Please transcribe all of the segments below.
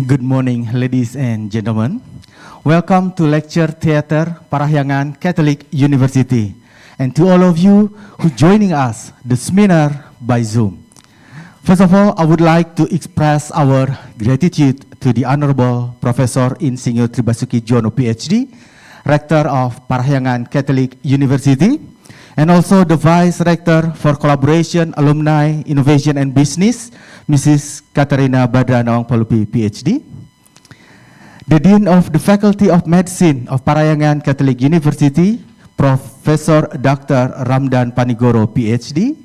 Good morning, ladies and gentlemen. Welcome to Lecture Theater Parahyangan Catholic University, and to all of you who joining us the seminar by Zoom. First of all, I would like to express our gratitude to the Honorable Professor Insinyur Tribasuki Jono, PhD, Rector of Parahyangan Catholic University, and also the Vice Rector for Collaboration, Alumni, Innovation and Business, Mrs. Katarina Badranong Palupi, PhD. The Dean of the Faculty of Medicine of Parahyangan Catholic University, Professor Dr. Ramdan Panigoro, PhD.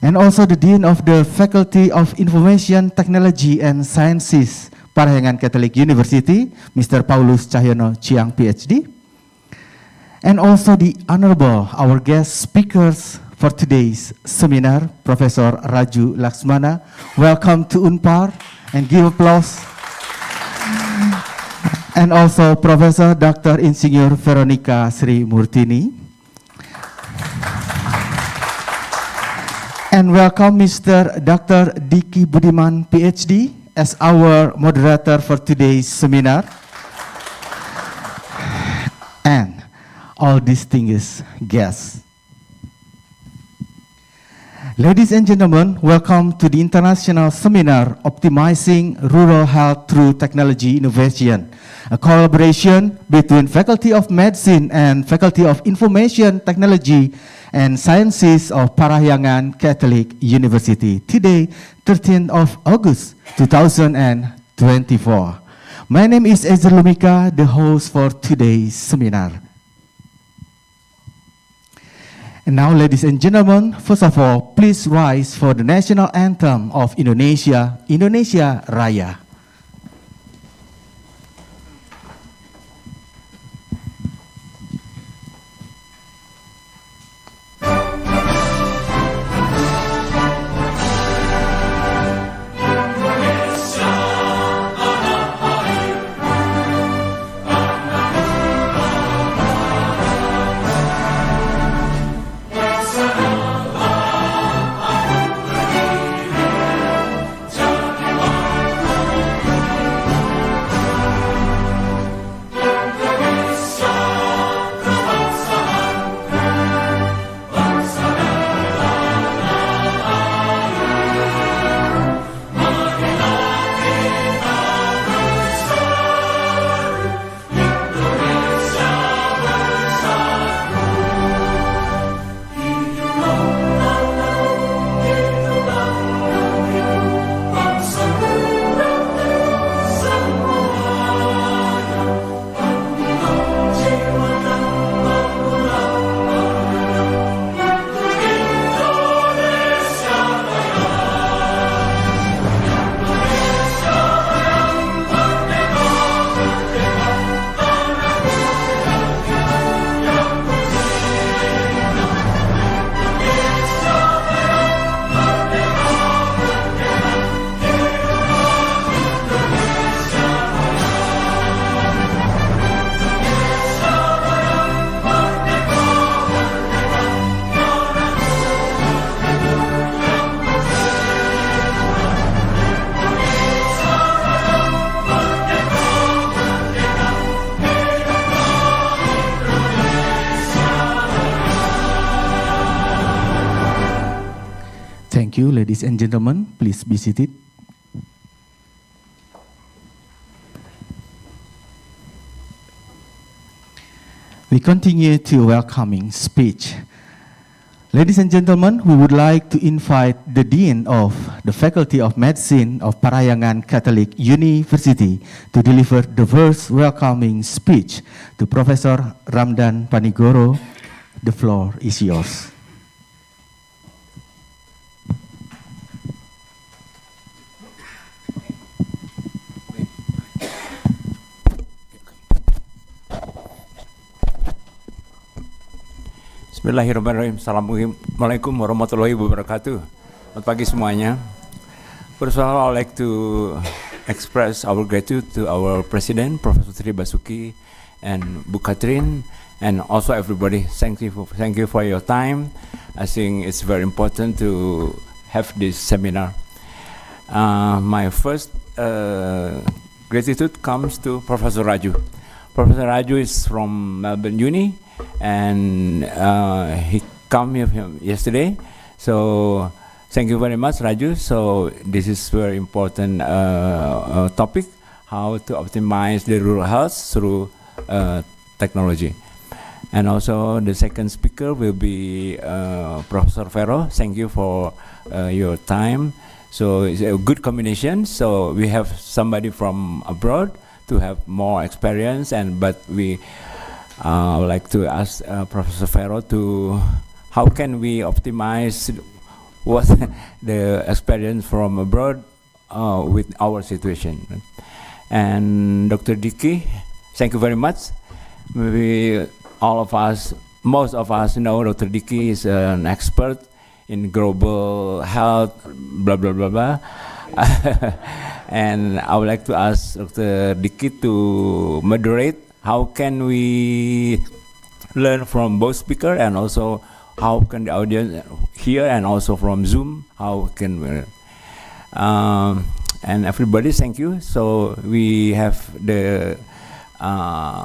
And also the Dean of the Faculty of Information Technology and Sciences, Parahyangan Catholic University, Mr. Paulus Cahyono Chiang, PhD. And also the Honorable, our guest speakers for today's seminar, Professor Raju Lakshmana. Welcome to UNPAR, and give applause. And also Professor Dr. Insinyur Veronica Sri Moertini. And welcome Mr. Dr. Dicky Budiman, PhD, as our moderator for today's seminar. And all distinguished guests. Ladies and gentlemen, welcome to the International Seminar Optimizing Rural Health Through Technology Innovation, a collaboration between Faculty of Medicine and Faculty of Information Technology and Sciences of Parahyangan Catholic University. Today, 13th of August, 2024. My name is Ezer Lumika, the host for today's seminar. And now, ladies and gentlemen, first of all, please rise for the national anthem of Indonesia, Indonesia Raya. Thank you, ladies and gentlemen. Please be seated. We continue to welcoming speech. Ladies and gentlemen, we would like to invite the Dean of the Faculty of Medicine of Parahyangan Catholic University to deliver the first welcoming speech to Professor Ramdan Panigoro. The floor is yours. Bismillahirrahmanirrahim. Assalamualaikum warahmatullahi wabarakatuh. Selamat pagi semuanya. First of all, I'd like to express our gratitude to our President, Professor Tri Basuki, and Bu Katrin, and also everybody. Thank you for your time. I think it's very important to have this seminar. My first gratitude comes to Professor Raju. Professor Raju is from Melbourne Uni, and he came here yesterday. So thank you very much, Raju. So this is very important topic, how to optimize the rural health through technology. And also the second speaker will be Professor Vero. Thank you for your time. So it's a good combination. So we have somebody from abroad to have more experience, but we would like to ask Professor Vero to how can we optimize what the experience from abroad with our situation. And Dr. Dicky, thank you very much. Maybe all of us, most of us know Dr. Dicky is an expert in global health, blah, blah, blah, blah. And I would like to ask Dr. Dicky to moderate. How can we learn from both speakers, and also how can the audience hear, and also from Zoom, how can we, and everybody, thank you. So we have the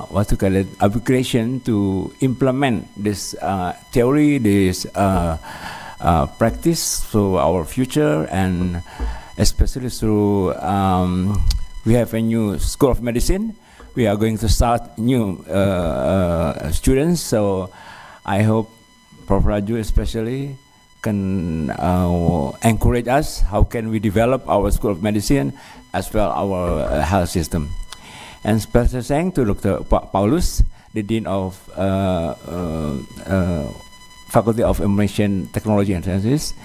what to call it, application to implement this theory, this practice to our future, and especially through we have a new School of Medicine. We are going to start new students, so I hope Prof. Raju especially can encourage us how can we develop our School of Medicine as well our health system. And special thanks to Dr. Paulus, the Dean of Faculty of Information Technology and Sciences.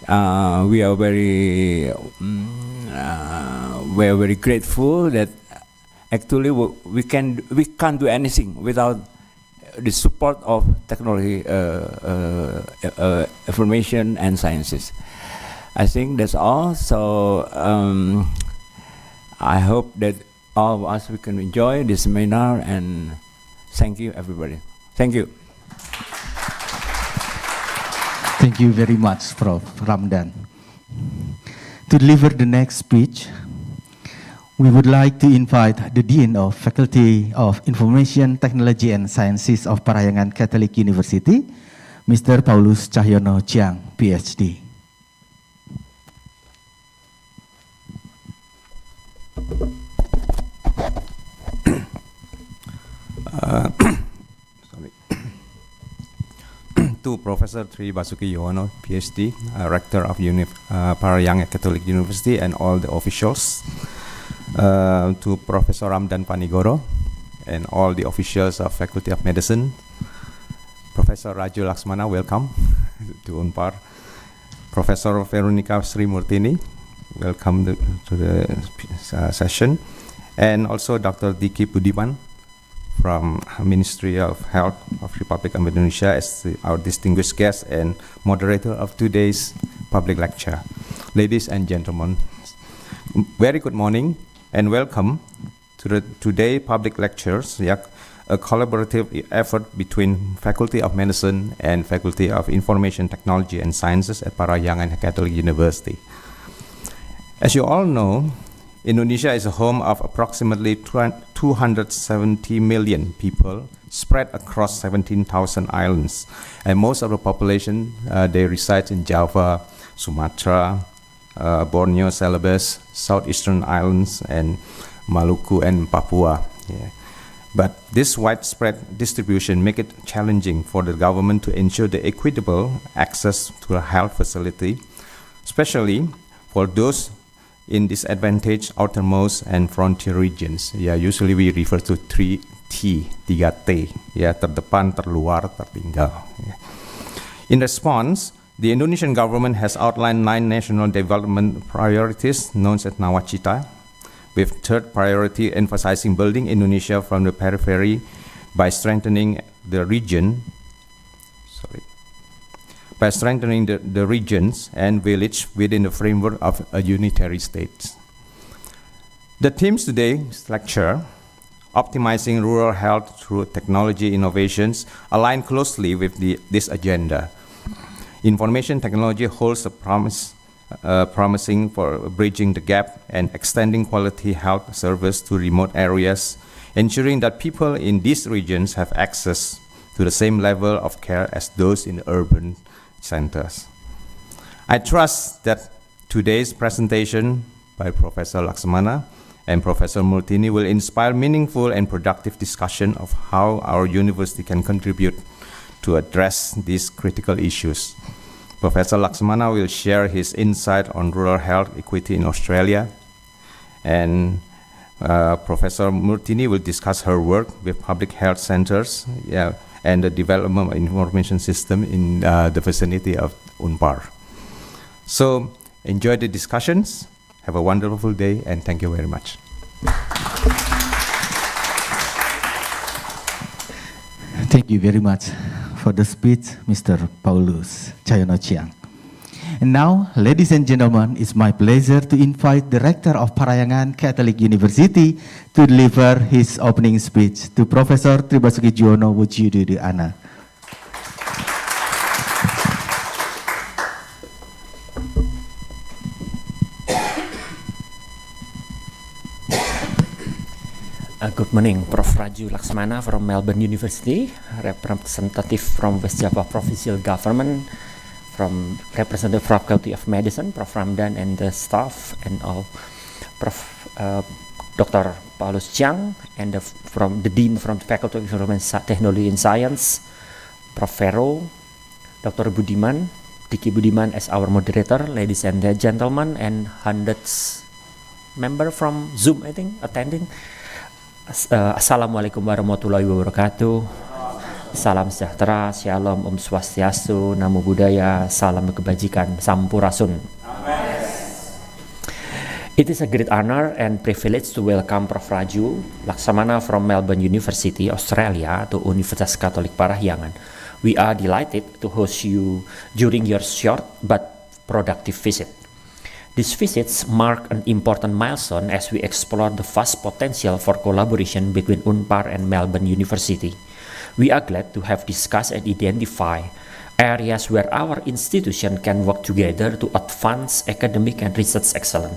We are very grateful that actually we can't do anything without the support of technology, information and sciences. I think that's all. So I hope that all of us we can enjoy this seminar, and thank you everybody. Thank you. Thank you very much, Prof. Ramdan. To deliver the next speech, we would like to invite the Dean of Faculty of Information Technology and Sciences of Parahyangan Catholic University, Mr. Paulus Cahyono Chiang, PhD. To Professor Tri Basuki Yono, PhD, Rector of Parahyangan Catholic University, and all the officials. To Professor Ramdan Panigoro and all the officials of Faculty of Medicine. Professor Raju Lakshmana, welcome to UNPAR. Professor Veronica Sri Moertini, welcome to the session. And also Dr. Dicky Budiman from Ministry of Health of Republic of Indonesia as our distinguished guest and moderator of today's public lecture. Ladies and gentlemen, very good morning and welcome to the today public lectures, a collaborative effort between Faculty of Medicine and Faculty of Information Technology and Sciences at Parahyangan Catholic University. As you all know, Indonesia is a home of approximately 270 million people spread across 17,000 islands, and most of the population they reside in Java, Sumatra, Borneo, Celebes, southeastern islands, and Maluku and Papua. Yeah. But this widespread distribution makes it challenging for the government to ensure the equitable access to a health facility, especially for those in disadvantaged outermost and frontier regions. Yeah, usually we refer to 3T, 3T, yeah, terdepan, terluar, tertinggal. Yeah. In response, the Indonesian government has outlined 9 national development priorities known as Nawacita, with third priority emphasizing building Indonesia from the periphery by strengthening the region by strengthening the regions and village within the framework of a unitary state. The themes today's lecture, optimizing rural health through technology innovations, align closely with this agenda. Information technology holds a promising for bridging the gap and extending quality health service to remote areas, ensuring that people in these regions have access to the same level of care as those in urban centers. I trust that today's presentation by Professor Lakshmana and Professor Moertini will inspire meaningful and productive discussion of how our university can contribute to address these critical issues. Professor Lakshmana will share his insight on rural health equity in Australia, and Professor Moertini will discuss her work with public health centers and the development of information system in the vicinity of UNPAR. So enjoy the discussions, have a wonderful day, and thank you very much. Thank you very much for the speech, Mr. Paulus Chayono Chiang. And now, ladies and gentlemen, it's my pleasure to invite the Rector of Parahyangan Catholic University to deliver his opening speech to Professor Tribasuki Juwono Wujudu Ana. Good morning, Prof. Raju Lakshmana from Melbourne University, representative from West Java Provincial Government, from representative Faculty of Medicine, Prof. Ramdan and the staff, and all, Prof. Dr. Paulus Chiang, and from the Dean from the Faculty of Information Technology and Science, Prof. Vero, Dr. Budiman, Dicky Budiman as our moderator, ladies and gentlemen, and hundreds member from Zoom, I think, attending. Assalamualaikum warahmatullahi wabarakatuh. Salam sejahtera, shalom, om swastiastu, namo buddhaya, salam kebajikan, sampurasun. It is a great honor and privilege to welcome Prof. Raju Lakshmana from Melbourne University, Australia to Universitas Katolik Parahyangan. We are delighted to host you during your short but productive visit. These visits mark an important milestone as we explore the vast potential for collaboration between UNPAR and Melbourne University. We are glad to have discussed and identify areas where our institution can work together to advance academic and research excellence.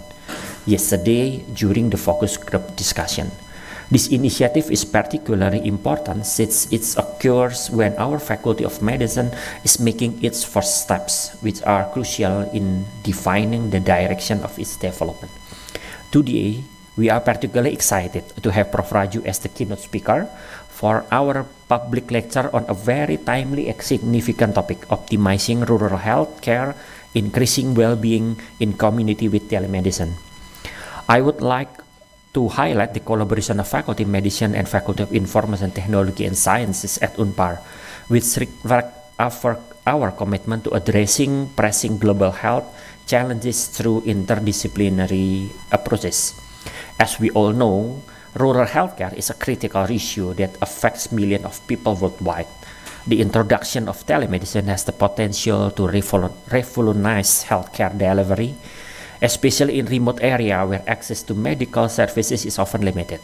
Yesterday, during the focus group discussion, this initiative is particularly important since it occurs when our Faculty of Medicine is making its first steps, which are crucial in defining the direction of its development. Today, we are particularly excited to have Prof. Raju as the keynote speaker for our public lecture on a very timely and significant topic, optimizing rural health care, increasing well-being in community with telemedicine. I would like to highlight the collaboration of Faculty of Medicine and Faculty of Information Technology and Sciences at UNPAR, which reflect our commitment to addressing pressing global health challenges through interdisciplinary approaches. As we all know, rural healthcare is a critical issue that affects millions of people worldwide. The introduction of telemedicine has the potential to revolutionize healthcare delivery, especially in remote areas where access to medical services is often limited.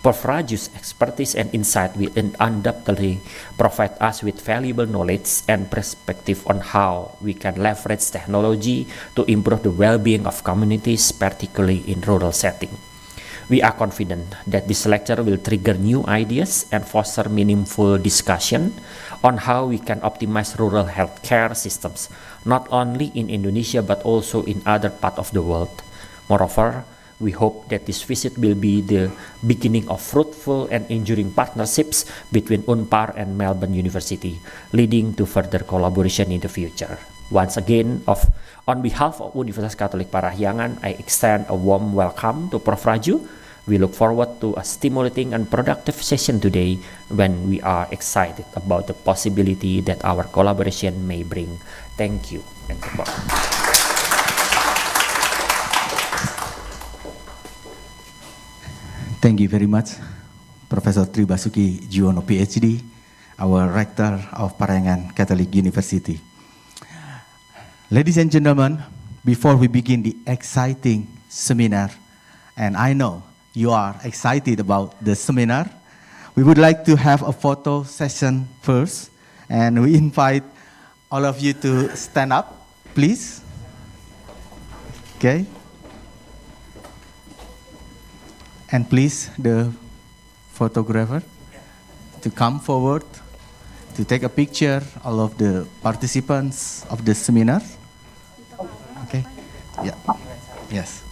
Prof. Raju's expertise and insight will undoubtedly provide us with valuable knowledge and perspective on how we can leverage technology to improve the well-being of communities, particularly in rural settings. We are confident that this lecture will trigger new ideas and foster meaningful discussion on how we can optimize rural healthcare systems, not only in Indonesia but also in other parts of the world. Moreover, we hope that this visit will be the beginning of fruitful and enduring partnerships between UNPAR and Melbourne University, leading to further collaboration in the future. Once again, on behalf of Universitas Katolik Parahyangan, I extend a warm welcome to Prof. Raju. We look forward to a stimulating and productive session today when we are excited about the possibility that our collaboration may bring. Thank you. And goodbye. Thank you very much, Professor Tribasuki Juwono, PhD. our Rector of Parahyangan Catholic University. Ladies and gentlemen, before we begin the exciting seminar, and I know you are excited about the seminar, we would like to have a photo session first, and we invite all of you to stand up, please. Okay. And please, the photographer, to come forward to take a picture all of the participants of the seminar. Okay. Yeah. Yes.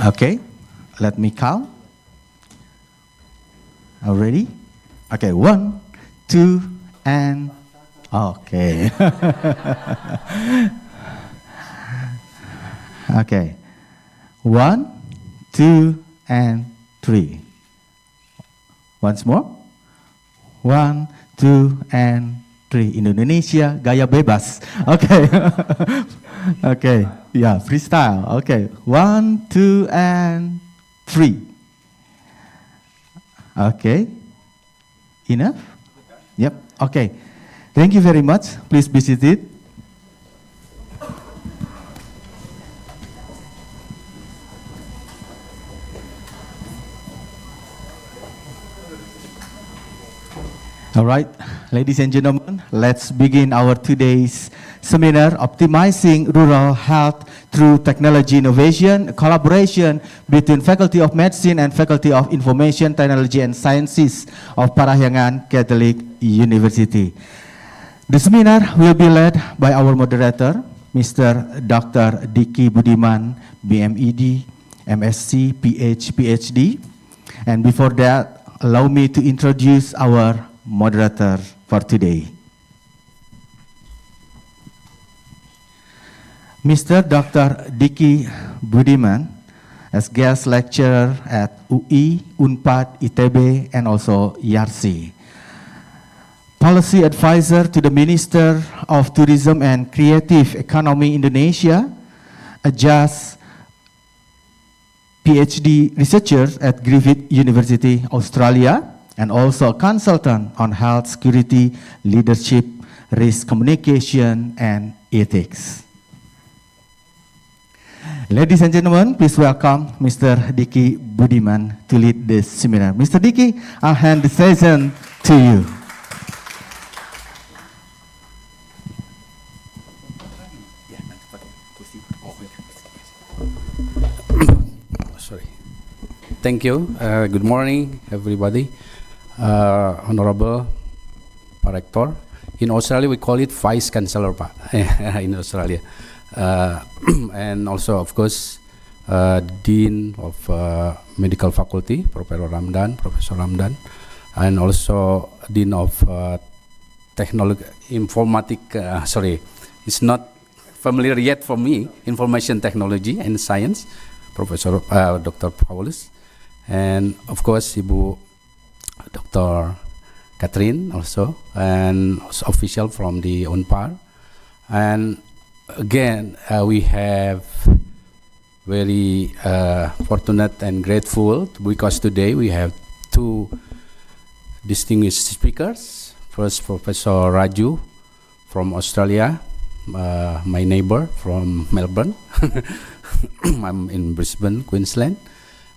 Okay, let me count. Are you ready? Okay, 1, 2, and okay. Okay, 1, 2, and 3. Once more. 1, 2, and 3. Indonesia gaya bebas. Okay. Okay. Yeah, freestyle. Okay. 1, 2, and 3. Okay. Enough? Yep. Okay. Thank you very much. Please be seated. All right, ladies and gentlemen, let's begin our today's seminar, Optimizing Rural Health Through Technology Innovation, collaboration between Faculty of Medicine and Faculty of Information Technology and Sciences of Parahyangan Catholic University. The seminar will be led by our moderator, Mr. Dr. Dicky Budiman, BMed, M.Sc.PH, PhD. And before that, allow me to introduce our moderator for today. Mr. Dr. Dicky Budiman as guest lecturer at UI, UNPAR, ITB, and also YARSI. Policy advisor to the Minister of Tourism and Creative Economy Indonesia, a just PhD researcher at Griffith University, Australia, and also a consultant on health security, leadership, risk communication, and ethics. Ladies and gentlemen, please welcome Mr. Dicky Budiman to lead this seminar. Mr. Dicky, I'll hand the session to you. Sorry. Thank you. Good morning, everybody. Honorable Pak Rector. In Australia, we call it Vice Chancellor, Pak, in Australia. And also, of course, Dean of Medical Faculty, Professor Ramdan, and also Dean of Technology, sorry, it's not familiar yet for me, Information Technology and Science, Professor Dr. Paulus, and of course, Ibu Dr. Catherine also, and also official from the UNPAR. And again, we have very fortunate and grateful because today we have two distinguished speakers. First, Professor Raju from Australia, my neighbor from Melbourne. I'm in Brisbane, Queensland.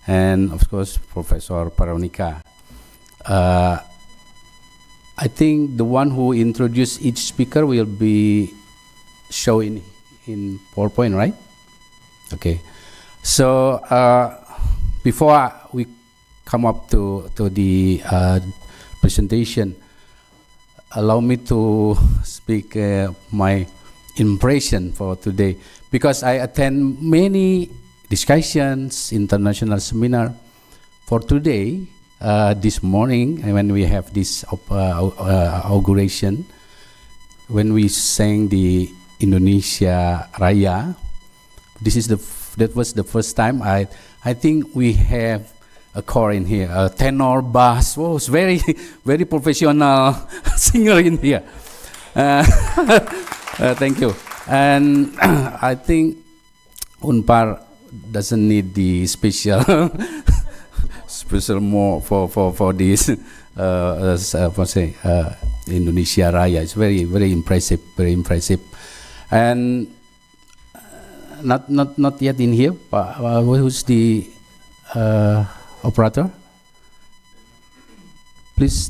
And of course, Professor Veronica. I think the one who introduced each speaker will be shown in PowerPoint, right? Okay. So before we come up to the presentation, allow me to speak my impression for today, because I attend many discussions, international seminar. For today, this morning, when we have this inauguration, when we sang the Indonesia Raya, that was the first time I think we have a core in here, a tenor, bass. Oh, it's very very professional singer in here. Thank you. And I think Unpar doesn't need the special special more for this Indonesia Raya. It's very impressive, and not yet in here. Who's the operator? Please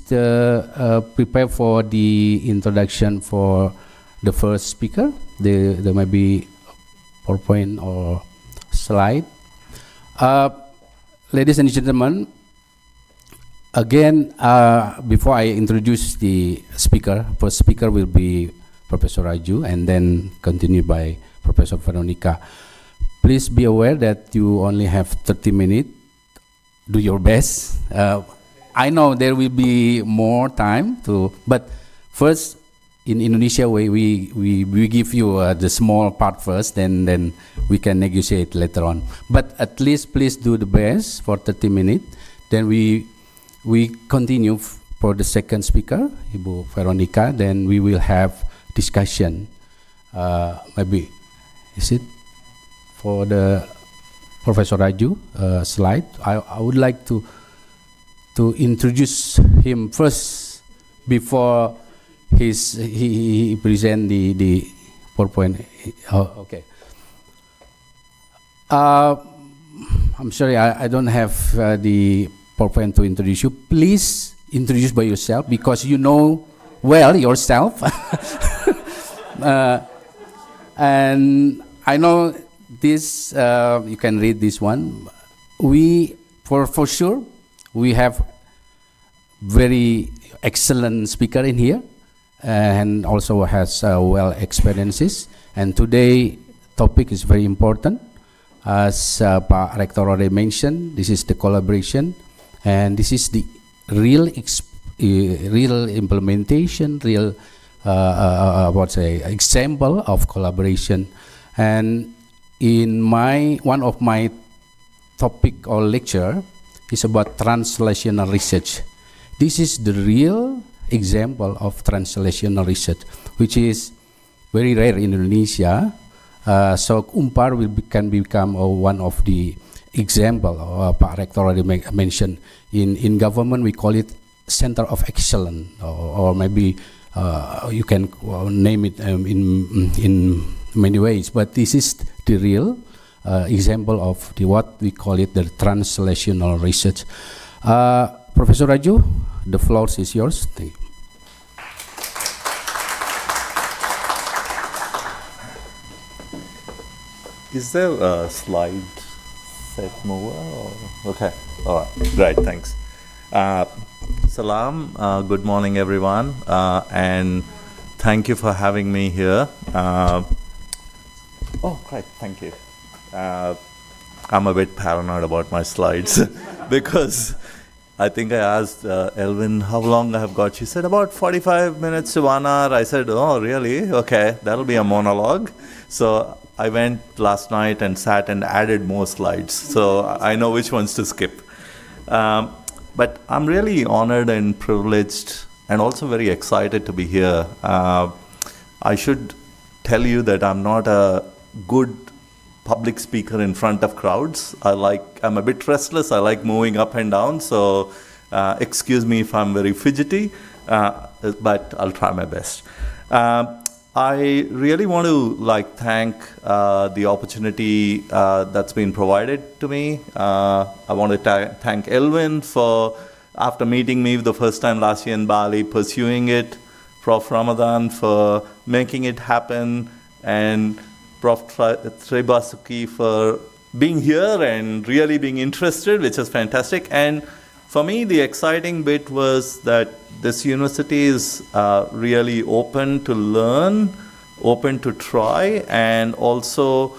prepare for the introduction for the first speaker. There may be PowerPoint or slide. Ladies and gentlemen, again, before I introduce the speaker, first speaker will be Professor Raju, and then continued by Professor Veronica. Please be aware that you only have 30 minutes. Do your best. I know there will be more time but first, in Indonesia way, we give you the small part first, then we can negotiate later on. But at least please do the best for 30 minutes. Then we continue for the second speaker, Ibu Veronica. Then we will have discussion. Maybe is it for the Professor Raju slide? I would like to introduce him first before he present the PowerPoint. Okay. I'm sorry, I don't have the PowerPoint to introduce you. Please introduce by yourself because you know well yourself. And I know this. You can read this one. For sure we have very excellent speaker in here, and also has well experiences. And today topic is very important, as Pak Rektor already mentioned. This is the collaboration, and this is the real implementation, real example of collaboration. And in one of my topic or lecture is about translational research. This is the real example of translational research, which is very rare in Indonesia. So Unpar can become one of the example. Pak Rektor already mentioned. In government we call it Center of Excellence, or maybe you can name it in many ways. But this is the real example of what we call it the translational research. Professor Raju, the floor is yours. Thank you. Is there a slide set mover? Okay, all right, great, thanks. Salam, good morning everyone, and thank you for having me here. Oh, great, thank you. I'm a bit paranoid about my slides because I think I asked Elvin how long I have got. She said about 45 minutes to 1 hour. I said, oh, really? Okay, that'll be a monologue. So I went last night and sat and added more slides. So I know which ones to skip. But I'm really honored and privileged and also very excited to be here. I should tell you that I'm not a good public speaker in front of crowds. I'm a bit restless. I like moving up and down. So excuse me if I'm very fidgety, but I'll try my best. I really want to thank the opportunity that's been provided to me. I want to thank Elvin for, after meeting me the first time last year in Bali, pursuing it, Prof. Ramadan for making it happen, and Prof. Trebasuki for being here and really being interested, which is fantastic. And for me, the exciting bit was that this university is really open to learn, open to try, and also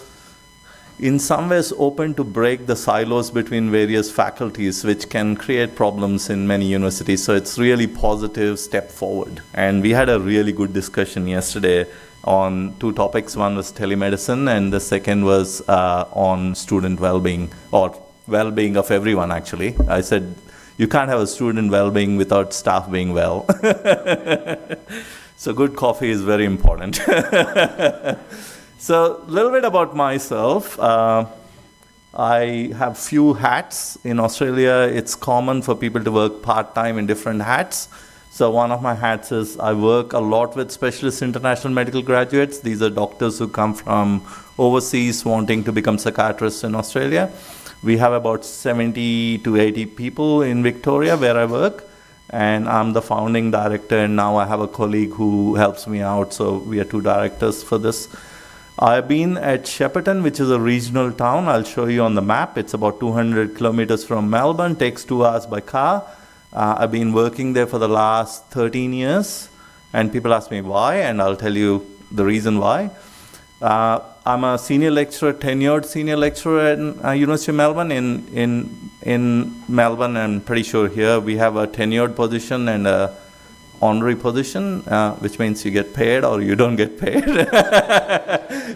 in some ways open to break the silos between various faculties, which can create problems in many universities. So it's really positive step forward. And we had a really good discussion yesterday on two topics. One was telemedicine, and the second was on student well-being, or well-being of everyone, actually. I said, you can't have a student well-being without staff being well. So good coffee is very important. So a little bit about myself. I have few hats. In Australia, it's common for people to work part-time in different hats. So one of my hats is I work a lot with specialist international medical graduates. These are doctors who come from overseas wanting to become psychiatrists in Australia. We have about 70 to 80 people in Victoria where I work, and I'm the founding director, and now I have a colleague who helps me out, so we are two directors for this. I've been at Shepparton, which is a regional town. I'll show you on the map. It's about 200 kilometers from Melbourne, takes 2 hours by car. I've been working there for the last 13 years, and people ask me why, and I'll tell you the reason why. I'm a senior lecturer, tenured senior lecturer at University of Melbourne. In Melbourne, I'm pretty sure here we have a tenured position and a honorary position, which means you get paid or you don't get paid.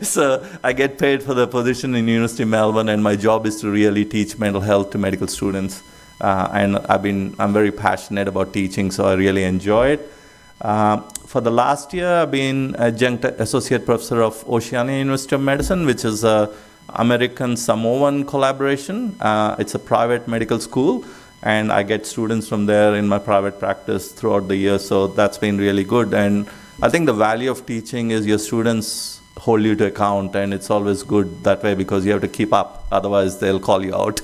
So I get paid for the position in University of Melbourne, and my job is to really teach mental health to medical students. And I'm very passionate about teaching, so I really enjoy it. For the last year, I've been adjunct associate professor of Oceania University of Medicine, which is a American Samoan collaboration. It's a private medical school, and I get students from there in my private practice throughout the year, so that's been really good. And I think the value of teaching is your students hold you to account, and it's always good that way because you have to keep up, otherwise they'll call you out,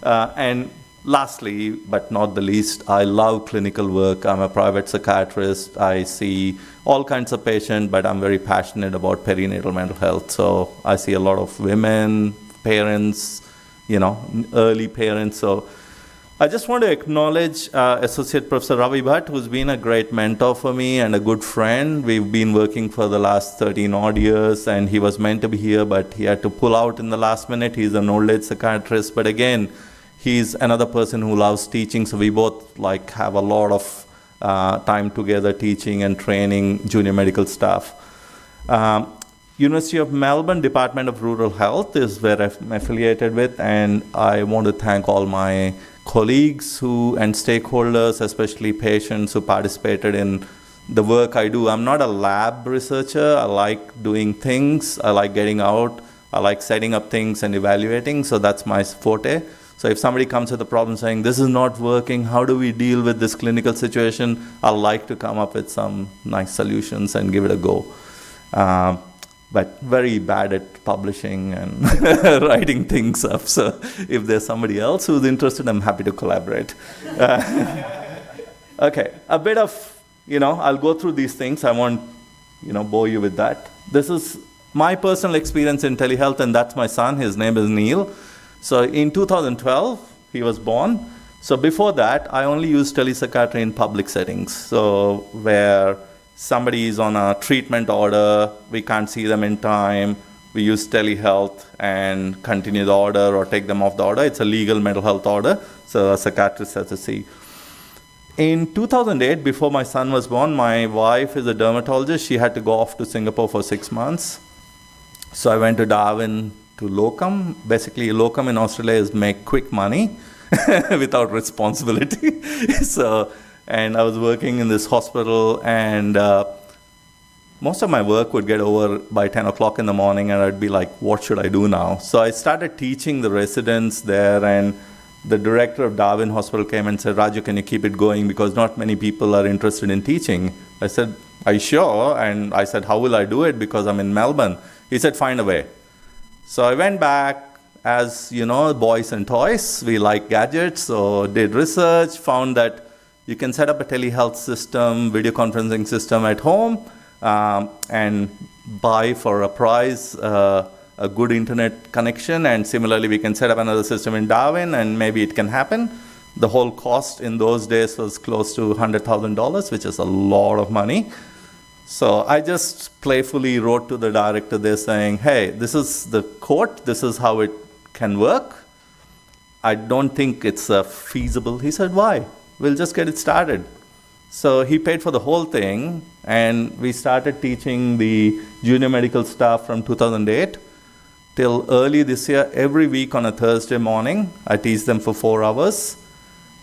And lastly, but not the least, I love clinical work. I'm a private psychiatrist. I see all kinds of patients, but I'm very passionate about perinatal mental health. So I see a lot of women, parents, early parents. So I just want to acknowledge Associate Professor Ravi Bhatt, who's been a great mentor for me and a good friend. We've been working for the last 13 odd years, and he was meant to be here, but he had to pull out in the last minute. He's an old age psychiatrist, but again, he's another person who loves teaching, so we both have a lot of time together teaching and training junior medical staff. University of Melbourne Department of Rural Health is where I'm affiliated with, and I want to thank all my colleagues and stakeholders, especially patients who participated in the work I do. I'm not a lab researcher. I like doing things. I like getting out. I like setting up things and evaluating, so that's my forte. So if somebody comes with a problem saying, this is not working, how do we deal with this clinical situation? I like to come up with some nice solutions and give it a go. But very bad at publishing and writing things up. So if there's somebody else who's interested, I'm happy to collaborate. Okay, a bit of, I'll go through these things. I won't, bore you with that. This is my personal experience in telehealth, and that's my son. His name is Neil. So in 2012, he was born. So before that, I only used telepsychiatry in public settings. So where somebody is on a treatment order, we can't see them in time, we use telehealth and continue the order or take them off the order. It's a legal mental health order, so a psychiatrist has to see. In 2008, before my son was born, my wife is a dermatologist. She had to go off to Singapore for 6 months. So I went to Darwin to locum. Basically, locum in Australia is make quick money without responsibility. And I was working in this hospital, and most of my work would get over by 10 o'clock in the morning, and I'd be like, what should I do now? So I started teaching the residents there, and the director of Darwin Hospital came and said, Raju, can you keep it going? Because not many people are interested in teaching. I said, are you sure? And I said, how will I do it? Because I'm in Melbourne. He said, find a way. So I went back, as boys and toys, we like gadgets, so did research, found that you can set up a telehealth system, video conferencing system at home, and buy for a price a good internet connection, and similarly we can set up another system in Darwin, and maybe it can happen. The whole cost in those days was close to $100,000, which is a lot of money. So I just playfully wrote to the director there saying, hey, this is the quote, this is how it can work. I don't think it's feasible. He said, why? We'll just get it started. So he paid for the whole thing, and we started teaching the junior medical staff from 2008 till early this year. Every week on a Thursday morning, I teach them for 4 hours.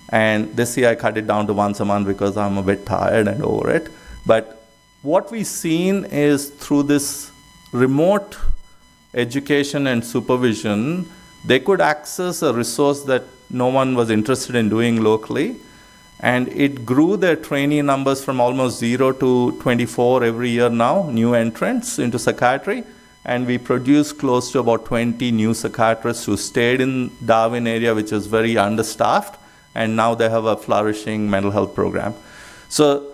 And this year I cut it down to once a month because I'm a bit tired and over it. But what we've seen is through this remote education and supervision, they could access a resource that no one was interested in doing locally. And it grew their trainee numbers from almost 0 to 24 every year now, new entrants into psychiatry. And we produced close to about 20 new psychiatrists who stayed in Darwin area, which is very understaffed. And now they have a flourishing mental health program. So,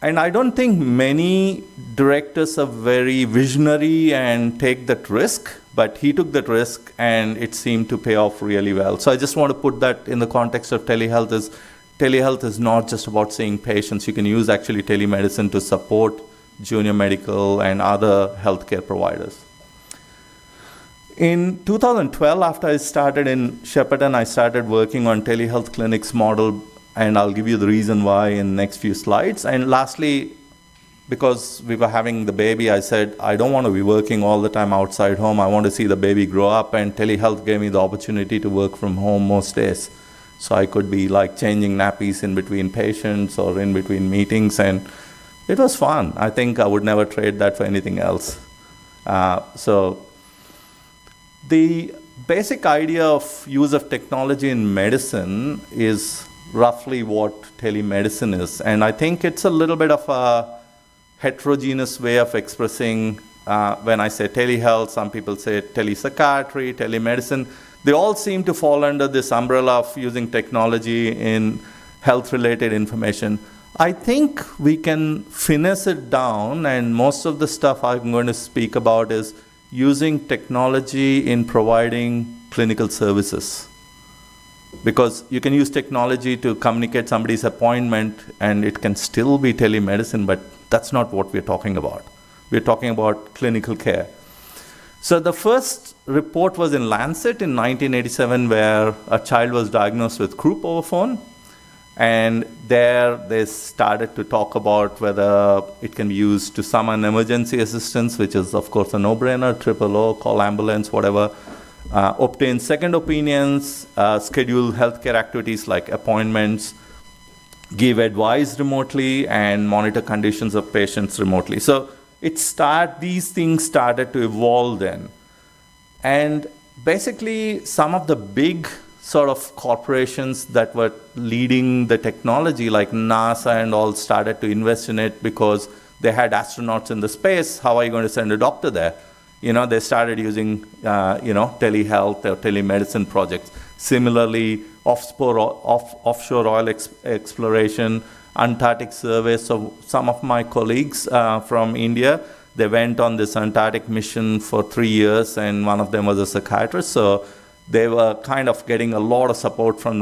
and I don't think many directors are very visionary and take that risk, but he took that risk and it seemed to pay off really well. So I just want to put that in the context of telehealth. Telehealth is not just about seeing patients. You can use actually telemedicine to support junior medical and other healthcare providers. In 2012, after I started in Shepparton, I started working on telehealth clinics model, and I'll give you the reason why in next few slides. And lastly, because we were having the baby, I said, I don't want to be working all the time outside home. I want to see the baby grow up, and telehealth gave me the opportunity to work from home most days. So I could be like changing nappies in between patients or in between meetings, and it was fun. I think I would never trade that for anything else. So the basic idea of use of technology in medicine is roughly what telemedicine is. And I think it's a little bit of a heterogeneous way of expressing, when I say telehealth, some people say telepsychiatry, telemedicine. They all seem to fall under this umbrella of using technology in health-related information. I think we can finesse it down, and most of the stuff I'm going to speak about is using technology in providing clinical services. Because you can use technology to communicate somebody's appointment, and it can still be telemedicine, but that's not what we're talking about. We're talking about clinical care. So the first report was in Lancet in 1987, where a child was diagnosed with croup over phone. And there they started to talk about whether it can be used to summon emergency assistance, which is, of course, a no-brainer, 000, call ambulance, whatever. Obtain second opinions, schedule healthcare activities like appointments, give advice remotely, and monitor conditions of patients remotely. So these things started to evolve then. And basically, some of the big sort of corporations that were leading the technology, like NASA and all, started to invest in it because they had astronauts in the space. How are you going to send a doctor there? They started using, telehealth or telemedicine projects. Similarly, offshore oil exploration, Antarctic survey. So some of my colleagues from India, they went on this Antarctic mission for 3 years, and one of them was a psychiatrist. So they were kind of getting a lot of support from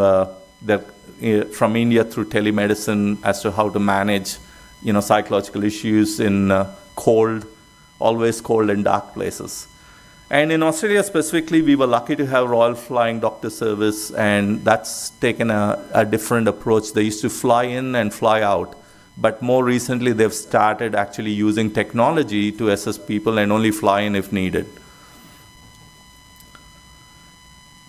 from India through telemedicine as to how to manage, psychological issues in always cold and dark places. And in Australia specifically, we were lucky to have Royal Flying Doctor Service, and that's taken a different approach. They used to fly in and fly out, but more recently they've started actually using technology to assess people and only fly in if needed.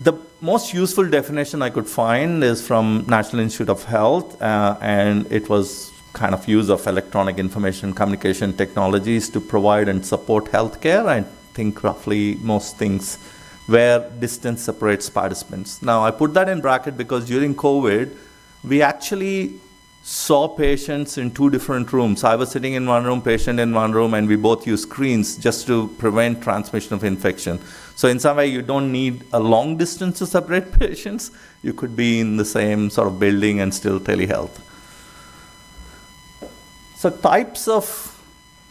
The most useful definition I could find is from National Institute of Health, and it was kind of use of electronic information communication technologies to provide and support healthcare. I think roughly most things where distance separates participants. Now, I put that in bracket because during COVID, we actually saw patients in 2 different rooms. I was sitting in one room, patient in one room, and we both used screens just to prevent transmission of infection. So in some way, you don't need a long distance to separate patients. You could be in the same sort of building and still telehealth. So types of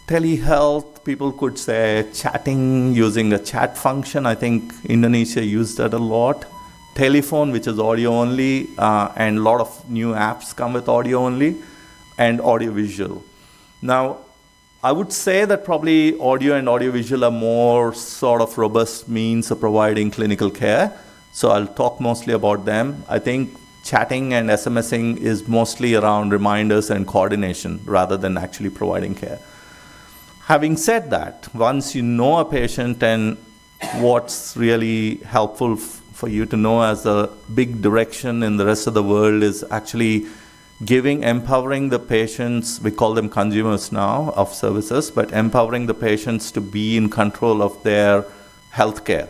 telehealth, people could say chatting using a chat function. I think Indonesia used that a lot. Telephone, which is audio only, and a lot of new apps come with audio only, and audiovisual. Now, I would say that probably audio and audiovisual are more sort of robust means of providing clinical care. So I'll talk mostly about them. I think chatting and SMSing is mostly around reminders and coordination rather than actually providing care. Having said that, once you know a patient, and what's really helpful for you to know as a big direction in the rest of the world is actually empowering the patients, we call them consumers now of services, but empowering the patients to be in control of their healthcare.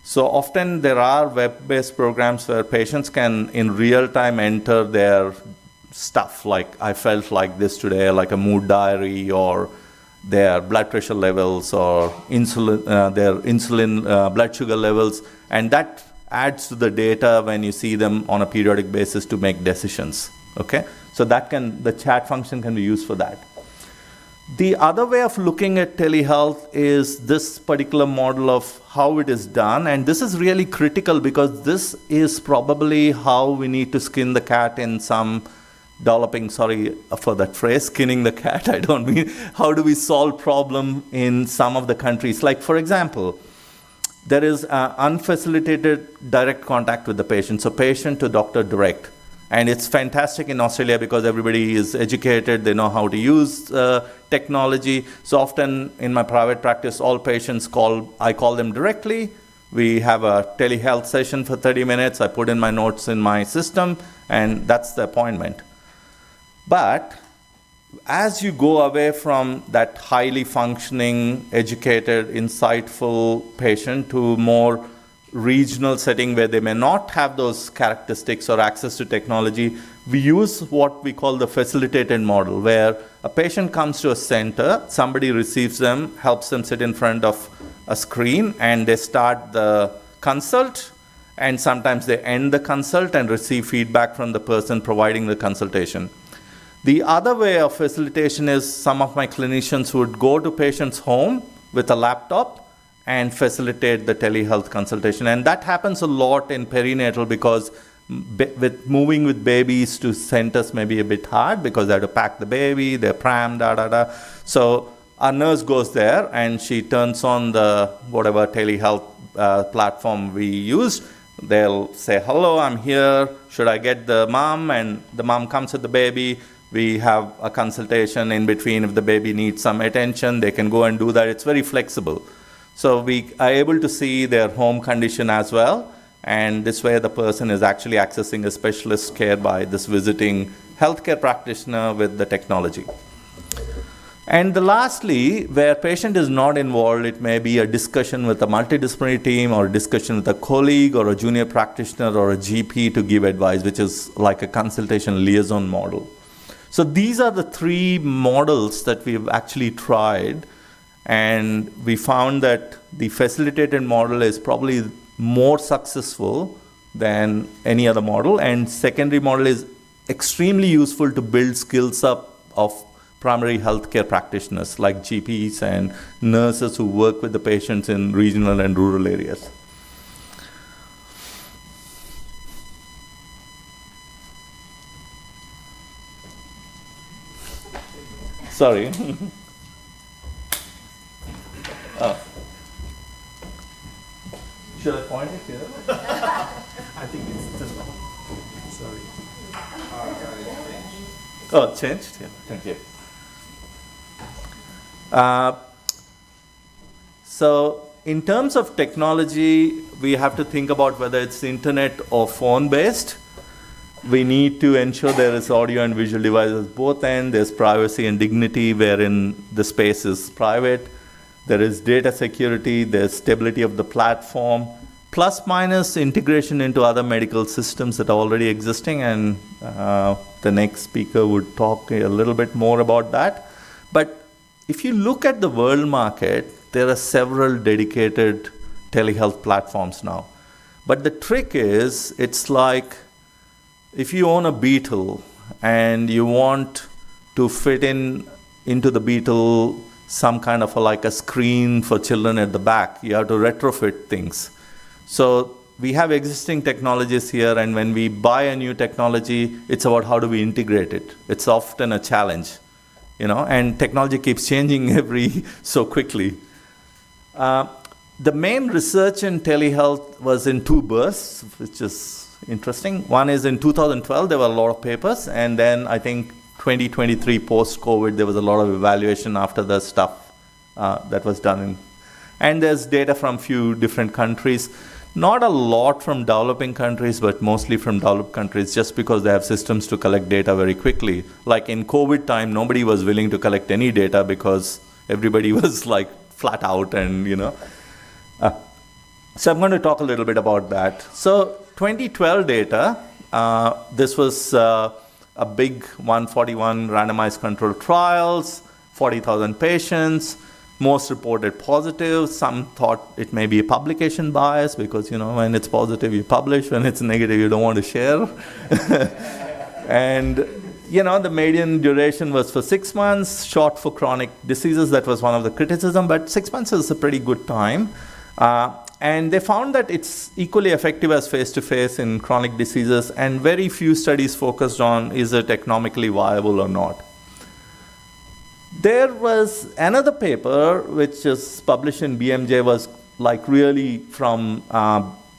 So often there are web-based programs where patients can in real time enter their stuff, like I felt like this today, like a mood diary, or their blood pressure levels, or their insulin blood sugar levels, and that adds to the data when you see them on a periodic basis to make decisions. Okay, so the chat function can be used for that. The other way of looking at telehealth is this particular model of how it is done, and this is really critical because this is probably how we need to skin the cat in some developing, sorry for that phrase, skinning the cat, I don't mean, how do we solve problem in some of the countries? Like for example, there is unfacilitated direct contact with the patient, so patient to doctor direct. And it's fantastic in Australia because everybody is educated, they know how to use technology. So often in my private practice, all patients I call them directly. We have a telehealth session for 30 minutes. I put in my notes in my system, and that's the appointment. But as you go away from that highly functioning, educated, insightful patient to more regional setting where they may not have those characteristics or access to technology, we use what we call the facilitated model, where a patient comes to a center, somebody receives them, helps them sit in front of a screen, and they start the consult, and sometimes they end the consult and receive feedback from the person providing the consultation. The other way of facilitation is some of my clinicians would go to patients' home with a laptop and facilitate the telehealth consultation. And that happens a lot in perinatal because with moving with babies to centers may be a bit hard because they have to pack the baby, they're pram, So our nurse goes there and she turns on the whatever telehealth platform we use. They'll say, hello, I'm here. Should I get the mom? And the mom comes with the baby. We have a consultation in between. If the baby needs some attention, they can go and do that. It's very flexible. So we are able to see their home condition as well, and this way the person is actually accessing a specialist care by this visiting healthcare practitioner with the technology. And lastly, where patient is not involved, it may be a discussion with a multidisciplinary team or a discussion with a colleague or a junior practitioner or a GP to give advice, which is like a consultation liaison model. So these are the three models that we've actually tried. And we found that the facilitated model is probably more successful than any other model. And secondary model is extremely useful to build skills up of primary healthcare practitioners like GPs and nurses who work with the patients in regional and rural areas. Sorry. Should I point it here? I think it's just sorry. Oh, changed? Yeah, thank you. So in terms of technology, we have to think about whether it's internet or phone-based. We need to ensure there is audio and visual devices both ends. There's privacy and dignity wherein the space is private. There is data security, there's stability of the platform, plus minus integration into other medical systems that are already existing, and the next speaker would talk a little bit more about that. But if you look at the world market, there are several dedicated telehealth platforms now. But the trick is, it's like if you own a Beetle and you want to fit into the Beetle some kind of like a screen for children at the back, you have to retrofit things. So we have existing technologies here, and when we buy a new technology, it's about how do we integrate it. It's often a challenge, and technology keeps changing every so quickly. The main research in telehealth was in two bursts, which is interesting. One is in 2012, there were a lot of papers, and then I think 2023 post-COVID, there was a lot of evaluation after the stuff that was done. And there's data from few different countries. Not a lot from developing countries, but mostly from developed countries, just because they have systems to collect data very quickly. Like in COVID time, nobody was willing to collect any data because everybody was like flat out and, So I'm going to talk a little bit about that. So 2012 data, this was a big 141 randomized controlled trials, 40,000 patients. Most reported positive. Some thought it may be a publication bias because, when it's positive, you publish. When it's negative, you don't want to share. And, the median duration was for 6 months, short for chronic diseases. That was one of the criticism, but 6 months is a pretty good time. And they found that it's equally effective as face-to-face in chronic diseases, and very few studies focused on is it economically viable or not. There was another paper which is published in BMJ, was like really from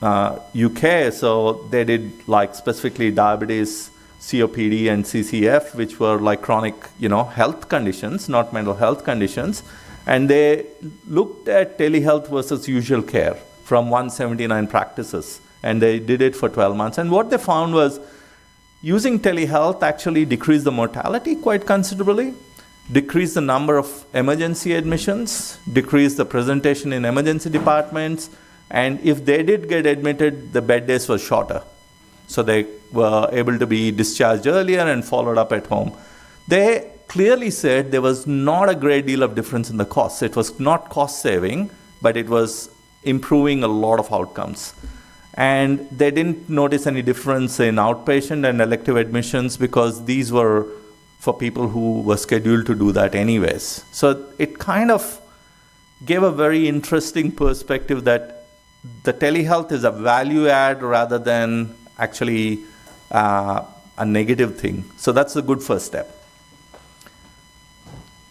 UK. So they did like specifically diabetes, COPD, and CCF, which were like chronic, health conditions, not mental health conditions. And they looked at telehealth versus usual care from 179 practices. And they did it for 12 months. And what they found was using telehealth actually decreased the mortality quite considerably, decrease the number of emergency admissions, decrease the presentation in emergency departments, and if they did get admitted, the bed days were shorter. So they were able to be discharged earlier and followed up at home. They clearly said there was not a great deal of difference in the costs. It was not cost saving, but it was improving a lot of outcomes. And they didn't notice any difference in outpatient and elective admissions because these were for people who were scheduled to do that anyways. So it kind of gave a very interesting perspective that the telehealth is a value add rather than actually a negative thing. So that's a good first step.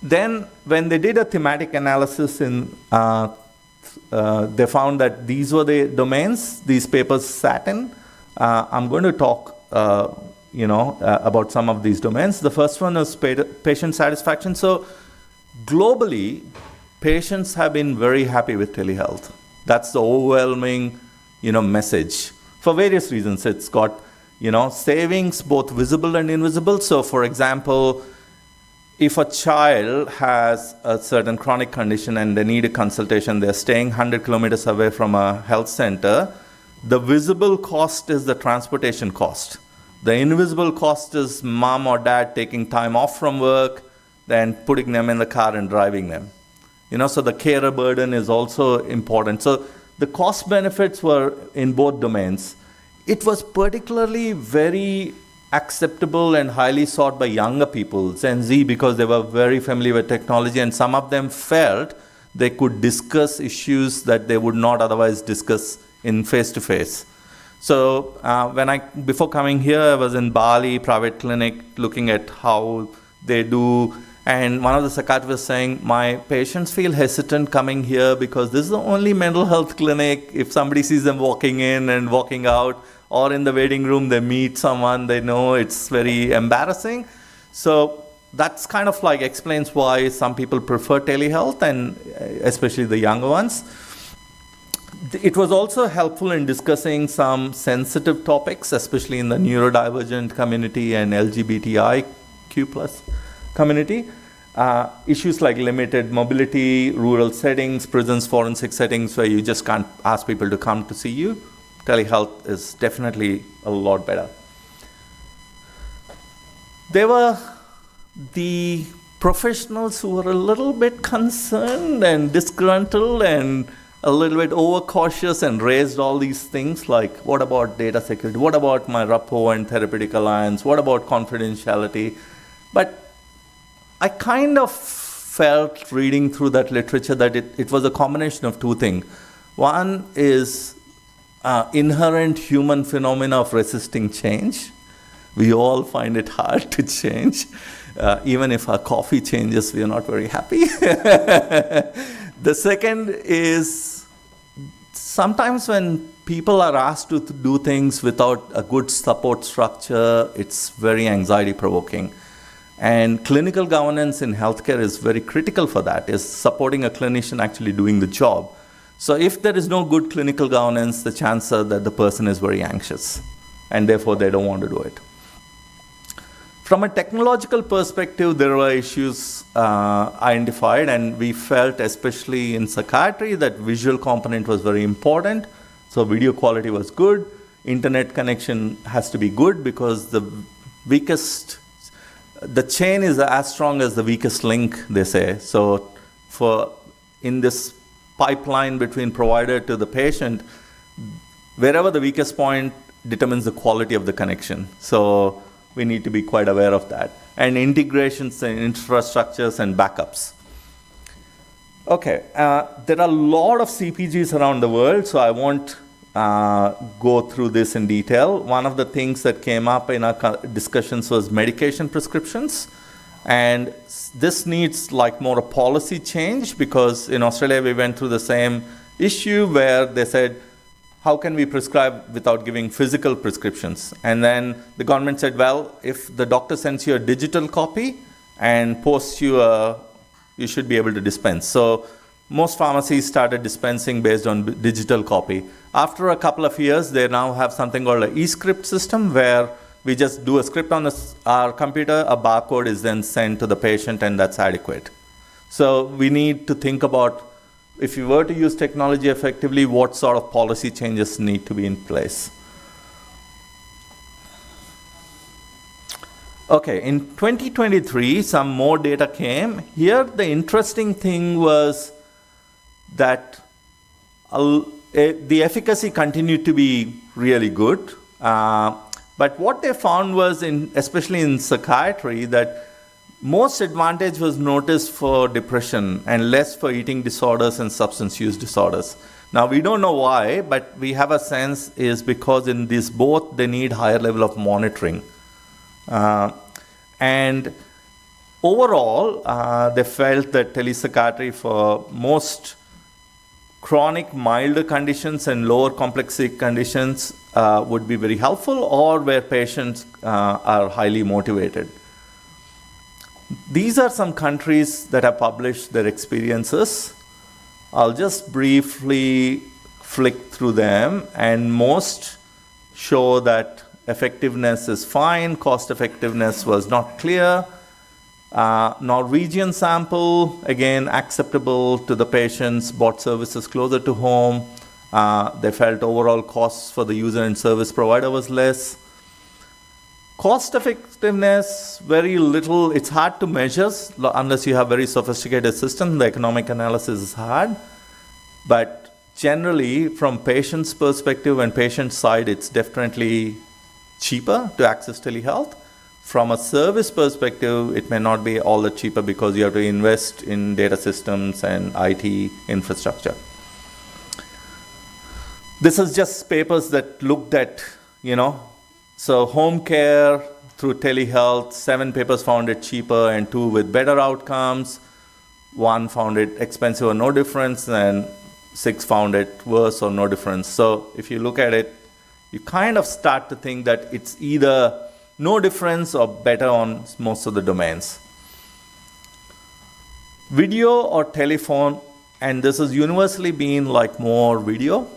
Then when they did a thematic analysis they found that these were the domains these papers sat in. I'm going to talk about some of these domains. The first one is patient satisfaction. So globally, patients have been very happy with telehealth. That's the overwhelming, message. For various reasons, it's got, savings, both visible and invisible. So for example, if a child has a certain chronic condition and they need a consultation, they're staying 100 kilometers away from a health center, the visible cost is the transportation cost. The invisible cost is mom or dad taking time off from work, then putting them in the car and driving them. So the carer burden is also important. So the cost benefits were in both domains. It was particularly very acceptable and highly sought by younger people, Gen Z, because they were very familiar with technology, and some of them felt they could discuss issues that they would not otherwise discuss in face-to-face. So before coming here, I was in Bali, private clinic, looking at how they do. And one of the psychiatrists was saying, my patients feel hesitant coming here because this is the only mental health clinic. If somebody sees them walking in and walking out, or in the waiting room, they meet someone, they know it's very embarrassing. So that's kind of like explains why some people prefer telehealth, and especially the younger ones. It was also helpful in discussing some sensitive topics, especially in the neurodivergent community and LGBTIQ+ community. Issues like limited mobility, rural settings, prisons, forensic settings where you just can't ask people to come to see you. Telehealth is definitely a lot better. There were the professionals who were a little bit concerned and disgruntled and a little bit overcautious and raised all these things like, what about data security? What about my rapport and therapeutic alliance? What about confidentiality? But I kind of felt reading through that literature that it was a combination of two things. One is inherent human phenomena of resisting change. We all find it hard to change. Even if our coffee changes, we are not very happy. The second is sometimes when people are asked to do things without a good support structure, it's very anxiety provoking. And clinical governance in healthcare is very critical for that, is supporting a clinician actually doing the job. So if there is no good clinical governance, the chances are that the person is very anxious, and therefore they don't want to do it. From a technological perspective, there were issues identified, and we felt, especially in psychiatry, that visual component was very important. So video quality was good. Internet connection has to be good, because the chain is as strong as the weakest link, they say. So in this pipeline between provider to the patient, wherever the weakest point determines the quality of the connection. So we need to be quite aware of that. And integrations and infrastructures and backups. Okay, there are a lot of CPGs around the world, so I won't go through this in detail. One of the things that came up in our discussions was medication prescriptions. And this needs like more a policy change, because in Australia we went through the same issue where they said, how can we prescribe without giving physical prescriptions? And then the government said, well, if the doctor sends you a digital copy and posts you you should be able to dispense. So most pharmacies started dispensing based on digital copy. After a couple of years, they now have something called an e-script system, where we just do a script on our computer, a barcode is then sent to the patient, and that's adequate. So we need to think about, if you were to use technology effectively, what sort of policy changes need to be in place. Okay, in 2023, some more data came. Here, the interesting thing was that the efficacy continued to be really good. But what they found was, especially in psychiatry, that most advantage was noticed for depression and less for eating disorders and substance use disorders. Now, we don't know why, but we have a sense is because in these both, they need higher level of monitoring. And overall, they felt that telepsychiatry for most chronic milder conditions and lower complexity conditions would be very helpful, or where patients are highly motivated. These are some countries that have published their experiences. I'll just briefly flick through them, and most show that effectiveness is fine, cost effectiveness was not clear. Norwegian sample, again, acceptable to the patients, bought services closer to home. They felt overall costs for the user and service provider was less. Cost effectiveness, very little. It's hard to measure unless you have very sophisticated system. The economic analysis is hard. But generally, from patient's perspective and patient side, it's definitely cheaper to access telehealth. From a service perspective, it may not be all that cheaper, because you have to invest in data systems and IT infrastructure. This is just papers that looked at, so home care through telehealth, 7 papers found it cheaper and 2 with better outcomes. 1 found it expensive or no difference, and 6 found it worse or no difference. So if you look at it, you kind of start to think that it's either no difference or better on most of the domains. Video or telephone, and this has universally been like more video.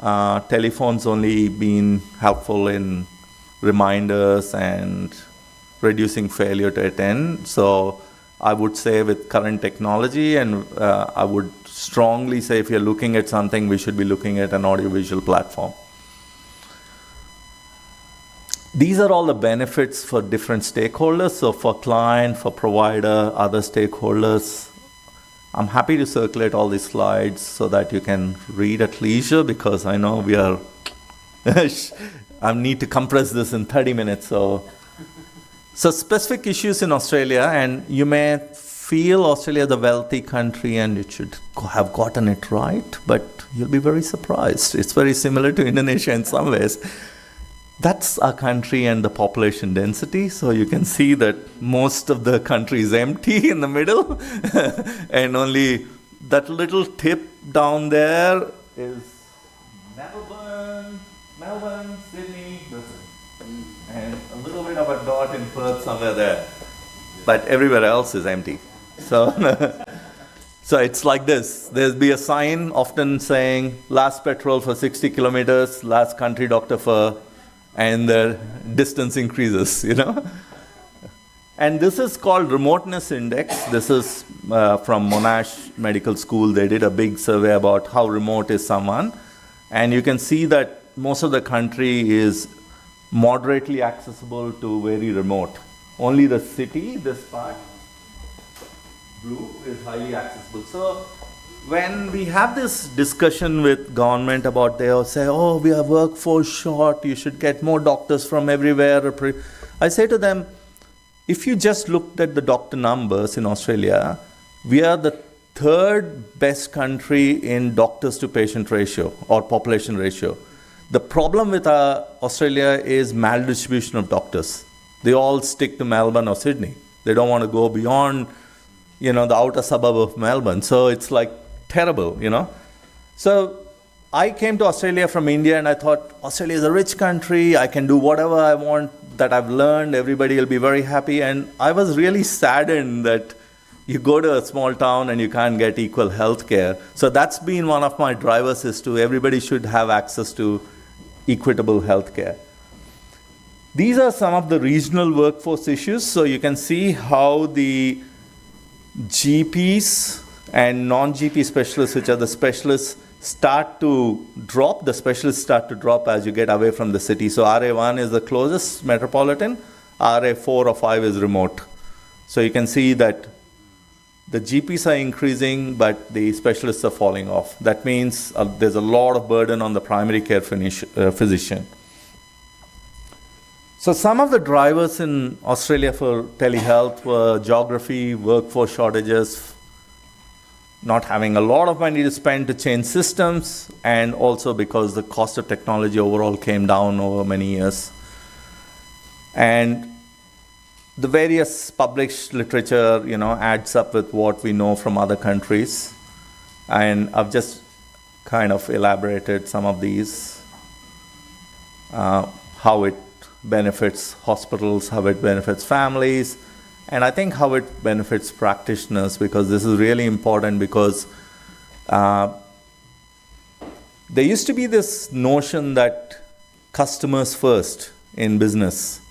Telephone's only been helpful in reminders and reducing failure to attend. So I would say with current technology, and I would strongly say if you're looking at something, we should be looking at an audiovisual platform. These are all the benefits for different stakeholders. So for client, for provider, other stakeholders. I'm happy to circulate all these slides so that you can read at leisure, because I know we are, I need to compress this in 30 minutes. So specific issues in Australia, and you may feel Australia is a wealthy country and it should have gotten it right, but you'll be very surprised. It's very similar to Indonesia in some ways. That's our country and the population density. So you can see that most of the country is empty in the middle. And only that little tip down there is Melbourne, Sydney, Brisbane. And a little bit of a dot in Perth somewhere there. But everywhere else is empty. So So it's like this. There'll be a sign often saying last petrol for 60 kilometers, last country doctor for, and the distance increases, you know. And this is called remoteness index. This is from Monash Medical School. They did a big survey about how remote is someone. And you can see that most of the country is moderately accessible to very remote. Only the city, this part, blue, is highly accessible. So when we have this discussion with government about, they'll say, oh, we are workforce short, you should get more doctors from everywhere. I say to them, if you just looked at the doctor numbers in Australia, we are the third best country in doctors to patient ratio or population ratio. The problem with Australia is maldistribution of doctors. They all stick to Melbourne or Sydney. They don't want to go beyond, you know, the outer suburb of Melbourne. So it's like terrible, you know. So I came to Australia from India and I thought, Australia is a rich country. I can do whatever I want that I've learned. Everybody will be very happy. And I was really saddened that you go to a small town and you can't get equal health care. So that's been one of my drivers, is to everybody should have access to equitable health care. These are some of the regional workforce issues. So you can see how the GPs and non-GP specialists, which are the specialists, start to drop. The specialists start to drop as you get away from the city. So RA1 is the closest metropolitan. RA4 or 5 is remote. So you can see that the GPs are increasing, but the specialists are falling off. That means there's a lot of burden on the primary care physician. So some of the drivers in Australia for telehealth were geography, workforce shortages, not having a lot of money to spend to change systems, and also because the cost of technology overall came down over many years. And the various published literature, you know, adds up with what we know from other countries. And I've just kind of elaborated some of these, how it benefits hospitals, how it benefits families, and I think how it benefits practitioners, because this is really important, because there used to be this notion that customers first in business.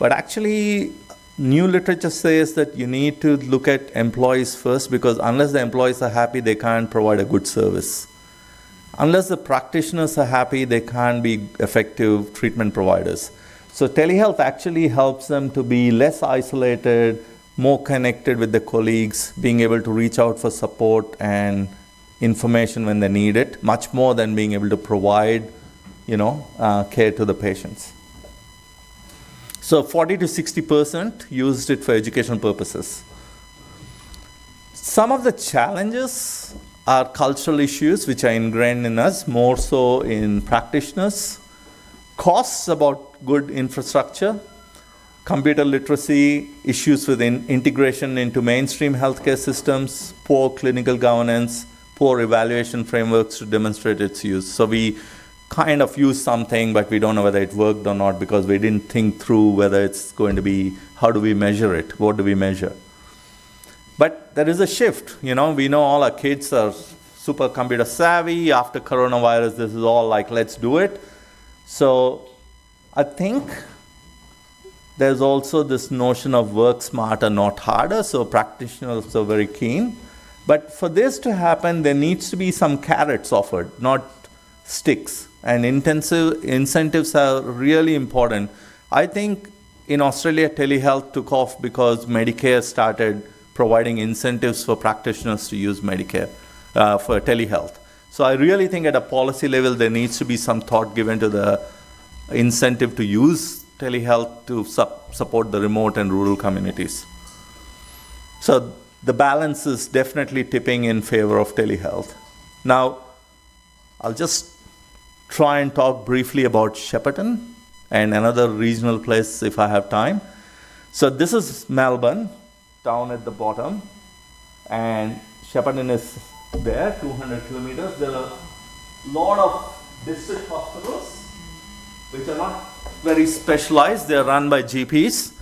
But actually, new literature says that you need to look at employees first, because unless the employees are happy, they can't provide a good service. Unless the practitioners are happy, they can't be effective treatment providers. So telehealth actually helps them to be less isolated, more connected with their colleagues, being able to reach out for support and information when they need it, much more than being able to provide, you know, care to the patients. So 40 to 60% used it for educational purposes. Some of the challenges are cultural issues which are ingrained in us, more so in practitioners. Costs about good infrastructure, computer literacy, issues with integration into mainstream healthcare systems, poor clinical governance, poor evaluation frameworks to demonstrate its use. So we kind of use something, but we don't know whether it worked or not, because we didn't think through whether it's going to be, how do we measure it? What do we measure? But there is a shift. You know, we know all our kids are super computer savvy. After coronavirus, this is all like, let's do it. So I think there's also this notion of work smarter, not harder. So practitioners are very keen. But for this to happen, there needs to be some carrots offered, not sticks. And incentives are really important. I think in Australia, telehealth took off because Medicare started providing incentives for practitioners to use Medicare for telehealth. So I really think at a policy level, there needs to be some thought given to the incentive to use telehealth to support the remote and rural communities. So the balance is definitely tipping in favor of telehealth. Now, I'll just try and talk briefly about Shepparton and another regional place if I have time. So this is Melbourne, down at the bottom, and Shepparton is there, 200 kilometers. There are a lot of district hospitals which are not very specialized. They are run by GPs.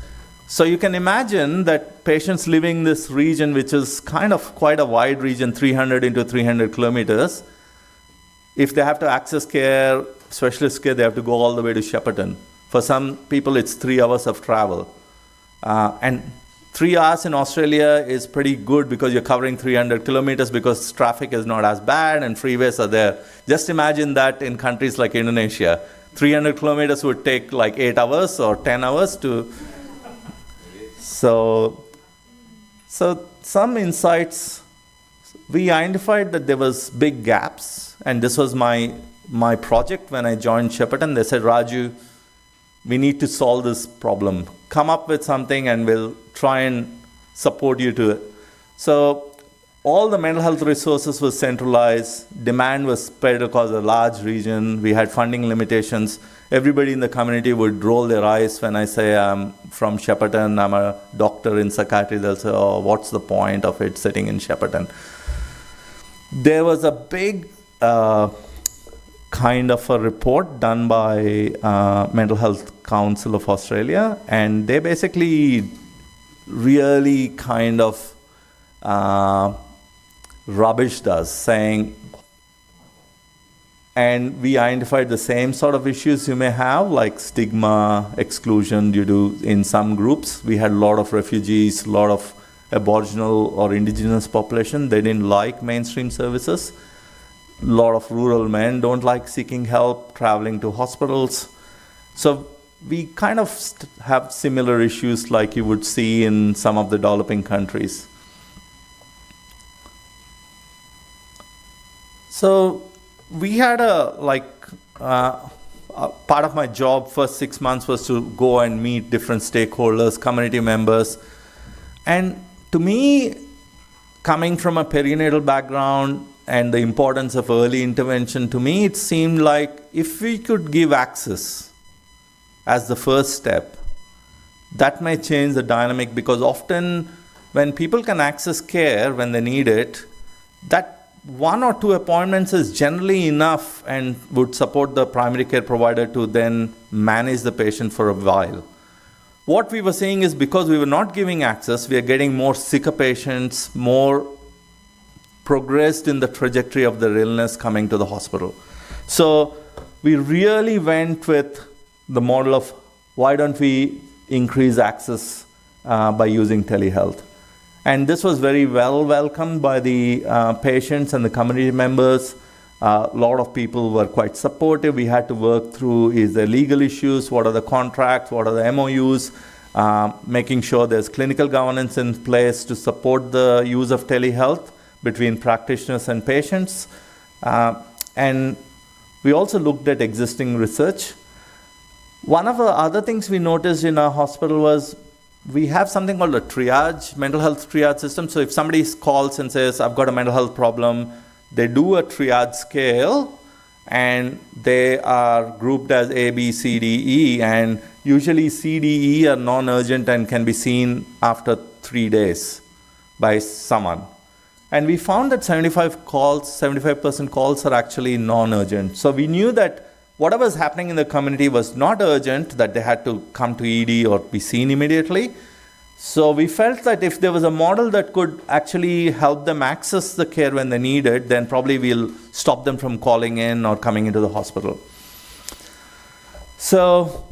So you can imagine that patients living in this region, which is kind of quite a wide region, 300 into 300 kilometers, if they have to access care, specialist care, they have to go all the way to Shepparton. For some people, it's 3 hours of travel. And 3 hours in Australia is pretty good because you're covering 300 kilometers because traffic is not as bad and freeways are there. Just imagine that in countries like Indonesia. 300 kilometers would take like 8 hours or 10 hours to... So some insights, we identified that there was big gaps, and this was my project when I joined Shepparton. They said, Raju, we need to solve this problem. Come up with something and we'll try and support you to it. So all the mental health resources were centralized. Demand was spread across a large region. We had funding limitations. Everybody in the community would roll their eyes when I say I'm from Shepparton, I'm a doctor in psychiatry. They'll say, oh, what's the point of it sitting in Shepparton? There was a big kind of a report done by Mental Health Council of Australia, and they basically really kind of rubbished us, saying, and we identified the same sort of issues you may have, like stigma, exclusion due to, in some groups. We had a lot of refugees, a lot of Aboriginal or indigenous population. They didn't like mainstream services. A lot of rural men don't like seeking help, traveling to hospitals. So we kind of have similar issues like you would see in some of the developing countries. So we had part of my job first 6 months was to go and meet different stakeholders, community members. And to me, coming from a perinatal background and the importance of early intervention, to me it seemed like if we could give access as the first step, that may change the dynamic, because often when people can access care when they need it, that 1 or 2 appointments is generally enough and would support the primary care provider to then manage the patient for a while. What we were seeing is because we were not giving access, we are getting more sicker patients, more progressed in the trajectory of their illness coming to the hospital. So we really went with the model of why don't we increase access by using telehealth. And this was very well welcomed by the patients and the community members. A lot of people were quite supportive. We had to work through, is there legal issues, what are the contracts, what are the MOUs, making sure there's clinical governance in place to support the use of telehealth between practitioners and patients. And we also looked at existing research. One of the other things we noticed in our hospital was we have something called a triage, mental health triage system. So if somebody calls and says, I've got a mental health problem, they do a triage scale, and they are grouped as A, B, C, D, E, and usually C, D, E are non-urgent and can be seen after 3 days by someone. And we found that 75% calls are actually non-urgent. So we knew that whatever was happening in the community was not urgent, that they had to come to ED or be seen immediately. So we felt that if there was a model that could actually help them access the care when they need it, then probably we'll stop them from calling in or coming into the hospital. So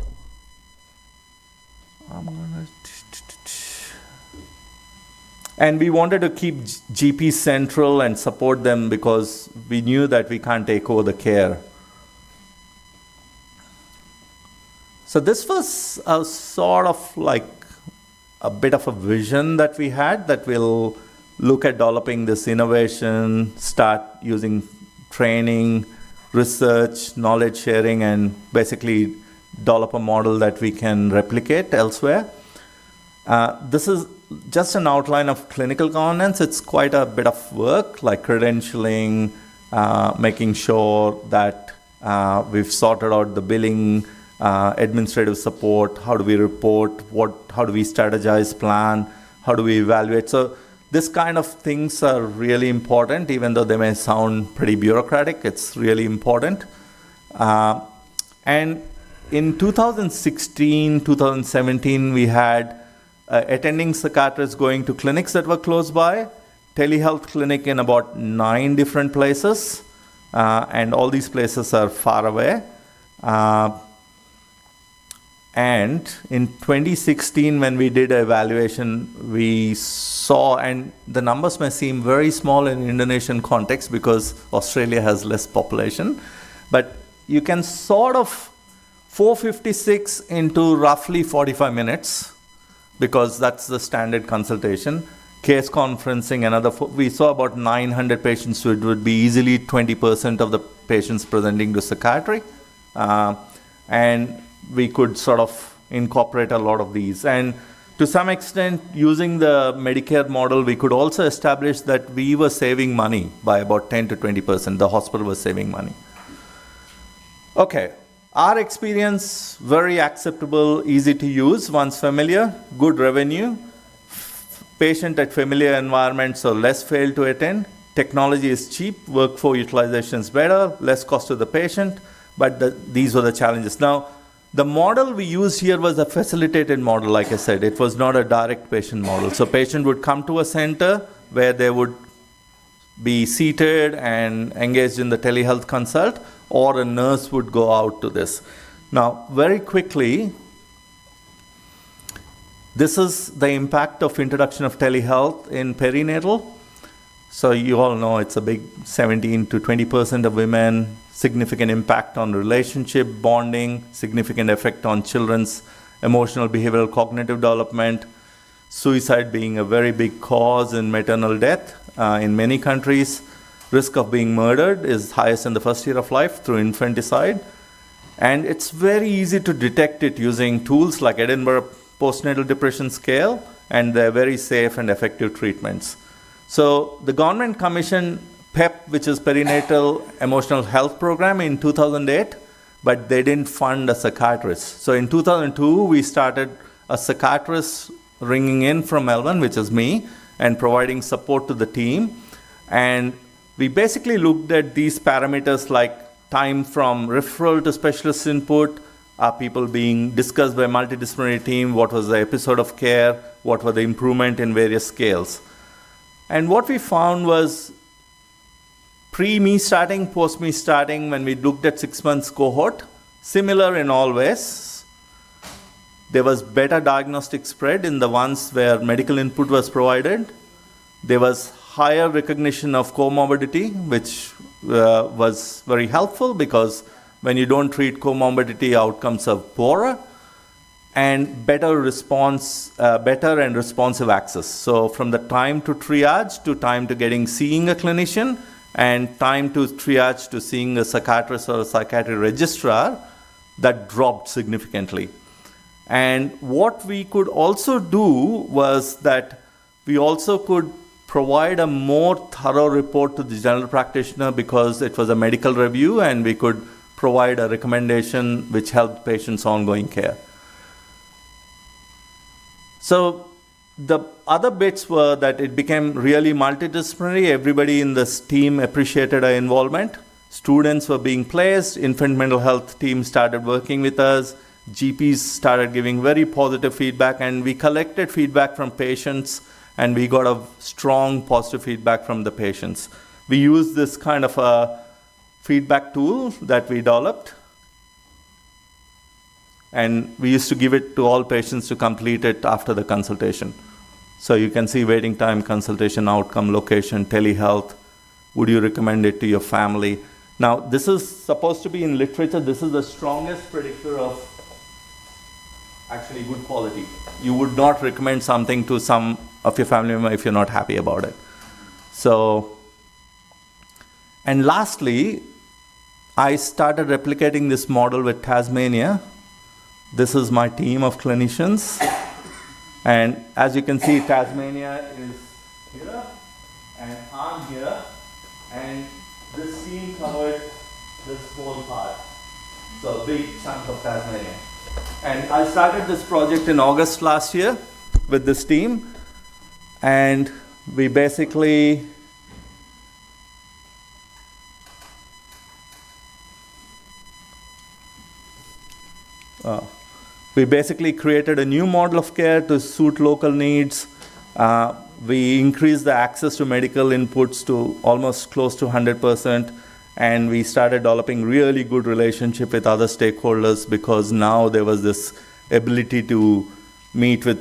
and we wanted to keep GP central and support them because we knew that we can't take over the care. So this was a sort of like a bit of a vision that we had, that we'll look at developing this innovation, start using training, research, knowledge sharing, and basically develop a model that we can replicate elsewhere. This is just an outline of clinical governance. It's quite a bit of work, like credentialing, making sure that we've sorted out the billing, administrative support, how do we report, how do we strategize, plan, how do we evaluate. So this kind of things are really important, even though they may sound pretty bureaucratic, it's really important. And in 2016, 2017, we had attending psychiatrists going to clinics that were close by, telehealth clinic in about 9 different places, and all these places are far away. And in 2016, when we did an evaluation, we saw, and the numbers may seem very small in Indonesian context because Australia has less population, but you can sort of 456 into roughly 45 minutes, because that's the standard consultation. Case conferencing, we saw about 900 patients, so it would be easily 20% of the patients presenting to psychiatry. And we could sort of incorporate a lot of these. And to some extent, using the Medicare model, we could also establish that we were saving money by about 10 to 20%. The hospital was saving money. Okay, our experience, very acceptable, easy to use, once familiar, good revenue, patient at familiar environment, so less fail to attend. Technology is cheap, workforce utilization is better, less cost to the patient, but these were the challenges. Now, the model we used here was a facilitated model, like I said. It was not a direct patient model. So patient would come to a center where they would be seated and engaged in the telehealth consult, or a nurse would go out to this. Now, very quickly, this is the impact of introduction of telehealth in perinatal. So you all know it's a big 17 to 20% of women, significant impact on relationship, bonding, significant effect on children's emotional, behavioral, cognitive development, suicide being a very big cause in maternal death in many countries. Risk of being murdered is highest in the first year of life through infanticide. And it's very easy to detect it using tools like Edinburgh Postnatal Depression Scale, and they're very safe and effective treatments. So the government commissioned PEP, which is Perinatal Emotional Health Program, in 2008, but they didn't fund a psychiatrist. So in 2002, we started a psychiatrist ringing in from Melbourne, which is me, and providing support to the team. And we basically looked at these parameters like time from referral to specialist input, are people being discussed by a multidisciplinary team, what was the episode of care, what were the improvement in various scales. And what we found was pre-me starting, post-me starting, when we looked at 6 months cohort, similar in all ways. There was better diagnostic spread in the ones where medical input was provided. There was higher recognition of comorbidity, which was very helpful because when you don't treat comorbidity, outcomes are poorer, and better response, better and responsive access. So from the time to triage to time to seeing a clinician, and time to triage to seeing a psychiatrist or a psychiatry registrar, that dropped significantly. And what we could also do was that we also could provide a more thorough report to the general practitioner because it was a medical review, and we could provide a recommendation which helped patients' ongoing care. So the other bits were that it became really multidisciplinary. Everybody in this team appreciated our involvement. Students were being placed. Infant mental health team started working with us. GPs started giving very positive feedback, and we collected feedback from patients, and we got a strong positive feedback from the patients. We used this kind of a feedback tool that we developed, and we used to give it to all patients to complete it after the consultation. So you can see waiting time, consultation outcome, location, telehealth. Would you recommend it to your family? Now, this is supposed to be in literature. This is the strongest predictor of actually good quality. You would not recommend something to some of your family member if you're not happy about it. So, and lastly, I started replicating this model with Tasmania. This is my team of clinicians. And as you can see, Tasmania is here, and I'm here, and this team covered this whole part. So a big chunk of Tasmania. And I started this project in August last year with this team, and we basically We basically created a new model of care to suit local needs. We increased the access to medical inputs to almost close to 100%, and we started developing really good relationship with other stakeholders because now there was this ability to meet with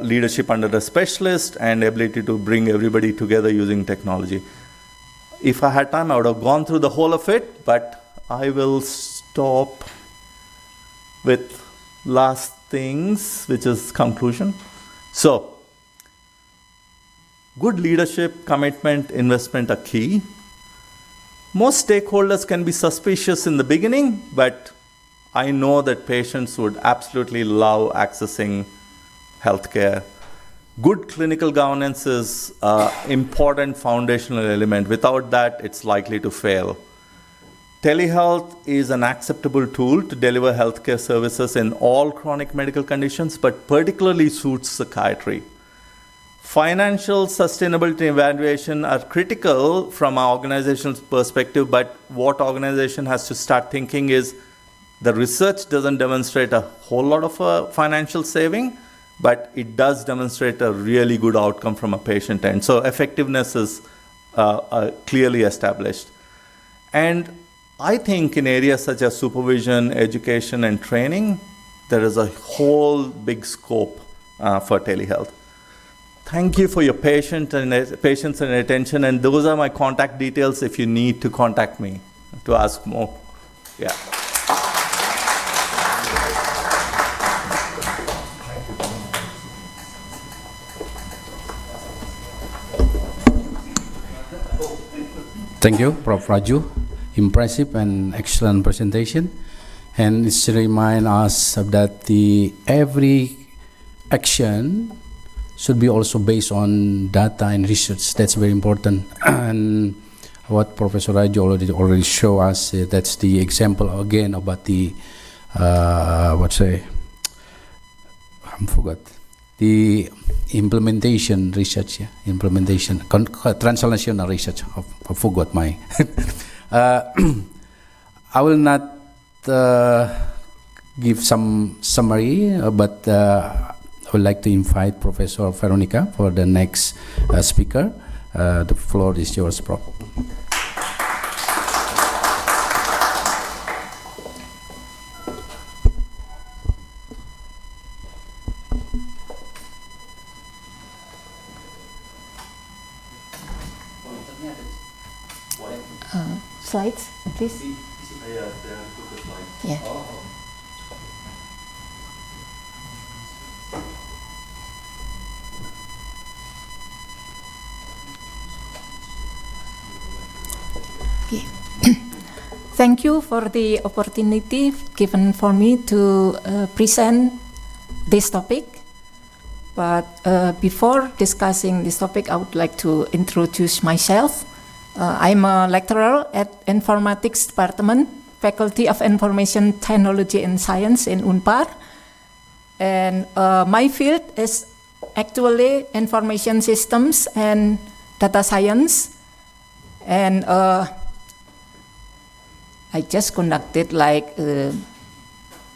leadership under the specialist and ability to bring everybody together using technology. If I had time, I would have gone through the whole of it, but I will stop with last things, which is conclusion. So, good leadership, commitment, investment are key. Most stakeholders can be suspicious in the beginning, but I know that patients would absolutely love accessing healthcare. Good clinical governance is an important foundational element. Without that, it's likely to fail. Telehealth is an acceptable tool to deliver healthcare services in all chronic medical conditions, but particularly suits psychiatry. Financial sustainability evaluation are critical from our organization's perspective, but what organization has to start thinking is the research doesn't demonstrate a whole lot of financial saving, but it does demonstrate a really good outcome from a patient end. So effectiveness is clearly established. And I think in areas such as supervision, education, and training, there is a whole big scope for telehealth. Thank you for your patience and attention, and those are my contact details if you need to contact me to ask more. Yeah. Thank you, Prof. Raju. Impressive and excellent presentation. And it reminds us that every action should be also based on data and research. That's very important. And what Professor Raju already showed us, that's the example again about the, the implementation research, implementation, translational research. I forgot my. I will not give some summary, but I would like to invite Professor Veronica for the next speaker. The floor is yours, Prof. Slides, please. Yeah. Okay. Thank you for the opportunity given for me to present this topic. But before discussing this topic, I would like to introduce myself. I'm a lecturer at Informatics Department, Faculty of Information Technology and Science in UNPAR. And my field is actually information systems and data science. And I just conducted like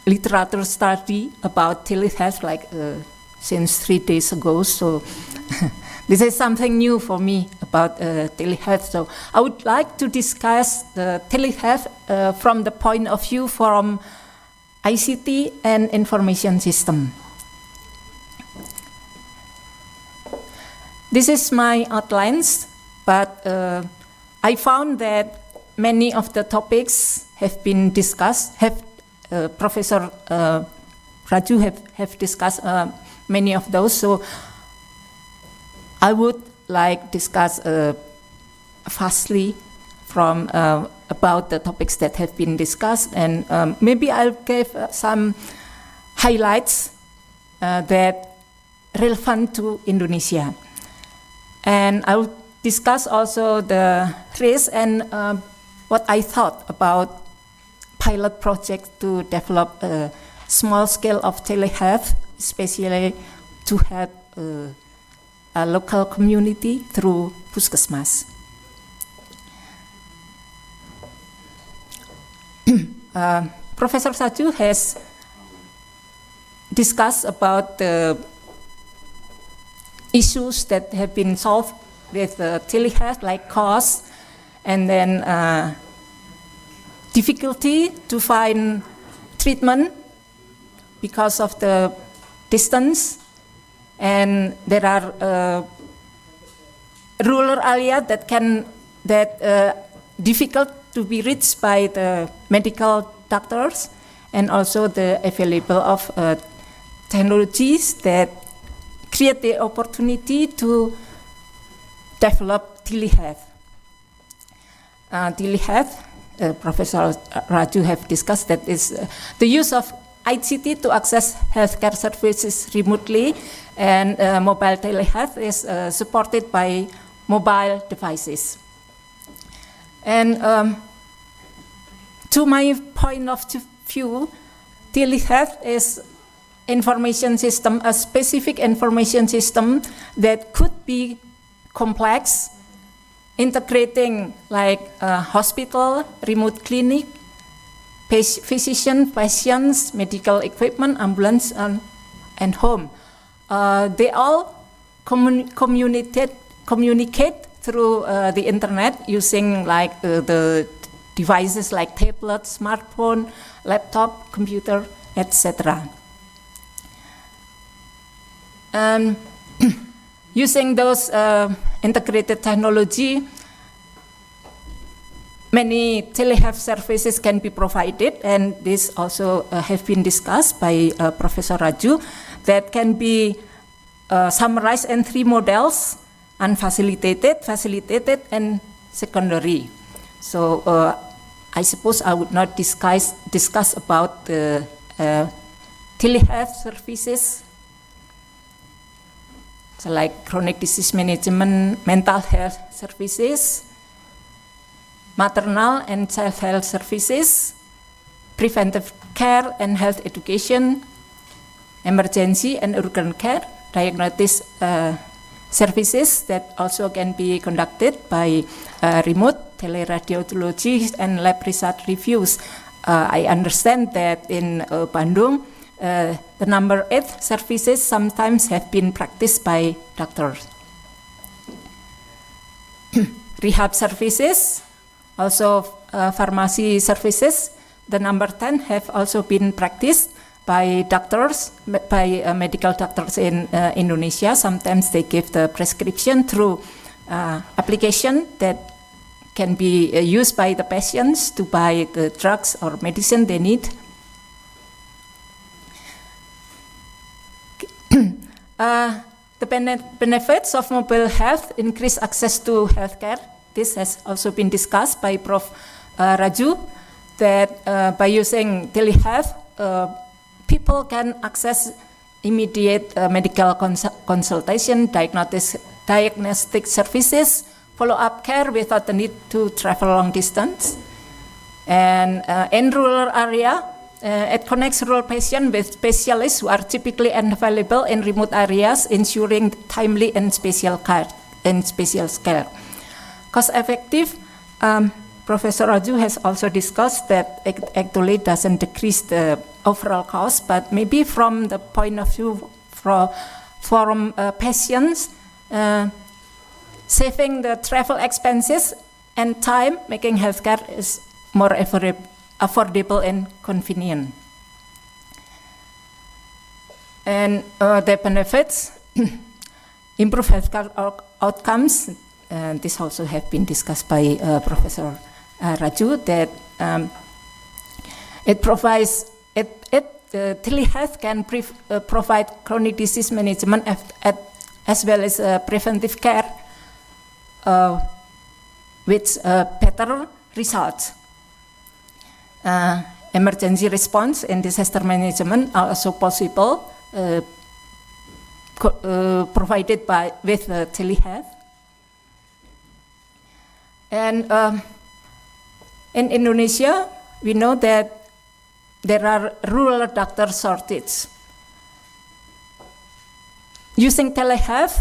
literature study about telehealth since 3 days ago. So this is something new for me about telehealth. So I would like to discuss the telehealth from the point of view from ICT and information system. This is my outlines, but I found that many of the topics have been discussed. Professor Raju have discussed many of those. So I would like discuss fastly from about the topics that have been discussed, and maybe I'll give some highlights that relevant to Indonesia. And I will discuss also the risk and what I thought about pilot project to develop a small scale of telehealth, especially to help a local community through Puskesmas. Professor Raju has discuss about the issues that have been solved with telehealth, like cost, and then difficulty to find treatment because of the distance, and there are rural areas that difficult to be reached by the medical doctors, and also the available of technologies that create the opportunity to develop telehealth. Telehealth, Professor Raju have discussed that is the use of ICT to access healthcare services remotely, and mobile telehealth is supported by mobile devices. And to my point of view, telehealth is information system, a specific information system that could be complex, integrating like hospital, remote clinic, physician, patients, medical equipment, ambulance, and home. They all communicate through the internet using like the devices like tablet, smartphone, laptop, computer, etc. Using those integrated technology, many telehealth services can be provided, and this also have been discussed by Professor Raju, that can be summarized in 3 models: unfacilitated, facilitated, and secondary. So I suppose I would not discuss about the telehealth services, so like chronic disease management, mental health services, maternal and child health services, preventive care and health education, emergency and urgent care, diagnosis services that also can be conducted by remote teleradiology and lab research reviews. I understand that in Bandung, the number 8 services sometimes have been practiced by doctors. Rehab services, also pharmacy services, the number 10 have also been practiced by doctors, by medical doctors in Indonesia. Sometimes they give the prescription through application that can be used by the patients to buy the drugs or medicine they need. The benefits of mobile health increase access to healthcare. This has also been discussed by Prof. Raju, that by using telehealth, people can access immediate medical consultation, diagnostic services, follow-up care without the need to travel long distance. And in rural area, it connects rural patients with specialists who are typically unavailable in remote areas, ensuring timely and special care. Cost effective, Professor Raju has also discussed that it actually doesn't decrease the overall cost, but maybe from the point of view from patients, saving the travel expenses and time, making healthcare is more affordable and convenient. And the benefits, improve healthcare outcomes. This also have been discussed by Professor Raju, that it provides telehealth can provide chronic disease management as well as preventive care with better results. Emergency response and disaster management are also possible, provided with telehealth. And in Indonesia, we know that there are rural doctor shortage. Using telehealth,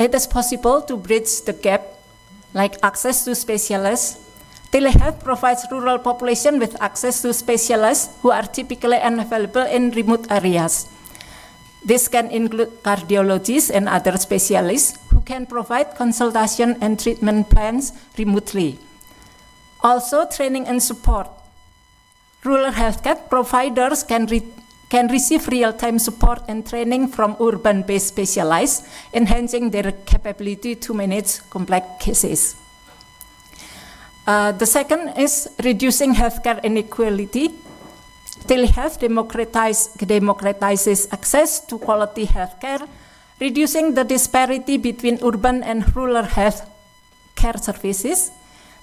it is possible to bridge the gap, like access to specialists, Telehealth provides rural population with access to specialists who are typically unavailable in remote areas. This can include cardiologists and other specialists who can provide consultation and treatment plans remotely. Also, training and support. Rural healthcare providers can receive real-time support and training from urban-based specialists, enhancing their capability to manage complex cases. The second is reducing healthcare inequality. Telehealth democratizes access to quality healthcare, reducing the disparity between urban and rural health care services.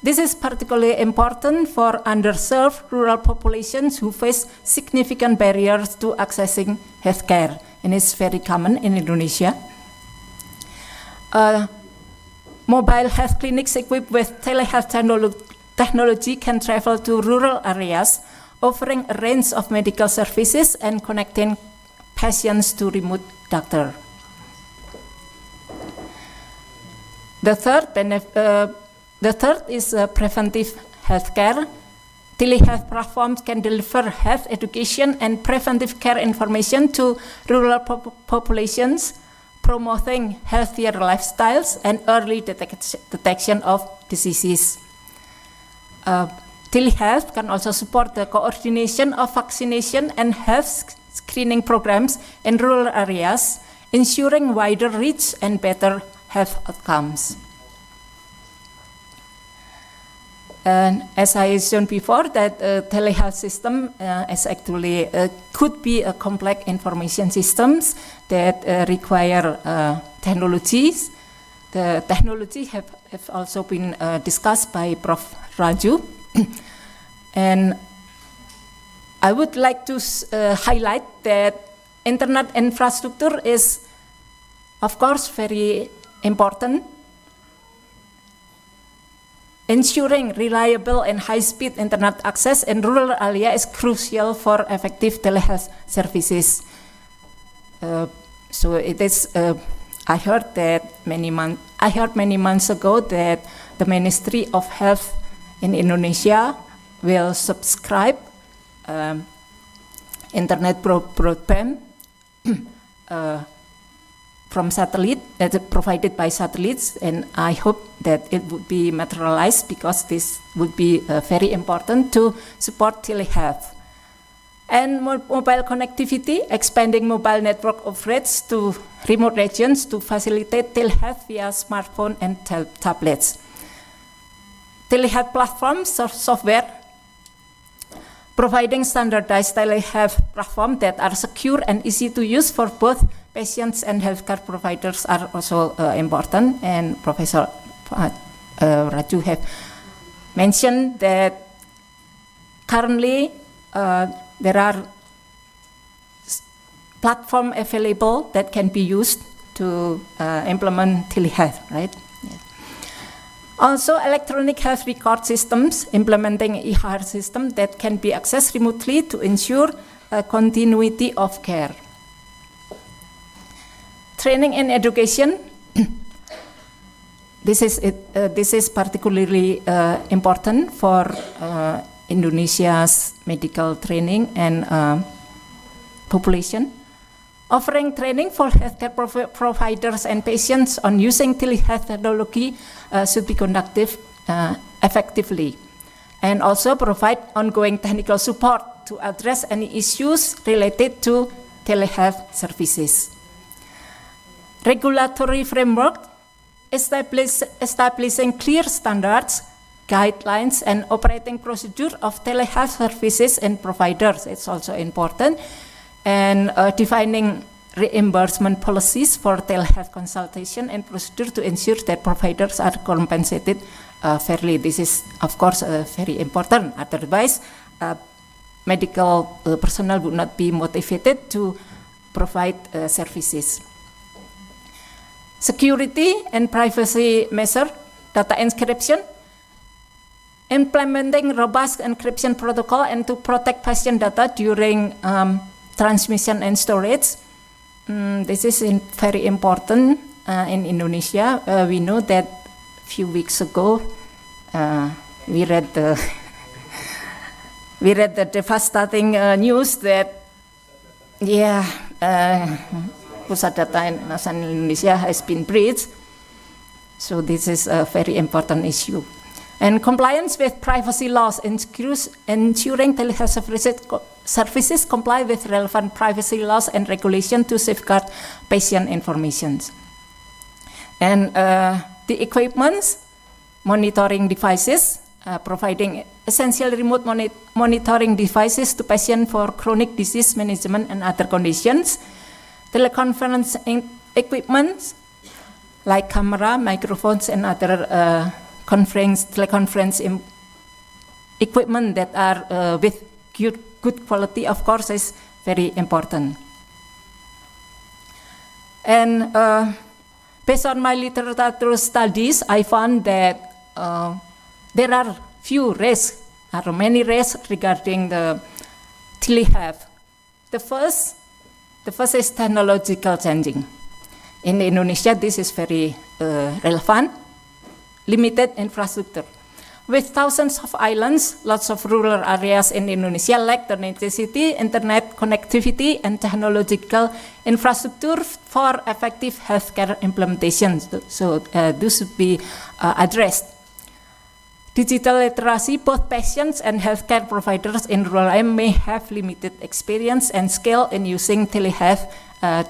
This is particularly important for underserved rural populations who face significant barriers to accessing healthcare, and it's very common in Indonesia. Mobile health clinics equipped with telehealth technology can travel to rural areas, offering a range of medical services and connecting patients to remote doctors. The third is preventive healthcare. Telehealth platforms can deliver health education and preventive care information to rural populations, promoting healthier lifestyles and early detection of diseases. Telehealth can also support the coordination of vaccination and health screening programs in rural areas, ensuring wider reach and better health outcomes. And as I shown before, that telehealth system is actually could be a complex information systems that require technologies. The technology have also been discussed by Prof. Raju. And I would like to highlight that internet infrastructure is, of course, very important. Ensuring reliable and high-speed internet access in rural area is crucial for effective telehealth services. So it is. I heard many months ago that the Ministry of Health in Indonesia will subscribe internet broadband from satellite that is provided by satellites, and I hope that it would be materialized because this would be very important to support telehealth. And mobile connectivity, expanding mobile network coverage to remote regions to facilitate telehealth via smartphone and tablets. Telehealth platforms, software, providing standardized telehealth platforms that are secure and easy to use for both patients and healthcare providers are also important. And Professor Raju have mentioned that currently there are platforms available that can be used to implement telehealth, right? Yeah. Also, electronic health record systems, implementing e-health system that can be accessed remotely to ensure continuity of care. Training and education. This is particularly important for Indonesia's medical training and population. Offering training for healthcare providers and patients on using telehealth technology should be conducted effectively, and also provide ongoing technical support to address any issues related to telehealth services. Regulatory framework, establishing clear standards, guidelines, and operating procedure of telehealth services and providers. It's also important. And defining reimbursement policies for telehealth consultation and procedure to ensure that providers are compensated fairly. This is, of course, very important. Otherwise, medical personnel would not be motivated to provide services. Security and privacy measure, data encryption, implementing robust encryption protocol and to protect patient data during transmission and storage. This is very important in Indonesia. We know that a few weeks ago, we read the devastating news that pusat data nasional Indonesia has been breached. So this is a very important issue. And compliance with privacy laws ensuring telehealth services comply with relevant privacy laws and regulation to safeguard patient information. And the equipments, monitoring devices, providing essential remote monitoring devices to patients for chronic disease management and other conditions, teleconference equipment like camera, microphones, and other teleconference equipment that are with good quality, of course, is very important. And based on my literature studies, I found that there are many risks regarding the telehealth. The first is technological changing. In Indonesia, this is very relevant. Limited infrastructure. With thousands of islands, lots of rural areas in Indonesia lack the necessity, internet connectivity, and technological infrastructure for effective healthcare implementation. So this should be addressed. Digital literacy, both patients and healthcare providers in rural areas may have limited experience and skill in using telehealth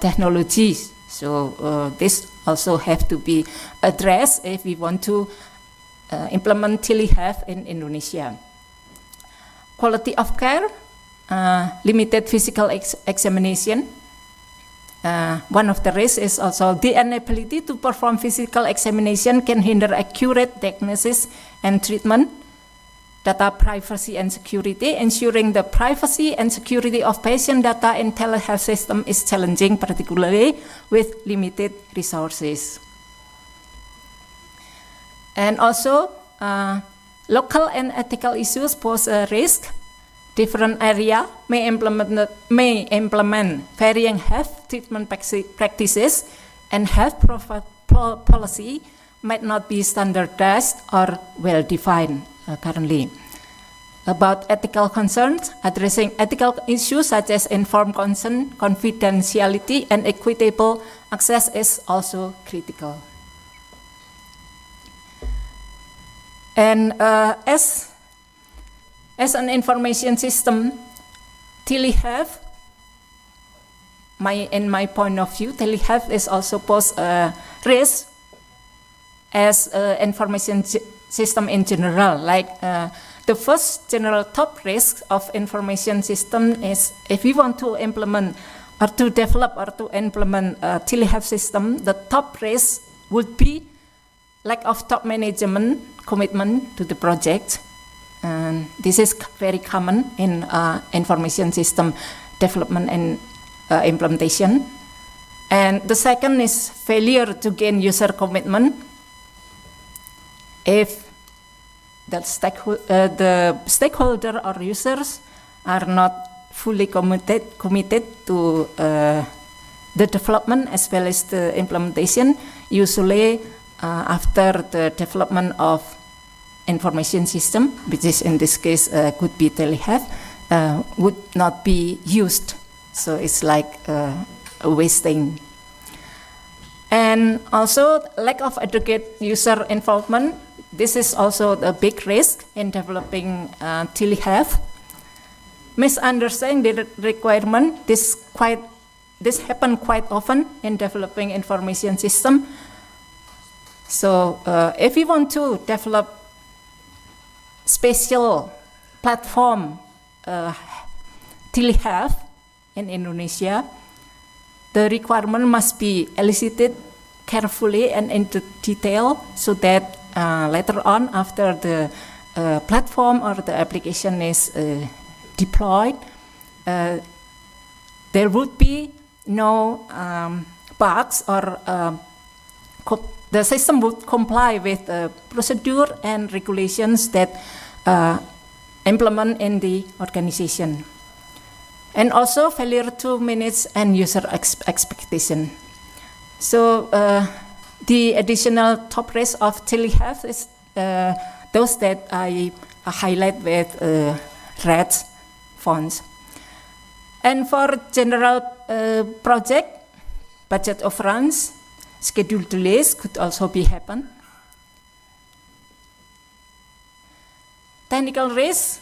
technologies. So this also have to be addressed if we want to implement telehealth in Indonesia. Quality of care, limited physical examination. One of the risks is also the inability to perform physical examination can hinder accurate diagnosis and treatment. Data privacy and security. Ensuring the privacy and security of patient data in telehealth system is challenging, particularly with limited resources. And also, local and ethical issues pose a risk. Different area may implement varying health treatment practices, and health policy might not be standardized or well-defined currently. About ethical concerns, addressing ethical issues such as informed consent, confidentiality, and equitable access is also critical. And as an information system, telehealth, in my point of view, telehealth is also pose a risk as information system in general. Like the first general top risk of information system is if we want to implement or to develop or to implement a telehealth system, the top risk would be lack of top management commitment to the project. And this is very common in information system development and implementation. And the second is failure to gain user commitment. If the stakeholder or users are not fully committed to the development as well as the implementation, usually after the development of information system, which is in this case could be telehealth, would not be used. So it's like a wasting. And also lack of adequate user involvement. This is also a big risk in developing telehealth. Misunderstanding the requirement. This happens quite often in developing information system. So if we want to develop special platform telehealth in Indonesia, the requirement must be elicited carefully and into detail so that later on, after the platform or the application is deployed, there would be no bugs or the system would comply with the procedure and regulations that implement in the organization. And also failure to manage end user expectation. So the additional top risk of telehealth is those that I highlight with red fonts. And for general project, budget overruns, schedule delays could also be happen. Technical risk.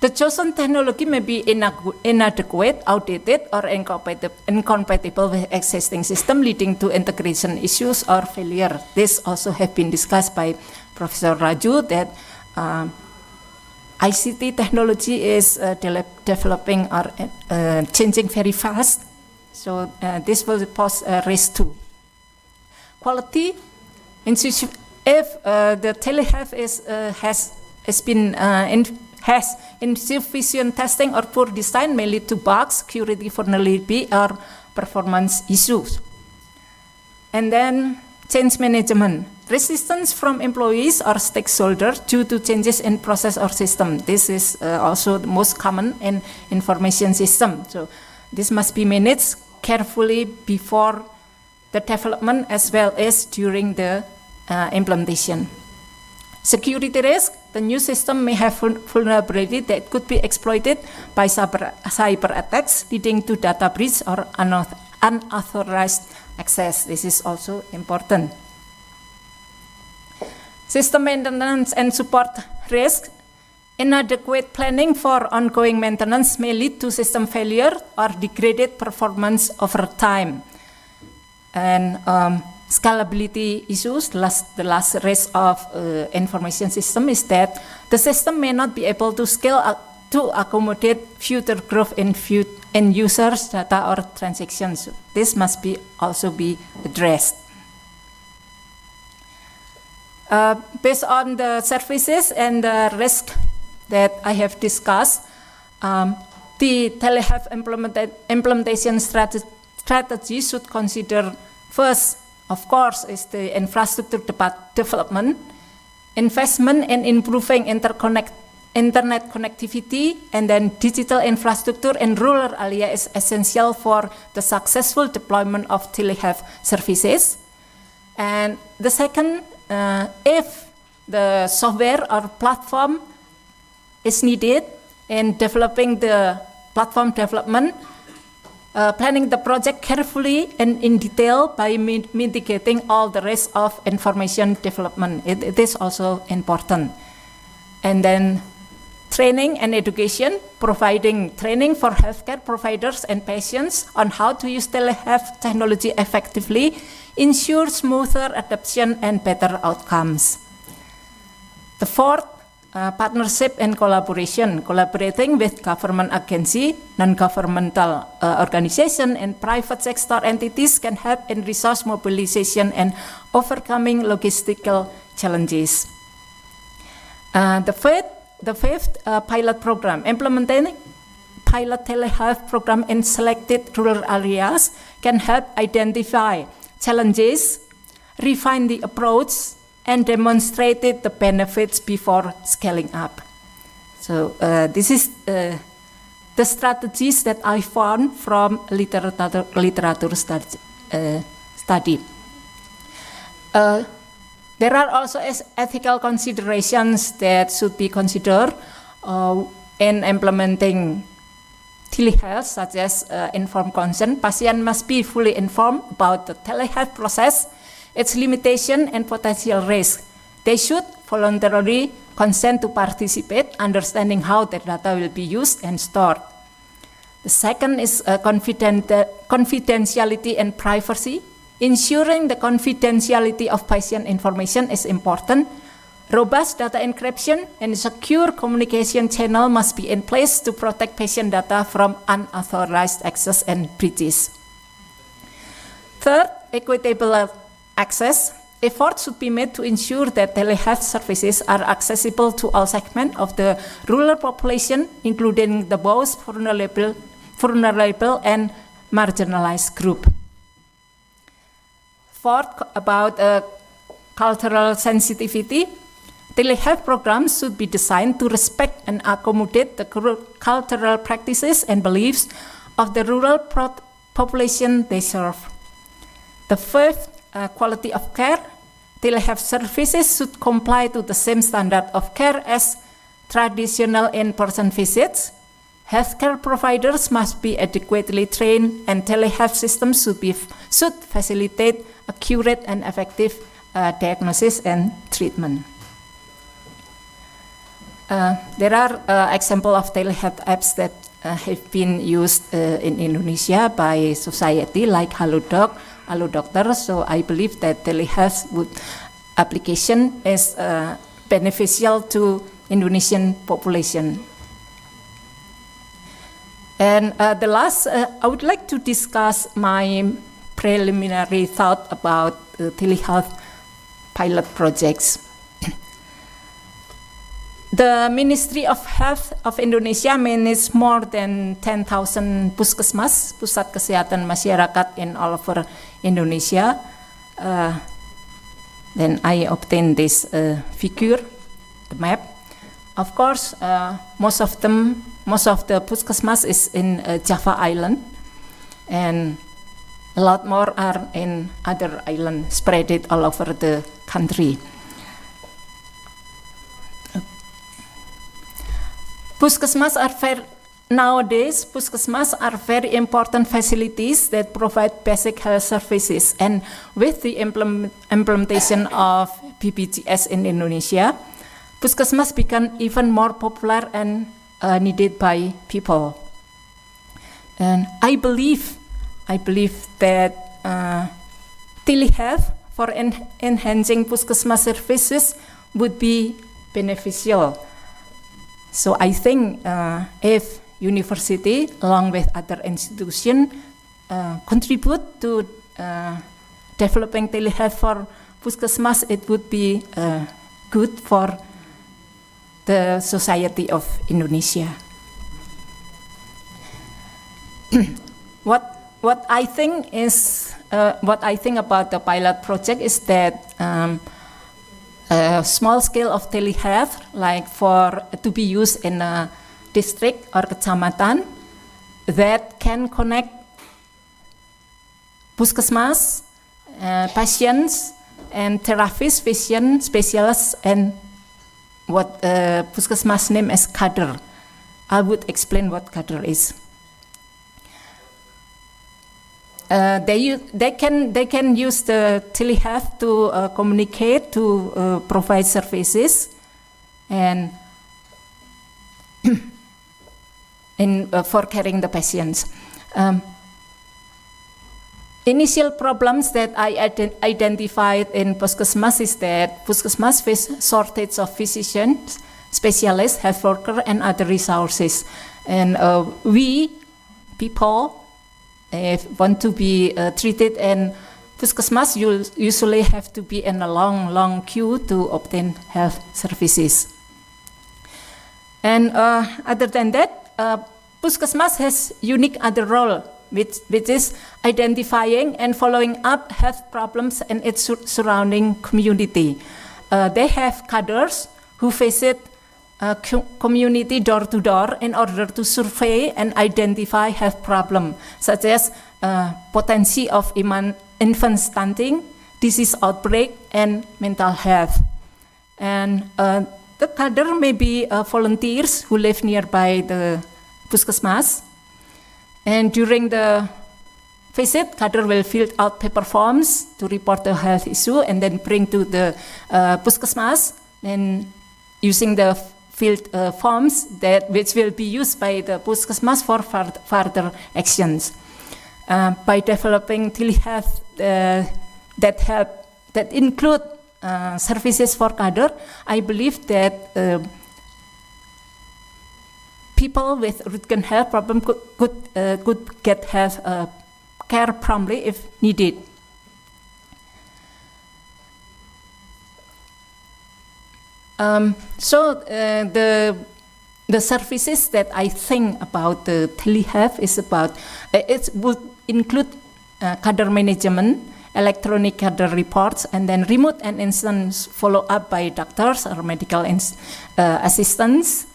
The chosen technology may be inadequate, outdated, or incompatible with existing system, leading to integration issues or failure. This also have been discussed by Professor Raju, that ICT technology is developing or changing very fast. So this will pose a risk too. Quality, if the telehealth has insufficient testing or poor design, may lead to bugs, security vulnerability, or performance issues. And then change management. Resistance from employees or stakeholders due to changes in process or system. This is also the most common in information system. So this must be managed carefully before the development as well as during the implementation. Security risk. The new system may have vulnerability that could be exploited by cyber attacks, leading to data breach or unauthorized access. This is also important. System maintenance and support risk. Inadequate planning for ongoing maintenance may lead to system failure or degraded performance over time. And scalability issues, the last risk of information system is that the system may not be able to scale up to accommodate future growth in users, data, or transactions. This must also be addressed. Based on the services and the risk that I have discussed, the telehealth implementation strategy should consider first, of course, is the infrastructure development, investment in improving internet connectivity, and then digital infrastructure in rural area is essential for the successful deployment of telehealth services. And the second, if the software or platform is needed in developing the platform development, planning the project carefully and in detail by mitigating all the risks of information development. It is also important. And then training and education, providing training for healthcare providers and patients on how to use telehealth technology effectively, ensure smoother adoption and better outcomes. The fourth, partnership and collaboration, collaborating with government agency, non-governmental organization, and private sector entities can help in resource mobilization and overcoming logistical challenges. The fifth pilot program, implementing pilot telehealth program in selected rural areas can help identify challenges, refine the approach, and demonstrated the benefits before scaling up. So this is the strategies that I found from literature study. There are also ethical considerations that should be considered in implementing telehealth, such as informed consent. Patients must be fully informed about the telehealth process, its limitation and potential risk. They should voluntarily consent to participate, understanding how their data will be used and stored. The second is confidentiality and privacy. Ensuring the confidentiality of patient information is important. Robust data encryption and secure communication channel must be in place to protect patient data from unauthorized access and breaches. Third, equitable access. Efforts should be made to ensure that telehealth services are accessible to all segments of the rural population, including the most vulnerable and marginalized group. Fourth, about cultural sensitivity. Telehealth programs should be designed to respect and accommodate the cultural practices and beliefs of the rural population they serve. The fifth, quality of care. telehealth services should comply to the same standard of care as traditional in-person visits. Healthcare providers must be adequately trained, and telehealth systems should facilitate accurate and effective diagnosis and treatment. There are examples of telehealth apps that have been used in Indonesia by society, like Halodoc, Halo Doctor. So I believe that telehealth application is beneficial to Indonesian population. And the last, I would like to discuss my preliminary thought about telehealth pilot projects. The Ministry of Health of Indonesia manages more than 10,000 puskesmas, pusat kesehatan masyarakat in all over Indonesia. Then I obtained this figure, the map. Of course, most of the puskesmas is in Java Island, and a lot more are in other islands spread it all over the country. Nowadays, puskesmas are very important facilities that provide basic health services, and with the implementation of BPJS in Indonesia, puskesmas become even more popular and needed by people. And I believe that telehealth for enhancing puskesmas services would be beneficial. So I think if university, along with other institutions, contribute to developing telehealth for puskesmas, it would be good for the society of Indonesia. What I think about the pilot project is that a small scale of telehealth, like to be used in a district or kecamatan, that can connect puskesmas, patients, and therapists, physician, specialists, and what puskesmas name as kader. I would explain what kader is. They can use the telehealth to communicate, to provide services, and for caring the patients. Initial problems that I identified in puskesmas is that puskesmas face shortage of physicians, specialists, health workers, and other resources. And we, people, want to be treated, and puskesmas usually have to be in a long queue to obtain health services. And other than that, puskesmas has unique other role, which is identifying and following up health problems in its surrounding community. They have cadres who visit community door to door in order to survey and identify health problems, such as potency of infant stunting, disease outbreak, and mental health. And the cadre may be volunteers who live nearby the puskesmas. And during the visit, cadre will fill out paper forms to report the health issue and then bring to the puskesmas, and using the filled forms which will be used by the puskesmas for further actions. By developing telehealth that include services for cadre, I believe that people with urgent health problem could get health care promptly if needed. The services that I think about the telehealth is about, it would include cadre management, electronic cadre reports, and then remote and instant follow-up by doctors or medical assistants,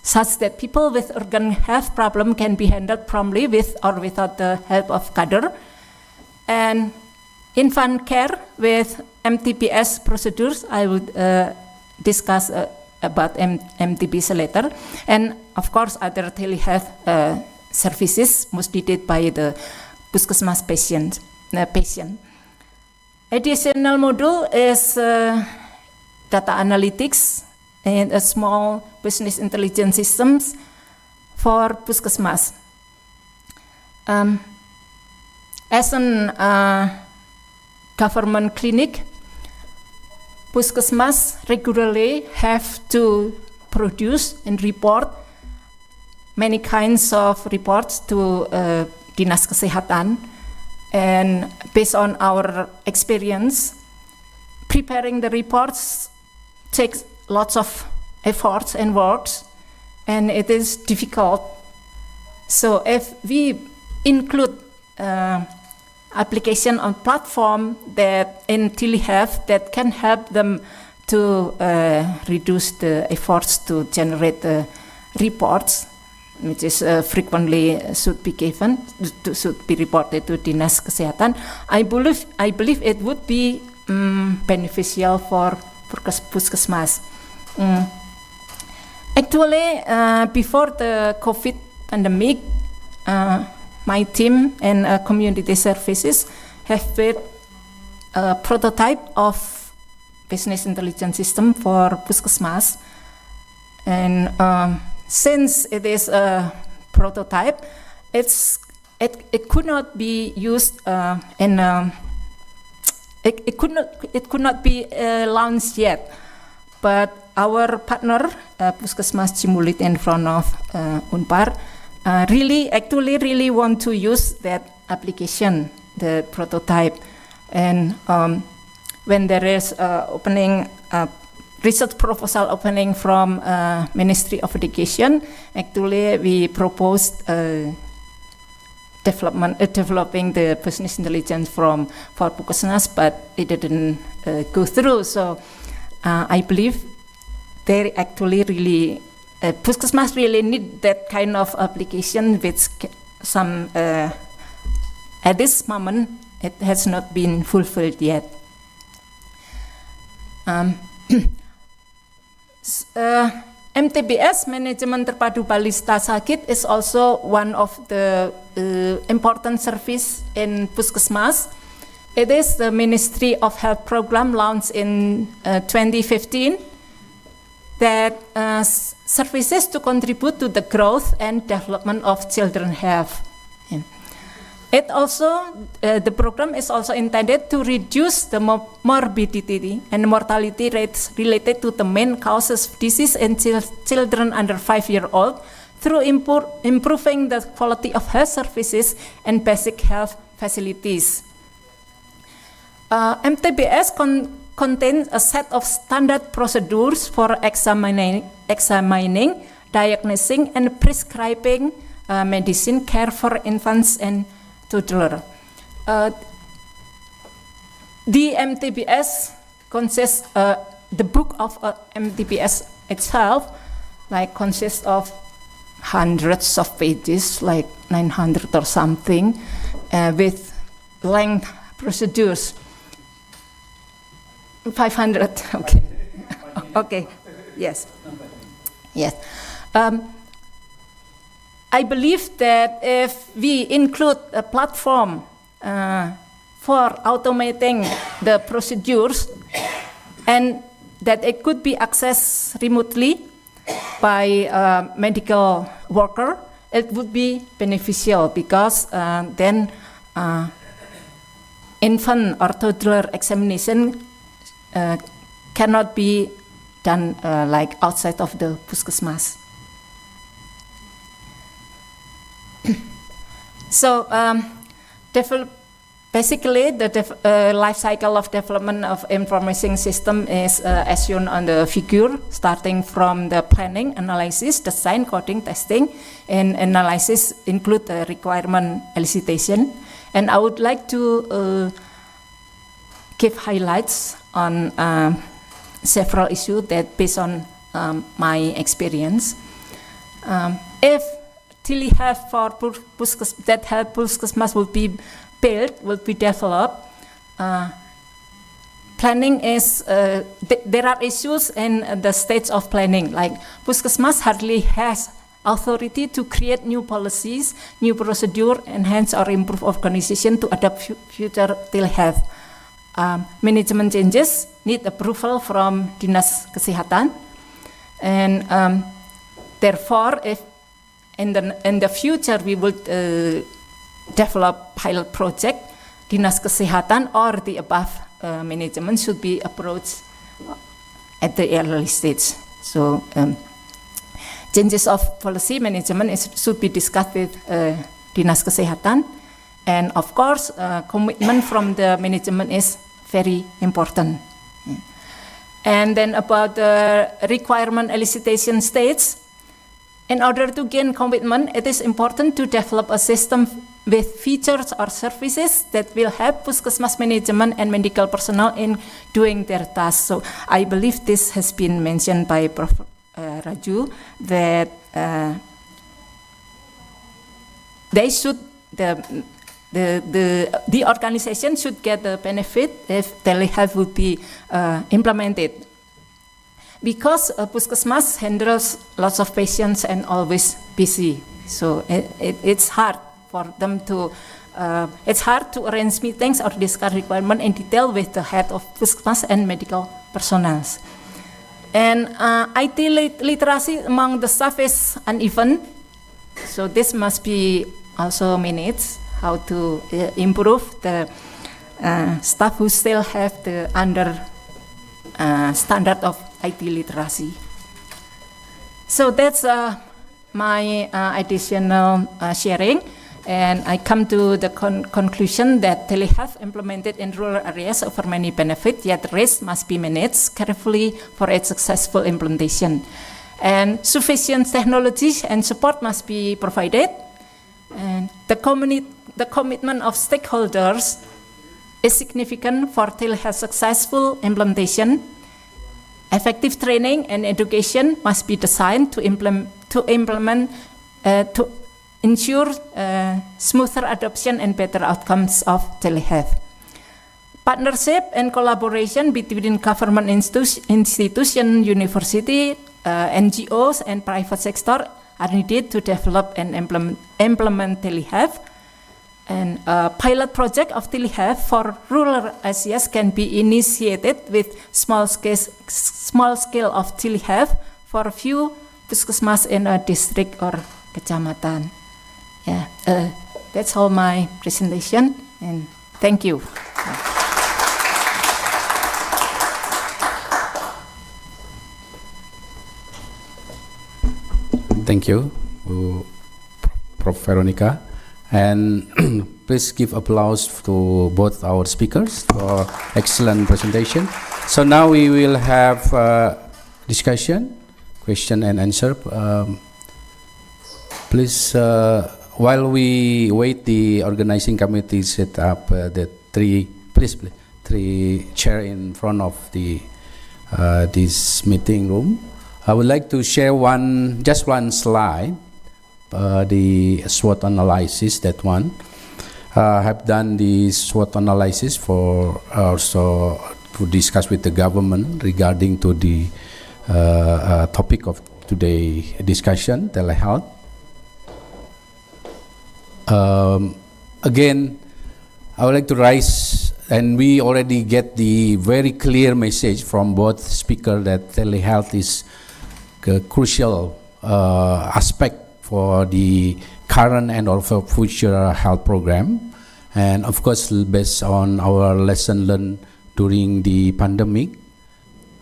such that people with organ health problem can be handled promptly with or without the help of cadre. And infant care with MTBS procedures, I would discuss about MTBS later, and of course other telehealth services most needed by the puskesmas patient. Additional module is data analytics and a small business intelligence systems for puskesmas. As an government clinic, puskesmas regularly have to produce and report many kinds of reports to Dinas Kesehatan, and based on our experience, preparing the reports takes lots of efforts and works, and it is difficult. So if we include application on platform that in telehealth that can help them to reduce the efforts to generate the reports, which is frequently should be given, should be reported to Dinas Kesehatan. I believe it would be beneficial for puskesmas. Actually, before the COVID pandemic, my team and community services have built a prototype of business intelligence system for puskesmas, and since it is a prototype, it could not be used and it could not be launched yet. But our partner, Puskesmas Cimulit in front of Unpar, really want to use that application, the prototype. And when there is opening research proposal opening from Ministry of Education, actually we proposed developing the business intelligence for puskesmas, but it didn't go through. So I believe they actually really puskesmas really need that kind of application, which some at this moment it has not been fulfilled yet. MTBS, Manajemen Terpadu Balita Sakit, is also one of the important service in puskesmas. It is the Ministry of Health program launched in 2015 that services to contribute to the growth and development of children health. It also, the program is also intended to reduce the morbidity and mortality rates related to the main causes of disease in children under 5-year-old through improving the quality of health services and basic health facilities. MTBS contains a set of standard procedures for examining, diagnosing, and prescribing medicine care for infants and toddler. The MTBS consists, the book of MTBS itself, like consists of hundreds of pages, like 900 or something, with length procedures. 500, okay. Okay, yes. Yes. I believe that if we include a platform for automating the procedures and that it could be accessed remotely by a medical worker, it would be beneficial because then infant or toddler examination cannot be done like outside of the puskesmas. So basically the life cycle of development of information system is as shown on the figure, starting from the planning, analysis, design, coding, testing, and analysis include the requirement elicitation. And I would like to give highlights on several issues that based on my experience. If telehealth for that help puskesmas will be built, will be developed, planning is, there are issues in the stage of planning, like Puskesmas hardly has authority to create new policies, new procedure, enhance or improve organization to adapt future telehealth. Management changes need approval from Dinas Kesehatan, and therefore, if in the future we would develop pilot project, Dinas Kesehatan or the above management should be approached at the early stage. So changes of policy management should be discussed with Dinas Kesehatan, and of course commitment from the management is very important. And then about the requirement elicitation stage, in order to gain commitment, it is important to develop a system with features or services that will help Puskesmas management and medical personnel in doing their tasks. So I believe this has been mentioned by Prof. Raju, that they should, the organization should get the benefit if telehealth would be implemented. Because Puskesmas handles lots of patients and always busy, so it's hard for them to, it's hard to arrange meetings or discuss requirements in detail with the head of Puskesmas and medical personnel. And IT literacy among the staff is uneven, so this must be also managed, how to improve the staff who still have the under standard of IT literacy. So that's my additional sharing, and I come to the conclusion that telehealth implemented in rural areas offer many benefits, yet risk must be managed carefully for its successful implementation. And sufficient technology and support must be provided, and the commitment of stakeholders is significant for telehealth successful implementation. Effective training and education must be designed to ensure smoother adoption and better outcomes of telehealth. Partnership and collaboration between government institutions, university, NGOs, and private sector are needed to develop and implement telehealth. And a pilot project of telehealth for rural areas can be initiated with small scale of telehealth for a few puskesmas in a district or kecamatan. Yeah, that's all my presentation, and thank you. Thank you, Prof. Veronica. And please give applause to both our speakers for excellent presentation. So now we will have discussion, question and answer. Please, while we wait the organizing committee set up the three chair in front of the this meeting room, I would like to share just one slide. The SWOT analysis, that one. Have done the SWOT analysis for also to discuss with the government regarding to the topic of today's discussion, telehealth. Again, I would like to raise, and we already get the very clear message from both speakers that telehealth is a crucial aspect for the current and also future health program, and of course based on our lesson learned during the pandemic,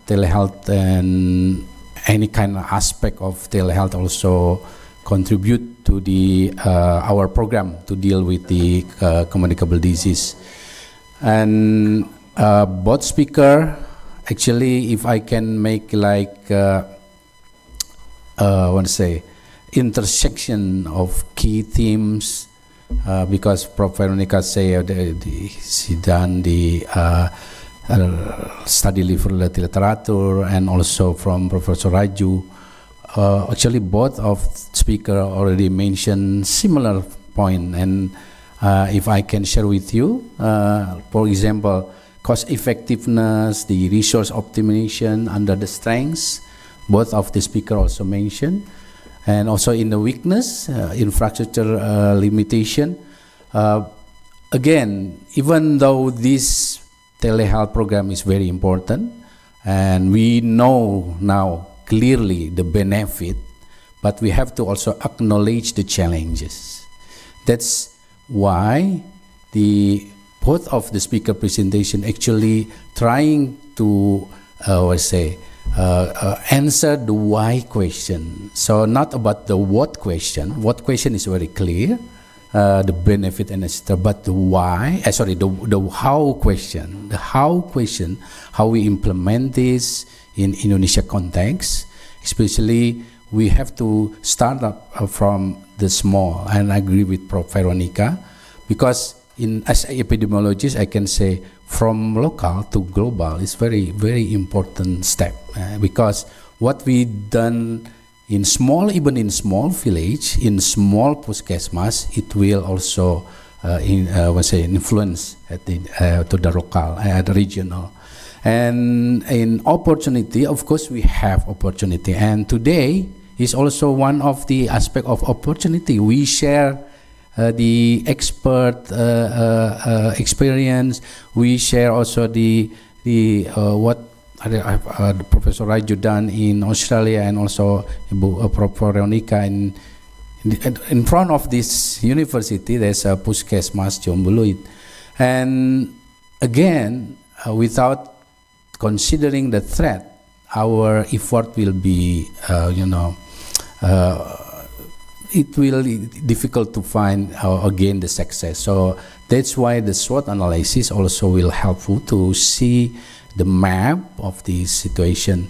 telehealth and any kind of aspect of telehealth also contribute to the our program to deal with the communicable disease. And both speaker, actually, if I can make like intersection of key themes, because Prof. Veronica said she done the study literature, and also from Professor Raju. Actually, both of speaker already mentioned similar point, and if I can share with you, for example, cost effectiveness, the resource optimization under the strengths, both of the speaker also mentioned, and also in the weakness, infrastructure limitation. Again, even though this telehealth program is very important, and we know now clearly the benefit, but we have to also acknowledge the challenges. That's why both of the speaker presentation actually trying to answer the why question. So not about the what question. What question is very clear, the benefit and etc. But the why, the how question. The how question, how we implement this in Indonesia context, especially we have to start up from the small. And I agree with Prof. Veronica, because as an epidemiologist, I can say from local to global is very, very important step, because what we done in small, even in small village, in small puskesmas, it will also influence at to the local, the regional. And in opportunity, of course, we have opportunity. And today is also one of the aspect of opportunity. We share the expert experience. We share also what Professor Raju done in Australia, and also Prof. Veronica in front of this university. There's a Puskesmas Jombuluit, and again, without considering the threat, our effort will be, it will be difficult to find again the success. So that's why the SWOT analysis also will helpful to see the map of the situation.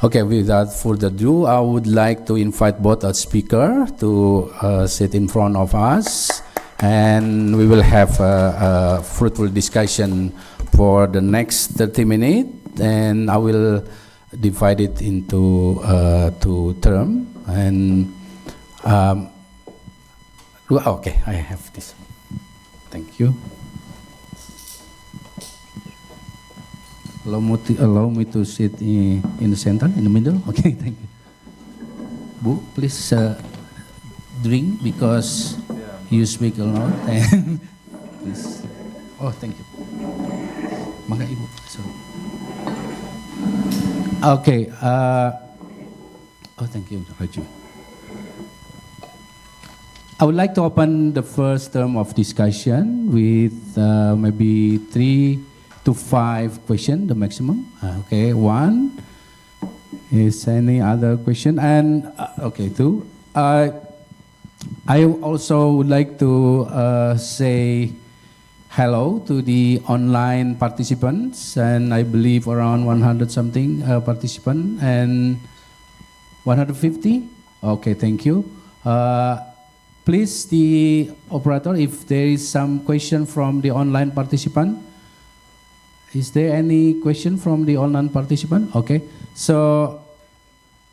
Okay, without further ado, I would like to invite both our speaker to sit in front of us, and we will have a fruitful discussion for the next 30 minutes, and I will divide it into two terms. And okay, I have this. Thank you. Allow me to sit in the center, in the middle. Okay, thank you. Bu, please drink, because you speak a lot. And please. Oh, thank you. Maka Ibu. Sorry. Okay. Oh, thank you, Raju. I would like to open the first term of discussion with maybe 3 to 5 questions, the maximum. Okay, 1. Is any other question? And okay, 2. I also would like to say hello to the online participants, and I believe around 100 something participants, and 150. Okay, thank you. Please, the operator, if there is some question from the online participant. Is there any question from the online participant? Okay, so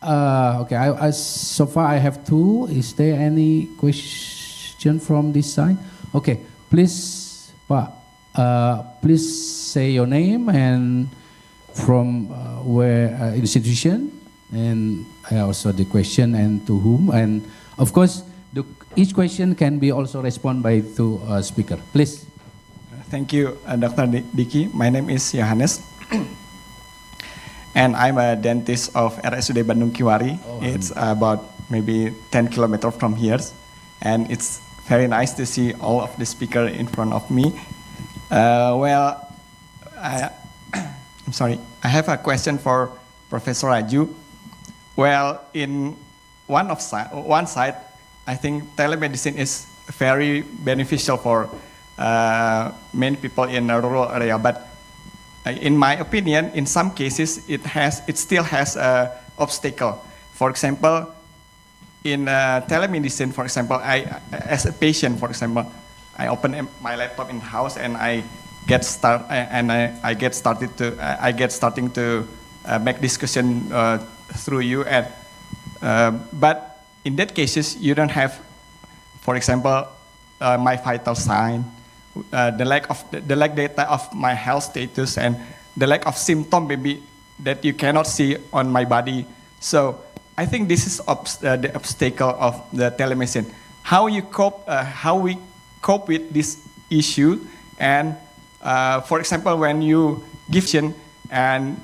okay, so far I have 2. Is there any question from this side? Okay, please, Pak, please say your name and from where institution, and also the question and to whom, and of course each question can be also responded by two speaker. Please. Thank you, Dr. Dicky. My name is Johannes, and I'm a dentist of RSUD Bandung Kiwari. Oh, it's about maybe 10 kilometers from here, and it's very nice to see all of the speakers in front of me. I'm sorry. I have a question for Professor Raju. Well, in one side, I think telemedicine is very beneficial for many people in a rural area, but in my opinion, in some cases, it still has an obstacle. For example, in telemedicine, for example, as a patient, for example, I open my laptop in the house and I get starting to make discussion through you, and but in that cases, you don't have, for example, my vital sign, the lack data of my health status and the lack of symptom maybe that you cannot see on my body. So I think this is the obstacle of the telemedicine. How we cope with this issue, and for example, when you give patient and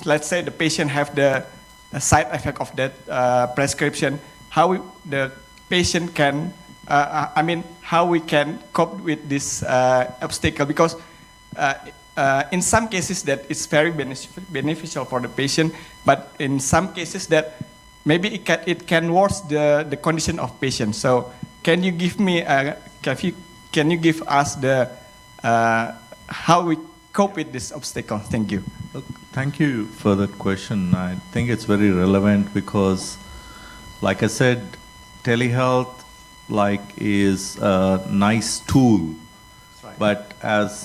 let's say the patient have the side effect of that prescription, how the patient can, how we can cope with this obstacle, because in some cases that it's very beneficial for the patient, but in some cases that maybe it can worsen the condition of patient. So can you give me can you give us the how we cope with this obstacle? Thank you. Thank you for that question. I think it's very relevant because, like I said, telehealth is a nice tool, but as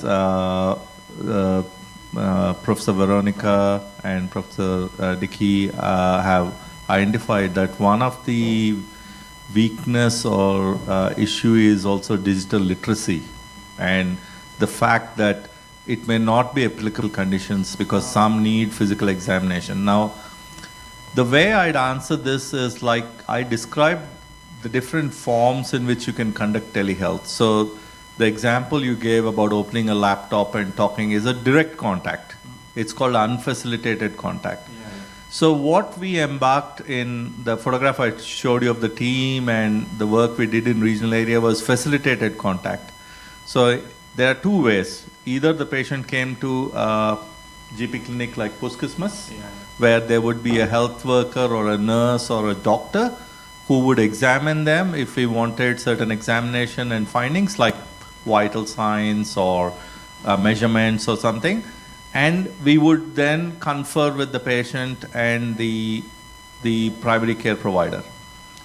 Professor Veronica and Professor Dicky have identified, that one of the weakness or issue is also digital literacy, and the fact that it may not be applicable conditions because some need physical examination. Now, the way I'd answer this is like I described the different forms in which you can conduct telehealth. So the example you gave about opening a laptop and talking is a direct contact. It's called unfacilitated contact. Yeah. So what we embarked in, the photograph I showed you of the team and the work we did in regional area was facilitated contact. So there are two ways. Either the patient came to a GP clinic like Puskesmas, where there would be a health worker or a nurse or a doctor who would examine them if we wanted certain examination and findings like vital signs or measurements or something. And we would then confer with the patient and the primary care provider.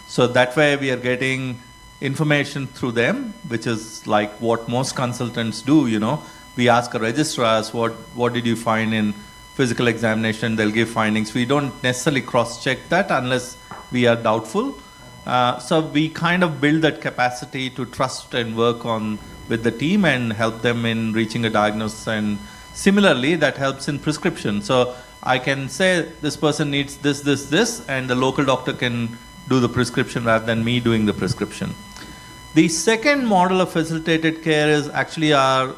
So that way we are getting information through them, which is like what most consultants do, We ask a registrars, what did you find in physical examination? They'll give findings. We don't necessarily cross-check that unless we are doubtful. So we kind of build that capacity to trust and work on with the team and help them in reaching a diagnosis. And similarly, that helps in prescription. So I can say this person needs this, and the local doctor can do the prescription rather than me doing the prescription. The second model of facilitated care is actually our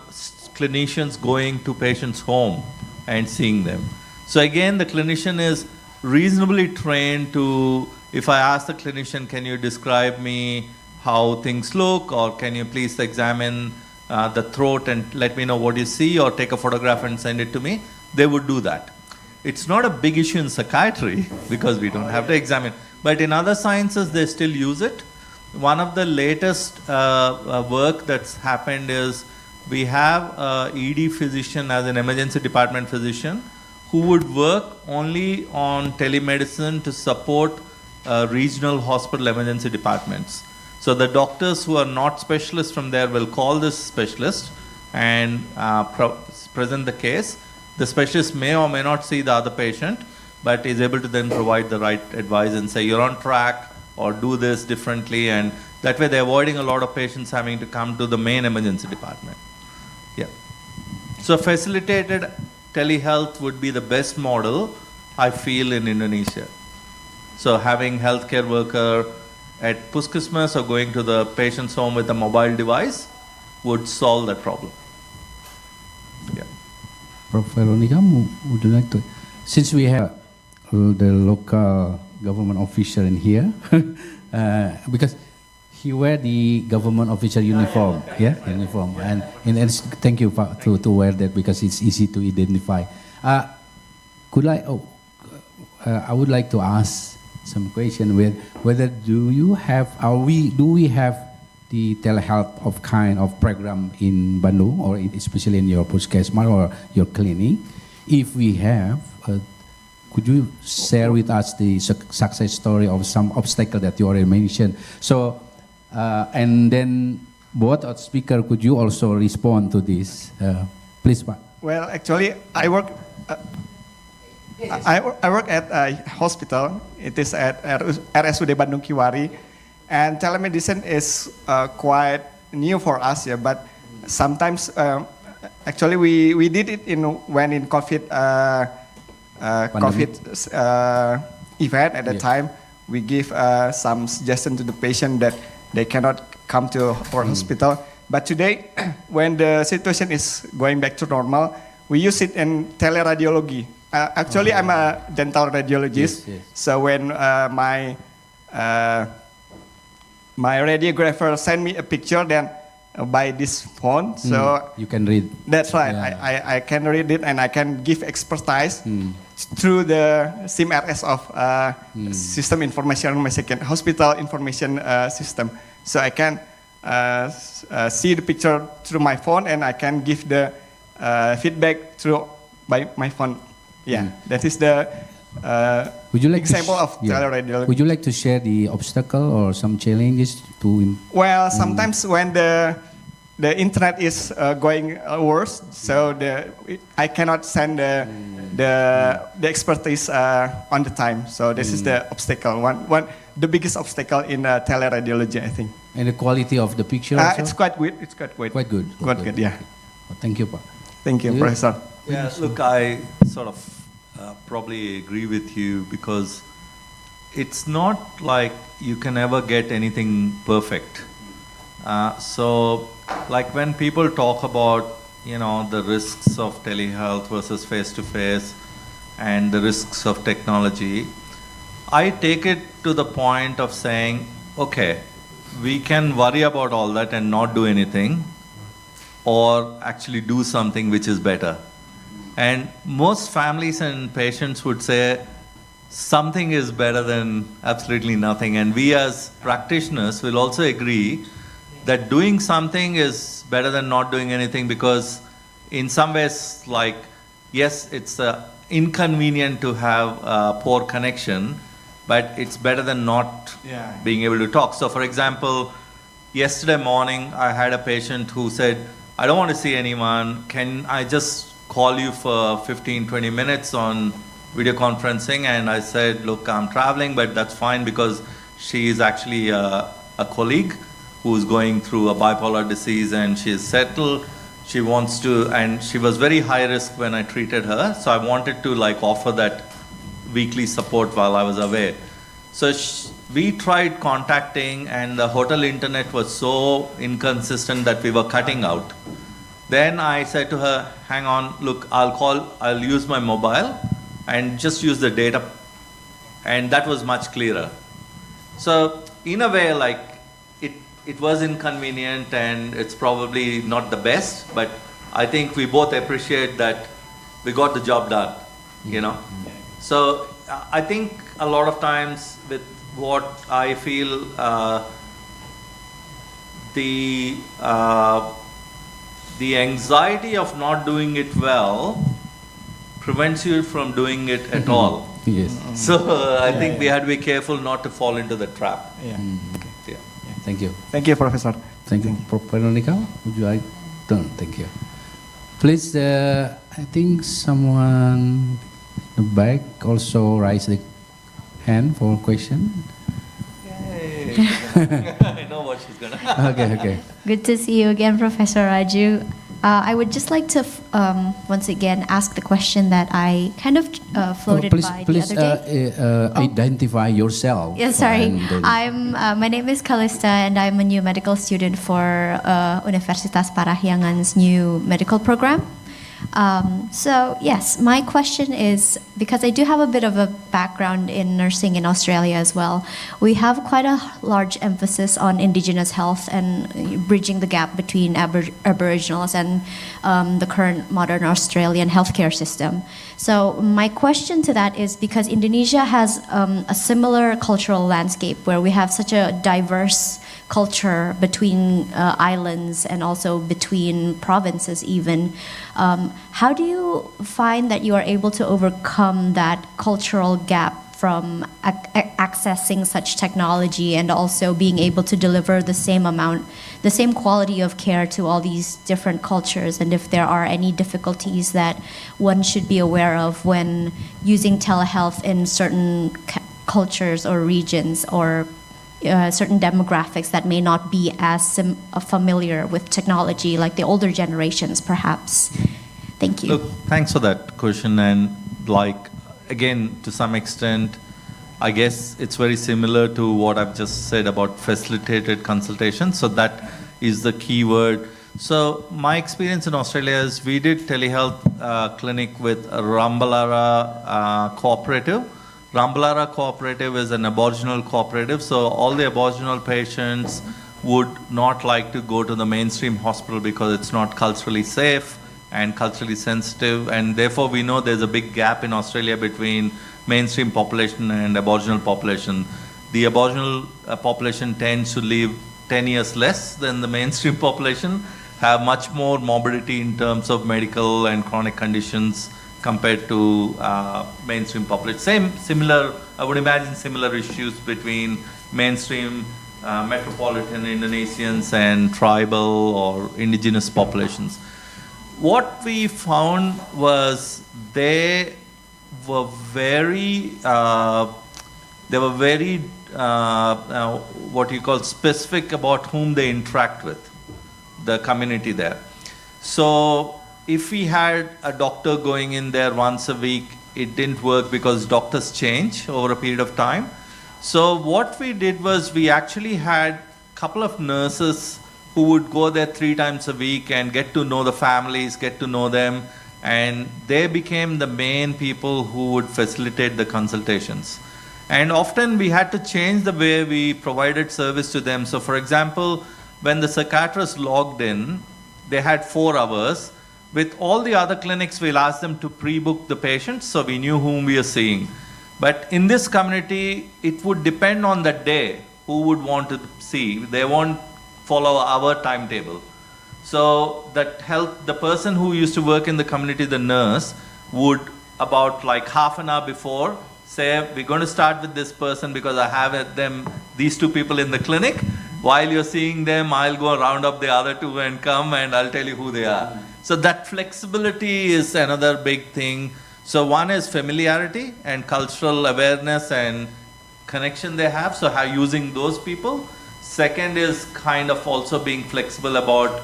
clinicians going to patients' home and seeing them. So again, the clinician is reasonably trained to, if I ask the clinician, can you describe me how things look, or can you please examine the throat and let me know what you see, or take a photograph and send it to me, they would do that. It's not a big issue in psychiatry because we don't have to examine, but in other sciences they still use it. One of the latest work that's happened is we have an ED physician as an emergency department physician who would work only on telemedicine to support regional hospital emergency departments. So the doctors who are not specialists from there will call this specialist and present the case. The specialist may or may not see the other patient, but is able to then provide the right advice and say, you're on track, or do this differently, and that way they're avoiding a lot of patients having to come to the main emergency department. Yeah. So facilitated telehealth would be the best model, I feel, in Indonesia. So having healthcare worker at Puskesmas or going to the patient's home with a mobile device would solve that problem. Yeah. Prof. Veronica, would you like to, since we have the local government official in here, because he wear the government official uniform, uniform, and thank you to wear that because it's easy to identify. I would like to ask some question with whether do we have the telehealth of kind of program in Bandung, or especially in your Puskesmas or your clinic? If we have, could you share with us the success story of some obstacle that you already mentioned? So, and then both our speaker, could you also respond to this, please, Pak? Well, actually, I work at a hospital. It is at RSUD Bandung Kiwari, and telemedicine is quite new for us, yeah, but sometimes actually we did it when in COVID event at the time. We give some suggestion to the patient that they cannot come to our hospital. But today, when the situation is going back to normal, we use it in teleradiology. Actually, I'm a dental radiologist. So when my radiographer sent me a picture, then by this phone, so you can read. That's right. I can read it and I can give expertise through the SIM-RS of System Information Hospital Information System. So I can see the picture through my phone and I can give the feedback through by my phone. Yeah, that is the example of teleradiology. Would you like to share the obstacle or some challenges to? Well, sometimes when the internet is going worse, so I cannot send the expertise on the time. So this is the obstacle. The biggest obstacle in teleradiology, I think. And the quality of the picture. Also? It's quite good. It's quite good. Quite good. Quite good. Yeah. Well, thank you, Pa. Thank you, Professor. Yeah, look, I sort of probably agree with you because it's not like you can ever get anything perfect. So, like when people talk about, the risks of telehealth versus face-to-face and the risks of technology, I take it to the point of saying, okay, we can worry about all that and not do anything, or actually do something which is better. And most families and patients would say something is better than absolutely nothing. And we as practitioners will also agree that doing something is better than not doing anything, because in some ways, like, yes, it's inconvenient to have a poor connection, but it's better than not being able to talk. So for example, yesterday morning, I had a patient who said, I don't want to see anyone. Can I just call you for 15-20 minutes on video conferencing? And I said, look, I'm traveling, but that's fine, because she is actually a colleague who's going through a bipolar disease and she is settled. She wants to, and she was very high risk when I treated her. So I wanted to offer that weekly support while I was away. So we tried contacting, and the hotel internet was so inconsistent that we were cutting out. Then I said to her, hang on, look, I'll use my mobile and just use the data. And that was much clearer. So in a way, it was inconvenient and it's probably not the best, but I think we both appreciate that we got the job done, So I think a lot of times with what I feel, the anxiety of not doing it well prevents you from doing it at all. Yes. So I think we had to be careful not to fall into the trap. Yeah. Yeah. Thank you. Thank you, Professor. Thank you, Prof. Veronica. Would you like to? Thank you. Please, I think someone in the back also raised the hand for a question. Yay. I know what she's gonna. Okay. Good to see you again, Professor Raju. I would just like to once again ask the question that I kind of floated by the other day. Identify yourself. Yeah, sorry. My name is Kalista, and I'm a new medical student for Universitas Parahyangan's new medical program. So yes, my question is, because I do have a bit of a background in nursing in Australia as well, we have quite a large emphasis on indigenous health and bridging the gap between Aboriginals and the current modern Australian healthcare system. So my question to that is, because Indonesia has a similar cultural landscape where we have such a diverse culture between islands and also between provinces even. How do you find that you are able to overcome that cultural gap from accessing such technology and also being able to deliver the same quality of care to all these different cultures, and if there are any difficulties that one should be aware of when using telehealth in certain cultures or regions, or certain demographics that may not be as familiar with technology, like the older generations, perhaps? Thank you. Look, thanks for that question. And like, again, to some extent, I guess it's very similar to what I've just said about facilitated consultation. So that is the key word. So my experience in Australia is we did telehealth clinic with Rambalara Cooperative. Rambalara Cooperative is an Aboriginal cooperative. So all the Aboriginal patients would not like to go to the mainstream hospital because it's not culturally safe and culturally sensitive. And therefore we know there's a big gap in Australia between mainstream population and Aboriginal population. The Aboriginal population tends to live 10 years less than the mainstream population, have much more morbidity in terms of medical and chronic conditions compared to mainstream population. Similar, I would imagine similar issues between mainstream metropolitan Indonesians and tribal or indigenous populations. What we found was they were very what you call specific about whom they interact with, the community there. So if we had a doctor going in there once a week, it didn't work because doctors change over a period of time. So what we did was we actually had a couple of nurses who would go there 3 times a week and get to know the families, get to know them, and they became the main people who would facilitate the consultations. And often we had to change the way we provided service to them. So for example, when the psychiatrist logged in, they had 4 hours. With all the other clinics, we'll ask them to pre-book the patients so we knew whom we are seeing. But in this community, it would depend on the day who would want to see. They won't follow our timetable. So the person who used to work in the community, the nurse, would about like half an hour before say, we're going to start with this person because I have these 2 people in the clinic. While you're seeing them, I'll go round up the other 2 and come and I'll tell you who they are. So that flexibility is another big thing. So one is familiarity and cultural awareness and connection they have. So how using those people. Second is kind of also being flexible about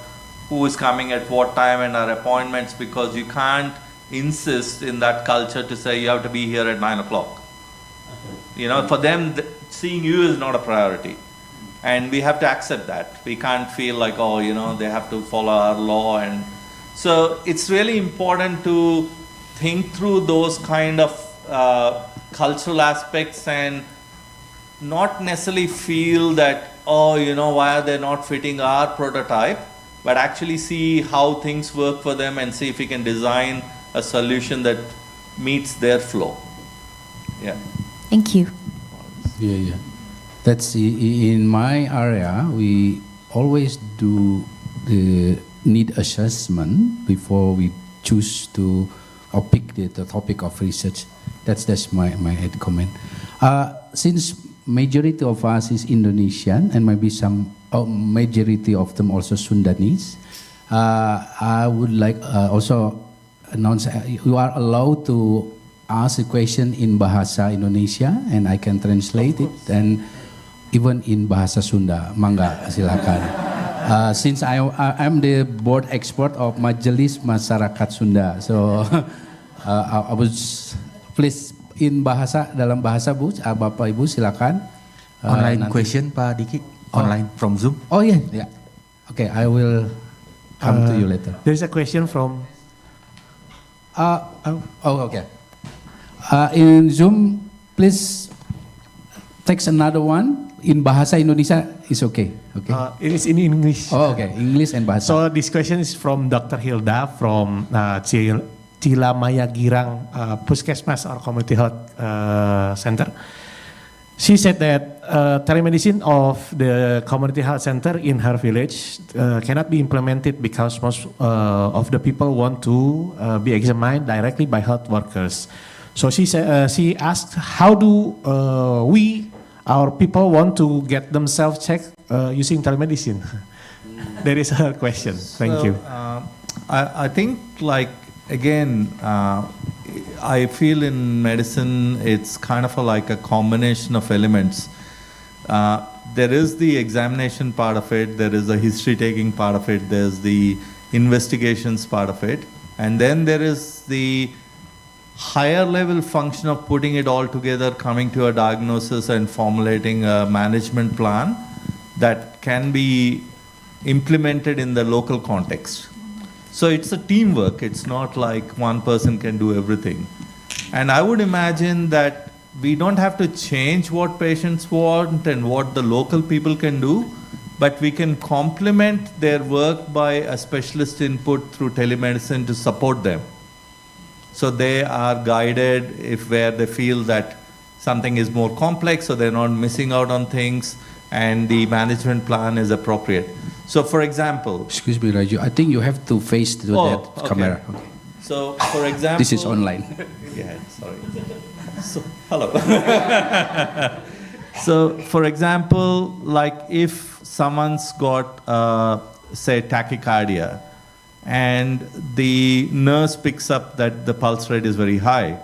who is coming at what time and our appointments, because you can't insist in that culture to say you have to be here at 9 o'clock. You know, for them, seeing you is not a priority. And we have to accept that. We can't feel like, oh, you know, they have to follow our law. And so it's really important to think through those kind of cultural aspects and not necessarily feel that, oh, you know, why are they not fitting our prototype, but actually see how things work for them and see if we can design a solution that meets their flow. Yeah. Thank you. Yeah. That's in my area. We always do the need assessment before we choose to or pick the topic of research. That's my comment. Since majority of us is Indonesian and maybe some majority of them also Sundanese, I would like also announce you are allowed to ask a question in Bahasa Indonesia and I can translate it, and even in Bahasa Sunda. Mangga, silakan. Since I'm the board expert of Majelis Masyarakat Sunda, so I was please in dalam bahasa Bu, Bapak Ibu silakan. Online question Pak Dicky, online from Zoom. Oh yeah. Okay, I will come to you later. There is a question from. Okay. In Zoom, please text another one. In Bahasa Indonesia is okay. Okay. It is in English. Oh, okay. English and Bahasa. So this question is from Dr. Hilda from Cilamaya Girang Puskesmas or Community Health Center. She said that telemedicine of the community health center in her village cannot be implemented because most of the people want to be examined directly by health workers. So she asked, how do our people want to get themselves checked using telemedicine? There is her question. Thank you. I think, like, again, I feel in medicine it's kind of like a combination of elements. there is the examination part of it, there is the history taking part of it, there's the investigations part of it, and then there is the higher level function of putting it all together, coming to a diagnosis and formulating a management plan that can be implemented in the local context. So it's a teamwork, it's not like one person can do everything. And I would imagine that we don't have to change what patients want and what the local people can do, but we can complement their work by a specialist input through telemedicine to support them. So they are guided if where they feel that something is more complex, so they're not missing out on things, and the management plan is appropriate. So for example... Excuse me, Raju, I think you have to face to that camera. Okay. So for example... This is online. Yeah, sorry. So, hello. So for example, like if someone's got, say, tachycardia, and the nurse picks up that the pulse rate is very high,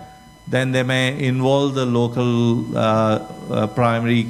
then they may involve the local primary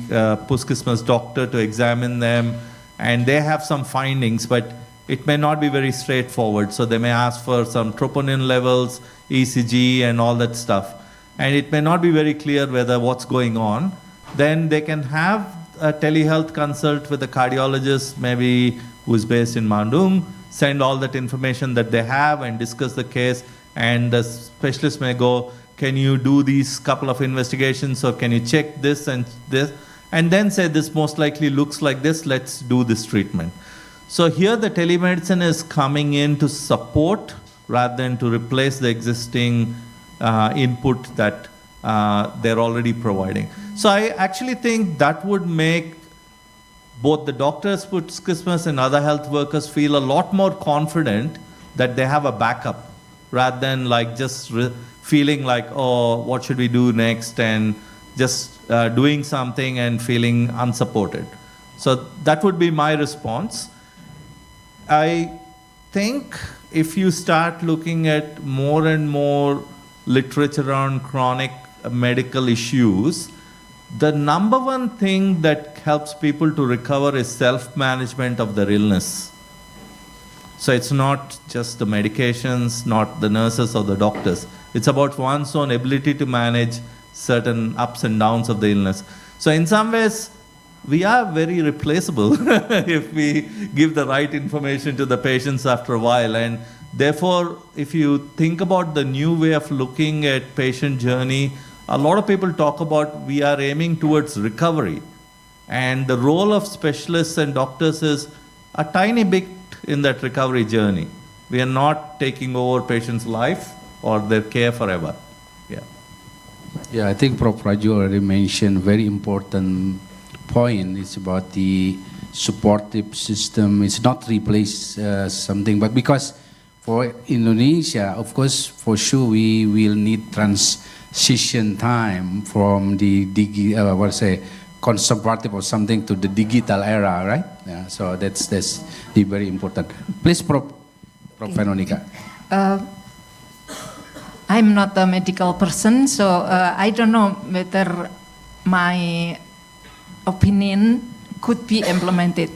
Puskesmas doctor to examine them, and they have some findings, but it may not be very straightforward. So they may ask for some troponin levels, ECG, and all that stuff. And it may not be very clear whether what's going on. Then they can have a telehealth consult with a cardiologist, maybe who's based in Bandung, send all that information that they have and discuss the case, and the specialist may go, can you do these couple of investigations, or can you check this and this, and then say this most likely looks like this, let's do this treatment. So here the telemedicine is coming in to support rather than to replace the existing input that they're already providing. So I actually think that would make both the doctors, Puskesmas, and other health workers feel a lot more confident that they have a backup, rather than like just feeling like, oh, what should we do next, and just doing something and feeling unsupported. So that would be my response. I think if you start looking at more and more literature on chronic medical issues, the number one thing that helps people to recover is self-management of their illness. So it's not just the medications, not the nurses or the doctors. It's about one's own ability to manage certain ups and downs of the illness. So in some ways, we are very replaceable if we give the right information to the patients after a while. And therefore, if you think about the new way of looking at patient journey, a lot of people talk about we are aiming towards recovery. And the role of specialists and doctors is a tiny bit in that recovery journey. We are not taking over patients' life or their care forever. Yeah. Yeah, I think Prof. Raju already mentioned very important point. It's about the supportive system. It's not replace something, but because for Indonesia, of course, for sure we will need transition time from the conservative or something to the digital era, right? Yeah, so that's the very important. Please, Prof. Veronica. I'm not a medical person, so I don't know whether my opinion could be implemented.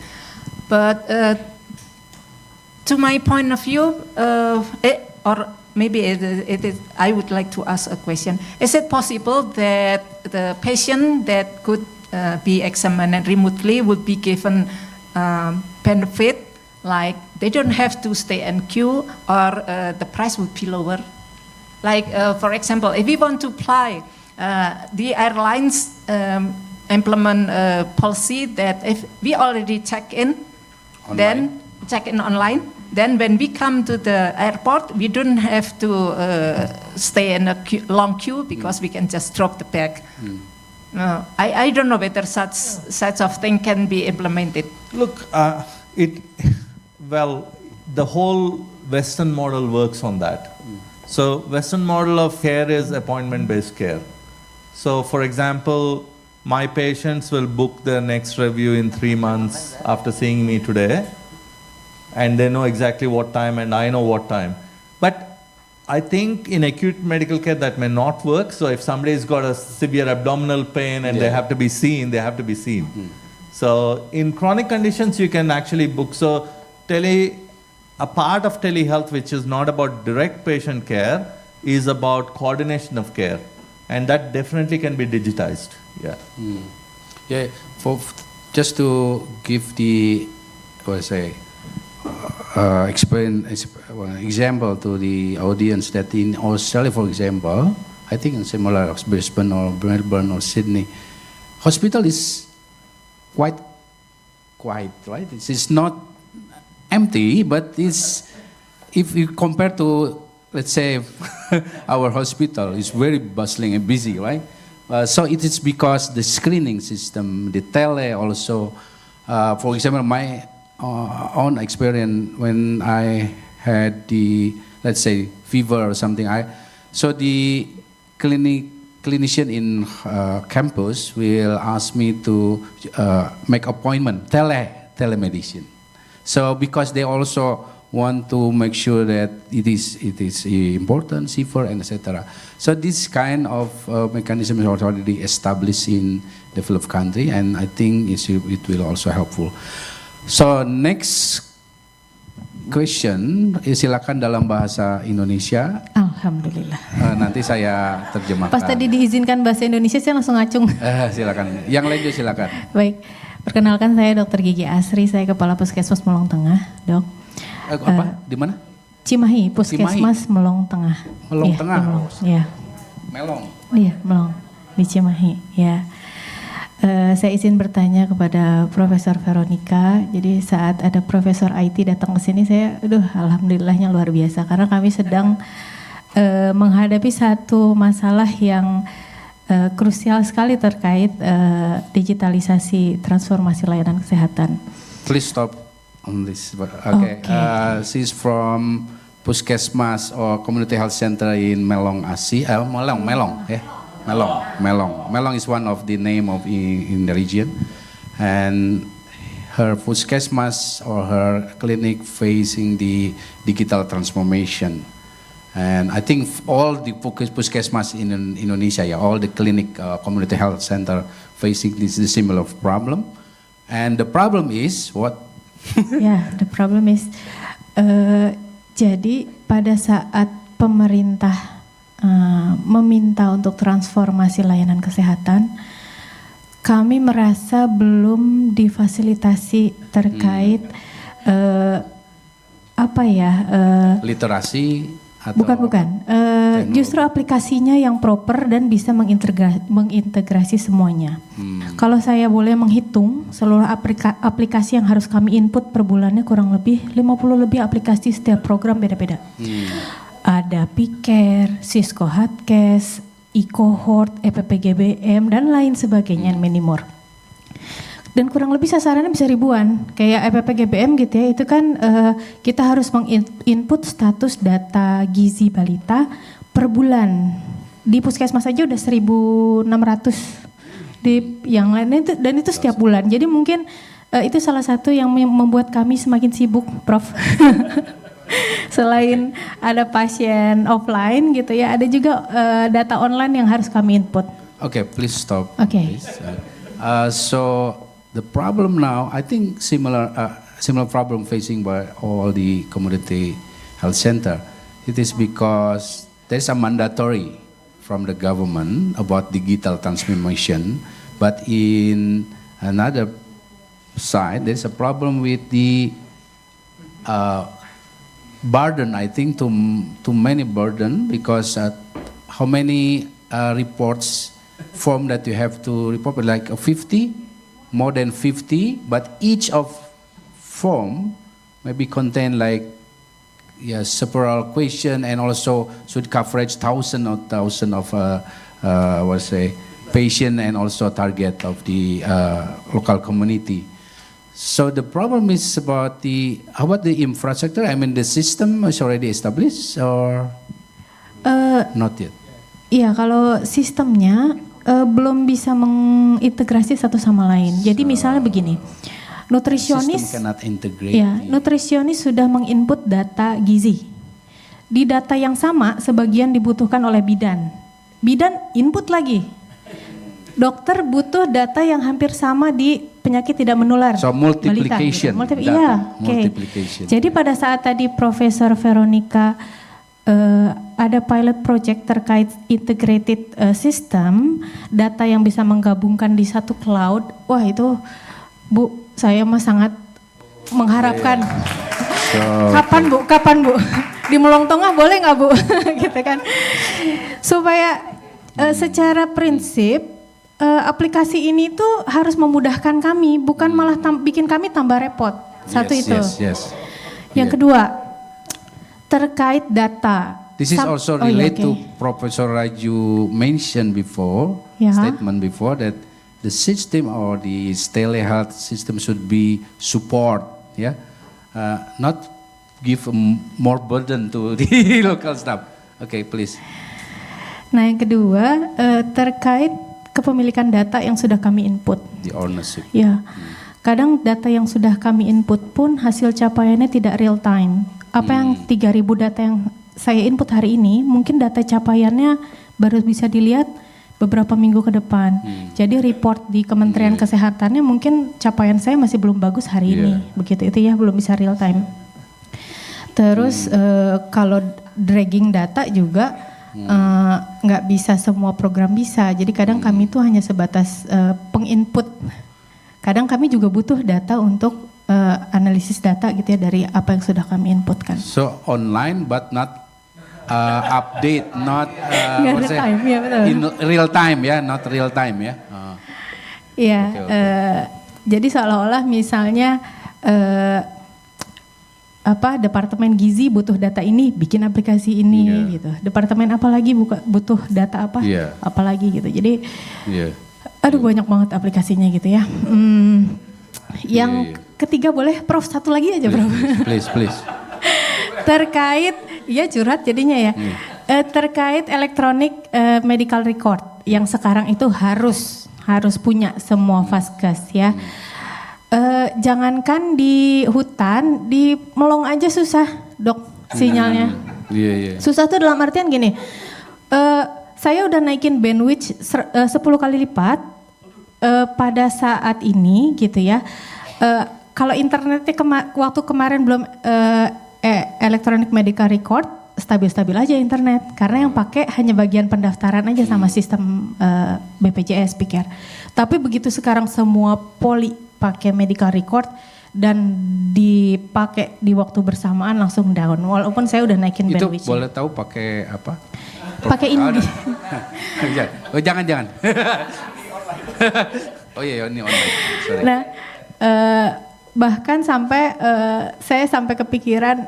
But to my point of view, or maybe it is, I would like to ask a question. Is it possible that the patient that could be examined remotely would be given benefit, like they don't have to stay in queue, or the price would be lower? Like, for example, if we want to apply, the airlines implement a policy that if we already check in, online, then check in online, then when we come to the airport, we don't have to stay in a long queue because we can just drop the bag. I don't know whether such of thing can be implemented. Look, well, the whole Western model works on that. So Western model of care is appointment-based care. So for example, my patients will book their next review in 3 months after seeing me today, and they know exactly what time and I know what time. But I think in acute medical care that may not work. So if somebody's got a severe abdominal pain and they have to be seen, they have to be seen. So in chronic conditions, you can actually book. So a part of telehealth, which is not about direct patient care, is about coordination of care, and that definitely can be digitized. Yeah. Yeah. Just to give the example to the audience, that in Australia, for example, I think in similar as Brisbane or Melbourne or Sydney, hospital is quite quiet, right? It's not empty, but it's, if you compare to, let's say, our hospital, it's very bustling and busy, right? So it is because the screening system, the tele also, for example, my own experience when I had the, let's say, fever or something, so the clinician in campus will ask me to make appointment, telemedicine. So because they also want to make sure that it is important, safer, and etc. So this kind of mechanism is already established in developed country, and I think it will also helpful. So next question, silakan dalam bahasa Indonesia. Alhamdulillah. Nanti saya terjemahkan. Pas tadi diizinkan bahasa Indonesia, saya langsung ngacung. Silakan. Yang lain juga silakan. Baik, perkenalkan saya Dr. Gigi Asri, saya Kepala Puskesmas Melong Tengah, Dok. Apa? Di mana? Cimahi, Puskesmas Melong Tengah. Melong ya, Tengah. Melong. Ya. Melong. Iya, Melong di Cimahi. Ya. Saya izin bertanya kepada Profesor Veronica. Jadi saat ada Profesor IT datang ke sini, saya, alhamdulillahnya luar biasa karena kami sedang menghadapi satu masalah yang krusial sekali terkait digitalisasi transformasi layanan kesehatan. Please stop on this. Okay. She's from Puskesmas or Community Health Center in Melong Asi. Melong. Melong is one of the name of in the region, and her Puskesmas or her clinic facing the digital transformation. And I think all the Puskesmas in Indonesia, all the clinic, community health center facing this similar problem. And the problem is what? The problem is, jadi pada saat pemerintah meminta untuk transformasi layanan kesehatan, kami merasa belum difasilitasi terkait literasi atau bukan justru aplikasinya yang proper dan bisa mengintegrasi semuanya. Kalau saya boleh menghitung seluruh aplikasi yang harus kami input per bulannya kurang lebih 50 lebih aplikasi, setiap program beda-beda. Ada Picare, Cisco Healthcare, eCohort, EPPGBM, dan lain sebagainya, many more. Dan kurang lebih sasarannya bisa ribuan, kayak EPPGBM gitu ya, itu kan kita harus menginput status data gizi balita per bulan. Di puskesmas aja udah 1.600, di yang lainnya itu, dan itu setiap bulan. Jadi mungkin itu salah satu yang membuat kami semakin sibuk, Prof. Selain ada pasien offline gitu ya, ada juga data online yang harus kami input. Okay, please stop. Okay. So the problem now, I think similar problem facing by all the community health center. It is because there's a mandatory from the government about digital transformation, but in another side, there's a problem with the burden, I think, too many burden, because how many reports form that you have to report, like 50, more than 50, but each of form maybe contain like several question, and also should coverage thousand of patient, and also target of the local community. So the problem is about how about the infrastructure? I mean, the system is already established or not yet? Iya, kalau sistemnya belum bisa mengintegrasi satu sama lain. Jadi misalnya begini, nutrisionis, nutrisionis sudah menginput data gizi. Di data yang sama, sebagian dibutuhkan oleh bidan. Bidan input lagi. Dokter butuh data yang hampir sama di penyakit tidak menular. So multiplication. Balita, gitu. data, Iya, oke. multiplication. Jadi pada saat tadi Profesor Veronica ada pilot project terkait integrated system, data yang bisa menggabungkan di satu cloud, wah itu Bu, saya mah sangat mengharapkan. Kapan Bu? Di Melong Tengah boleh nggak Bu? Gitu kan. Supaya secara prinsip aplikasi ini tuh harus memudahkan kami, bukan malah bikin kami tambah repot. Satu itu. Yes. Yang kedua, terkait data. This is also related to Professor Raju mentioned before, statement before, that the system or the telehealth system should be support, not give more burden to the local staff. Okay, please. Nah, yang kedua terkait kepemilikan data yang sudah kami input. The ownership. Ya, kadang data yang sudah kami input pun hasil capaiannya tidak real time. Apa yang 3.000 data yang saya input hari ini, mungkin data capaiannya baru bisa dilihat beberapa minggu ke depan. Jadi report di Kementerian Kesehatannya mungkin capaian saya masih belum bagus hari ini, begitu itu ya, belum bisa real time. Terus kalau dragging data juga nggak bisa semua program bisa. Jadi kadang kami tuh hanya sebatas penginput. Kadang kami juga butuh data untuk analisis data gitu ya dari apa yang sudah kami inputkan. So online but not update, not real time, ya betul. In real time ya, not real time ya. Iya, jadi seolah-olah misalnya departemen gizi butuh data ini, bikin aplikasi ini gitu. Departemen apa lagi butuh data apa, apalagi gitu. Jadi, aduh banyak banget aplikasinya gitu ya. Yang ketiga boleh Prof, satu lagi aja Prof. Please. Terkait, ya curhat jadinya ya. Terkait elektronik medical record yang sekarang itu harus punya semua Vaskes ya. Jangankan di hutan, di Melong aja susah Dok sinyalnya. Susah tuh dalam artian gini, saya udah naikin bandwidth 10 kali lipat pada saat ini gitu ya. Kalau internetnya waktu kemarin belum electronic medical record, stabil-stabil aja internet. Karena yang pakai hanya bagian pendaftaran aja sama sistem BPJS pikir. Tapi begitu sekarang semua poli pakai medical record dan dipakai di waktu bersamaan langsung down. Walaupun saya udah naikin bandwidth. Itu boleh tahu pakai apa? Pakai Indi. Oh jangan. Oh iya ini online. Sorry. Nah, bahkan sampai saya sampai kepikiran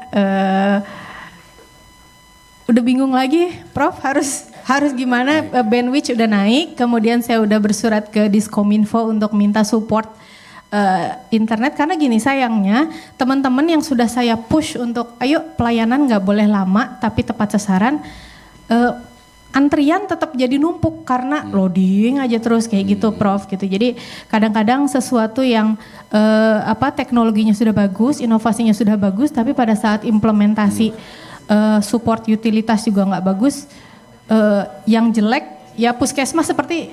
udah bingung lagi, Prof harus gimana, bandwidth udah naik, kemudian saya udah bersurat ke Diskominfo untuk minta support internet karena gini sayangnya teman-teman yang sudah saya push untuk ayo pelayanan nggak boleh lama tapi tepat sasaran, antrian tetap jadi numpuk karena loading aja terus kayak gitu Prof gitu. Jadi kadang-kadang sesuatu yang teknologinya sudah bagus, inovasinya sudah bagus, tapi pada saat implementasi support utilitas juga nggak bagus, yang jelek ya puskesmas seperti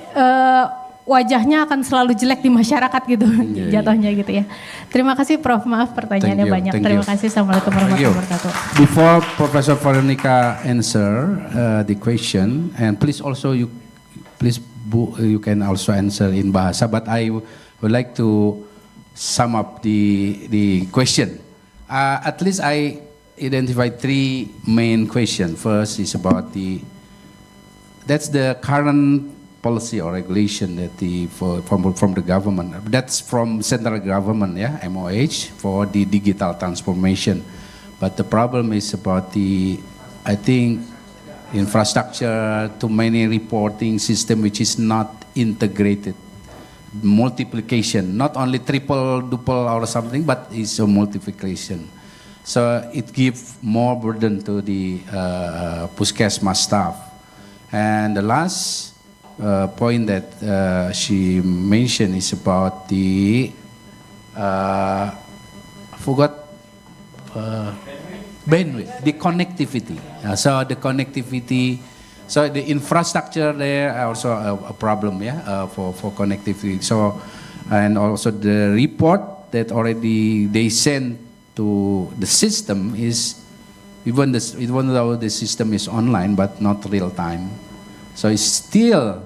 wajahnya akan selalu jelek di masyarakat gitu jatuhnya gitu ya. Terima kasih Prof, maaf pertanyaannya banyak. Terima kasih. Assalamualaikum warahmatullahi wabarakatuh. Before Professor Veronica answer the question, and please also you can also answer in bahasa, but I would like to sum up the question. At least I identified 3 main questions. First is about that's the current policy or regulation that from the government. That's from central government, MOH, for the digital transformation. But the problem is about I think, infrastructure, too many reporting system which is not integrated. Multiplication, not only triple, duple or something, but it's a multiplication. So it gives more burden to the puskesmas staff. And the last point that she mentioned is about bandwidth, the connectivity. So the connectivity, so the infrastructure there also a problem, for connectivity. So and also the report that already they sent to the system is even though the system is online but not real time, so it still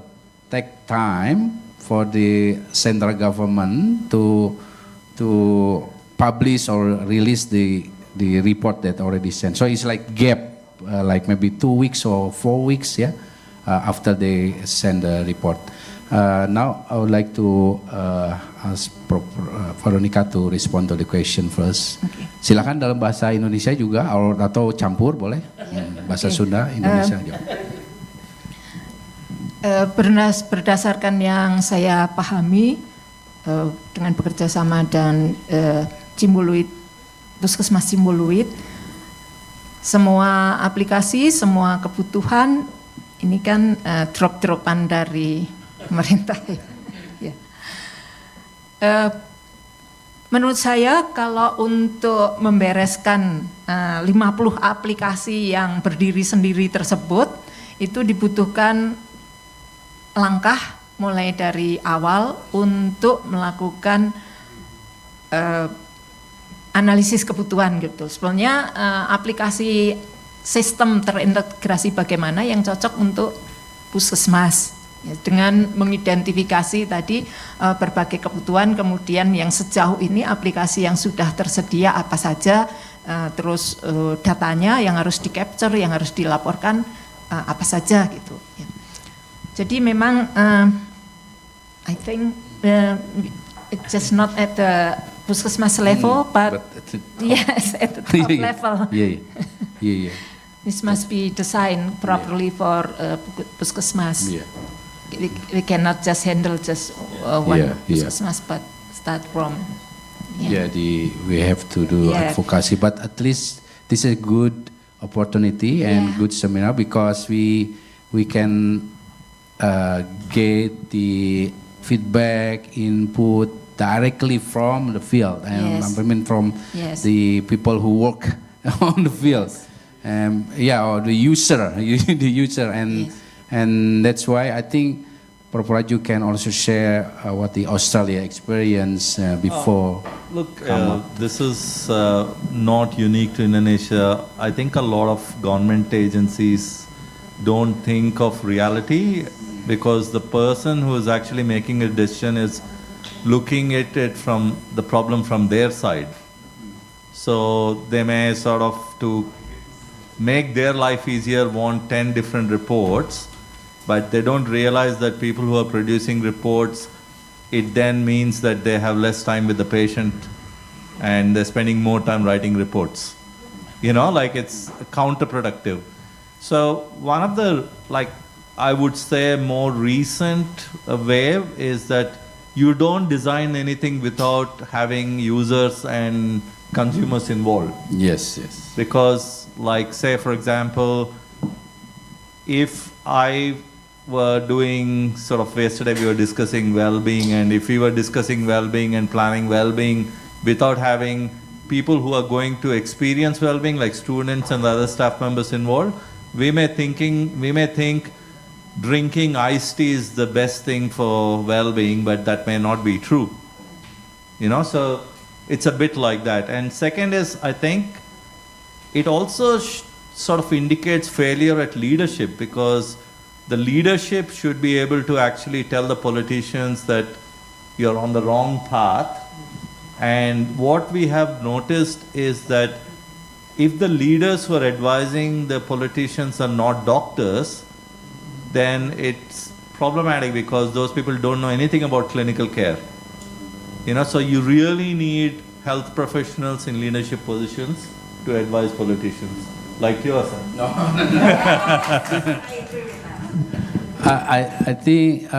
take time for the central government to publish or release the report that already sent. So it's like gap, like maybe 2 weeks or 4 weeks, yeah, after they send the report. Now I would like to ask Prof. Veronica to respond to the question first. Okay. Silakan dalam bahasa Indonesia juga atau campur boleh. Bahasa Sunda, Indonesia juga. Berdasarkan yang saya pahami dengan bekerja sama dan Cimbuluit, Puskesmas Cimbuluit, semua aplikasi, semua kebutuhan ini kan drop-dropan dari pemerintah. Ya. Menurut saya kalau untuk membereskan 50 aplikasi yang berdiri sendiri tersebut itu dibutuhkan langkah mulai dari awal untuk melakukan analisis kebutuhan gitu. Sebenarnya aplikasi sistem terintegrasi bagaimana yang cocok untuk puskesmas ya, dengan mengidentifikasi tadi berbagai kebutuhan, kemudian yang sejauh ini aplikasi yang sudah tersedia apa saja, terus datanya yang harus di-capture, yang harus dilaporkan apa saja gitu. Ya. Jadi memang I think it's just not at the puskesmas level, but yes, at the top level. Yeah. This must be designed properly for puskesmas. Yeah. We cannot just handle just one puskesmas, but start from. Yeah, we have to do advocacy, but at least this is a good opportunity and good seminar because we can get the feedback, input directly from the field, and I mean from the people who work on the field, or the user, and that's why I think Prof. Raju can also share what the Australia experience before. Look, this is not unique to Indonesia. I think a lot of government agencies don't think of reality because the person who is actually making a decision is looking at it from the problem from their side. So they may sort of, to make their life easier, want 10 different reports, but they don't realize that people who are producing reports, it then means that they have less time with the patient and they're spending more time writing reports. You know, like it's counterproductive. So one of the, like, I would say more recent wave is that you don't design anything without having users and consumers involved. Yes. Because, like, say for example, if I were doing sort of, yesterday we were discussing well-being, and if we were discussing well-being and planning well-being without having people who are going to experience well-being, like students and the other staff members involved, we may think drinking iced tea is the best thing for well-being, but that may not be true. You know, so it's a bit like that. And second is, I think it also sort of indicates failure at leadership, because the leadership should be able to actually tell the politicians that you're on the wrong path. And what we have noticed is that if the leaders who are advising the politicians are not doctors, then it's problematic because those people don't know anything about clinical care. You know, so you really need health professionals in leadership positions to advise politicians, like yourself. No. I think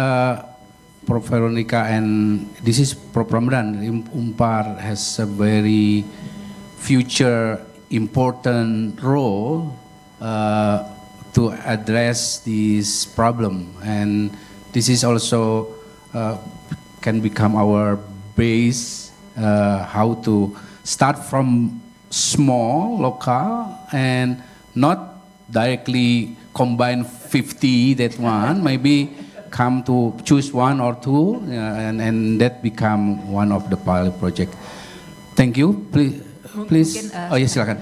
Prof. Veronica and this is Prof. Ramdan, UNPAR has a very future important role to address this problem, and this is also can become our base how to start from small, local, and not directly combine 50 that one, maybe come to choose one or two, and that become one of the pilot project. Thank you. Please. Mungkin, Oh ya, silakan.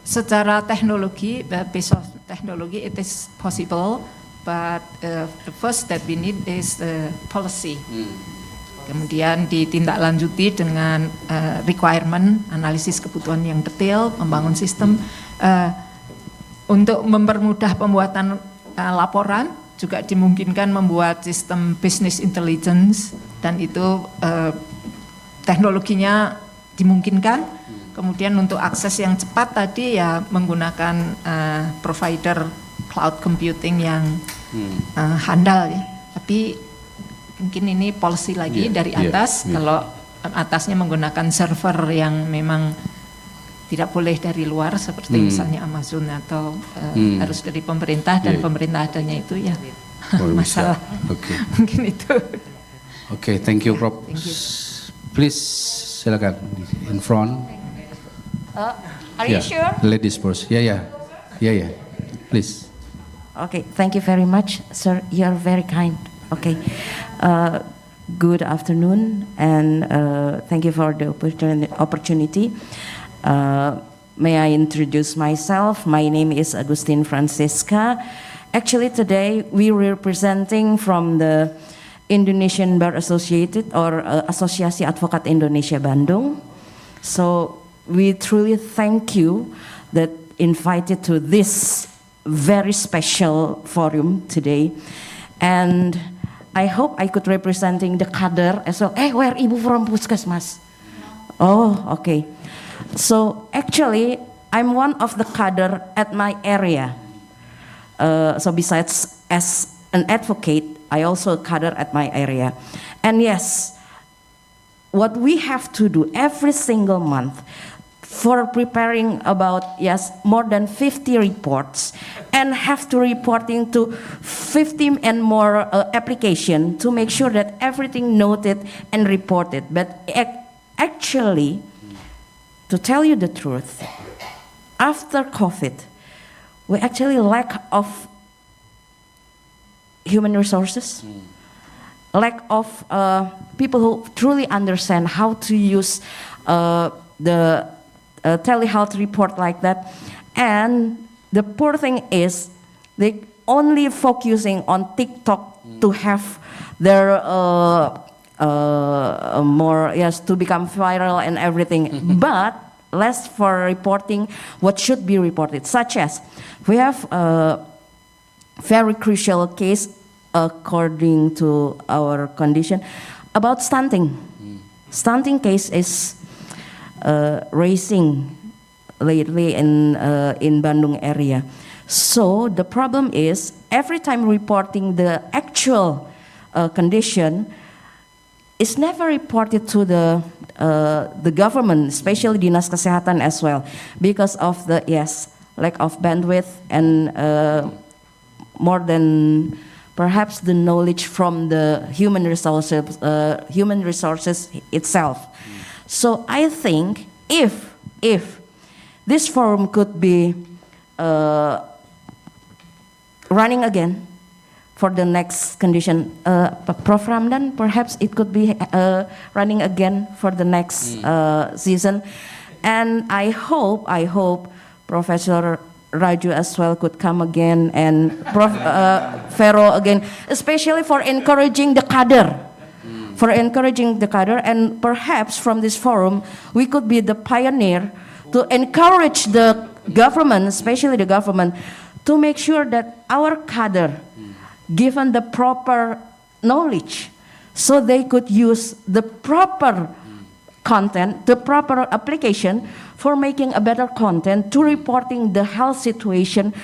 Secara teknologi, based on technology, it is possible, but the first that we need is policy. Kemudian ditindaklanjuti dengan requirement, analisis kebutuhan yang detail, membangun sistem untuk mempermudah pembuatan laporan, juga dimungkinkan membuat sistem business intelligence, dan itu teknologinya dimungkinkan. Kemudian untuk akses yang cepat tadi ya menggunakan provider cloud computing yang handal ya. Tapi mungkin ini policy lagi dari atas. Kalau atasnya menggunakan server yang memang tidak boleh dari luar seperti misalnya Amazon atau harus dari pemerintah, dan pemerintah adanya itu ya masalah. Mungkin itu. Oke, thank you, Prof. Thank you. Please silakan in front. Are you sure? Ladies first. Yeah. Please. Okay, thank you very much, sir. You are very kind. Okay. Good afternoon, and thank you for the opportunity. May I introduce myself? My name is Agustin Francisca. Actually, today we are representing from the Indonesian Bar Associated or Asosiasi Advokat Indonesia Bandung. So we truly thank you that invited to this very special forum today, and I hope I could representing the kader as well. Where Ibu from Puskesmas? Oh, okay. So actually, I'm one of the kader at my area. So besides as an advocate, I also kader at my area. And yes, what we have to do every single month for preparing about, more than 50 reports, and have to reporting to 50 and more application to make sure that everything noted and reported. But actually, to tell you the truth, after COVID, we actually lack of human resources, lack of people who truly understand how to use the telehealth report like that. And the poor thing is they only focusing on TikTok to have their more, to become viral and everything, but less for reporting what should be reported, such as we have a very crucial case according to our condition about stunting. Stunting case is raising lately in Bandung area. So the problem is every time reporting the actual condition is never reported to the government, especially Dinas Kesehatan as well, because of the lack of bandwidth and more than perhaps the knowledge from the human resources itself. So I think if this forum could be running again for the next condition, Prof. Ramdan, perhaps it could be running again for the next season, and I hope Professor Raju as well could come again, and Prof. Vero again, especially for encouraging the kader. And perhaps from this forum, we could be the pioneer to encourage the government, especially the government, to make sure that our kader given the proper knowledge so they could use the proper content, the proper application for making a better content to reporting the health situation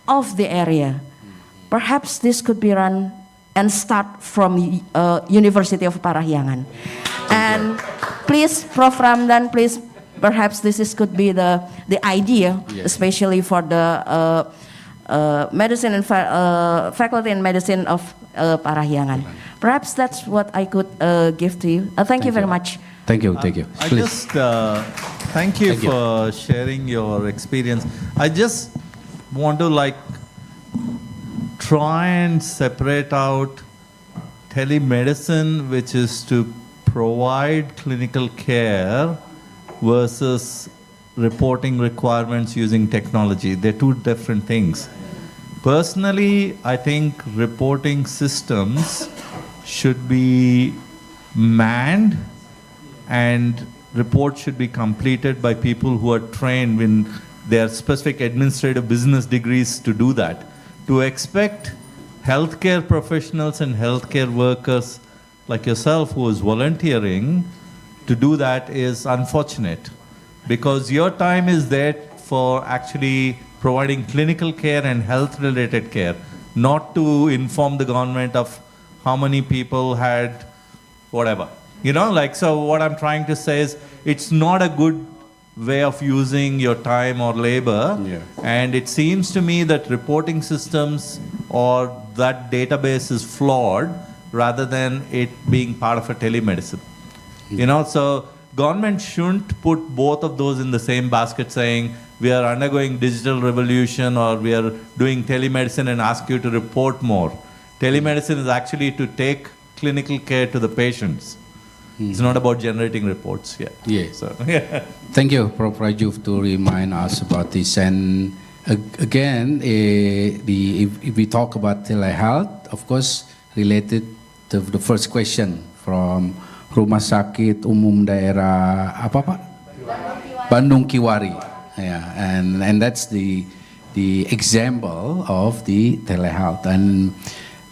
of the area. Perhaps this could be run and start from University of Parahyangan. And please, Prof. Ramdan, please, perhaps could be the idea, especially for the medicine and faculty in medicine of Parahyangan. Perhaps that's what I could give to you. Thank you very much. Thank you. I just thank you for sharing your experience. I just want to try and separate out telemedicine, which is to provide clinical care, versus reporting requirements using technology. They're two different things. Personally, I think reporting systems should be manned and reports should be completed by people who are trained in their specific administrative business degrees to do that. To expect healthcare professionals and healthcare workers like yourself who is volunteering to do that is unfortunate, because your time is there for actually providing clinical care and health related care, not to inform the government of how many people had whatever. So what I'm trying to say is it's not a good way of using your time or labor. Yeah. And it seems to me that reporting systems or that database is flawed rather than it being part of a telemedicine. So government shouldn't put both of those in the same basket saying we are undergoing digital revolution or we are doing telemedicine and ask you to report more. Telemedicine is actually to take clinical care to the patients. It's not about generating reports. Yeah. So, Thank you, Prof. Raju, to remind us about this. And again, if we talk about telehealth, of course, related to the first question from Rumah Sakit Umum Daerah apa Pak? Bandung Kiwari. Yeah, and that's the example of the telehealth. And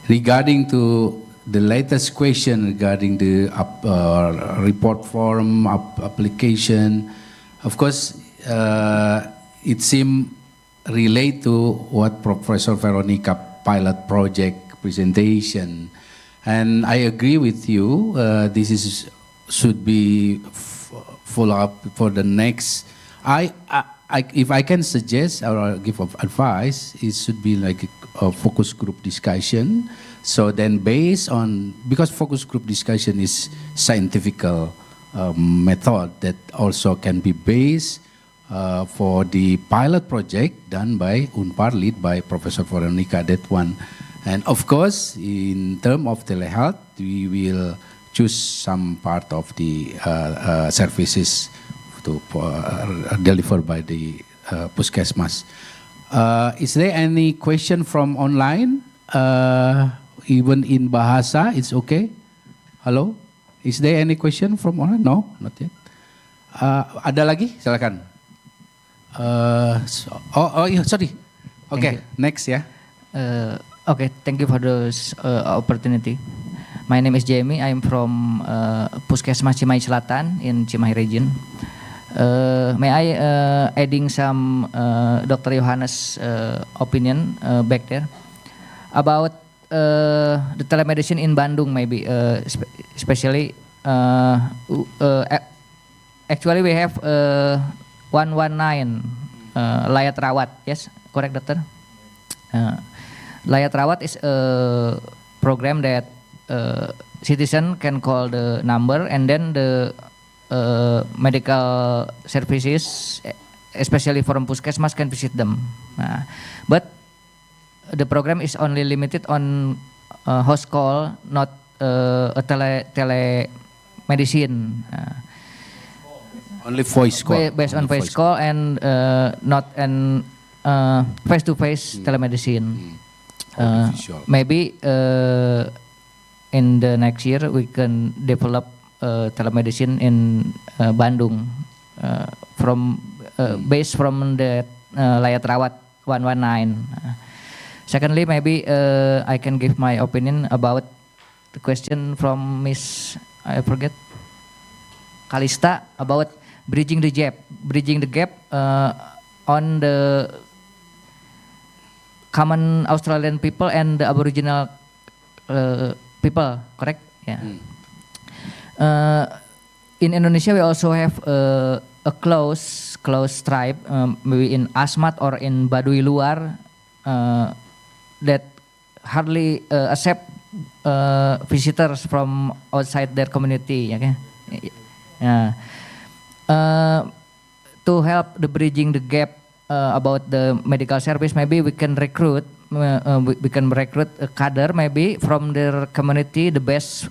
regarding to the latest question regarding the report form application, of course, it seems relate to what Professor Veronica pilot project presentation, and I agree with you. This should be follow up for the next. If I can suggest or give advice, it should be like a focus group discussion. So then based on, because focus group discussion is scientific method that also can be based for the pilot project done by UNPAR, led by Professor Veronica, that one. And of course, in terms of telehealth, we will choose some part of the services to deliver by the Puskesmas. Is there any question from online? Even in Bahasa, it's okay? Hello? Is there any question from online? No, not yet. Ada lagi? Silakan. Sorry. Okay, next ya. Okay, thank you for this opportunity. My name is Jamie. I'm from Puskesmas Cimahi Selatan in Cimahi region. May I adding some Dr. Johannes' opinion back there about the telemedicine in Bandung, maybe especially actually we have 119 Layat Rawat, yes, correct, doctor? Layat Rawat is a program that citizen can call the number and then the medical services, especially from Puskesmas, can visit them. But the program is only limited on host call, not a telemedicine. Only voice call. Based on voice call and not an face-to-face telemedicine. Maybe in the next year we can develop telemedicine in Bandung from based from the Layat Rawat 119. Secondly, maybe I can give my opinion about the question from Miss, I forget, Kalista, about bridging the gap on the common Australian people and the Aboriginal people, correct? Yeah. In Indonesia, we also have a close tribe, maybe in Asmat or in Baduy Luar, that hardly accept visitors from outside their community. Okay? To help the bridging the gap about the medical service, maybe we can recruit we can recruit a cadre maybe from their community, the best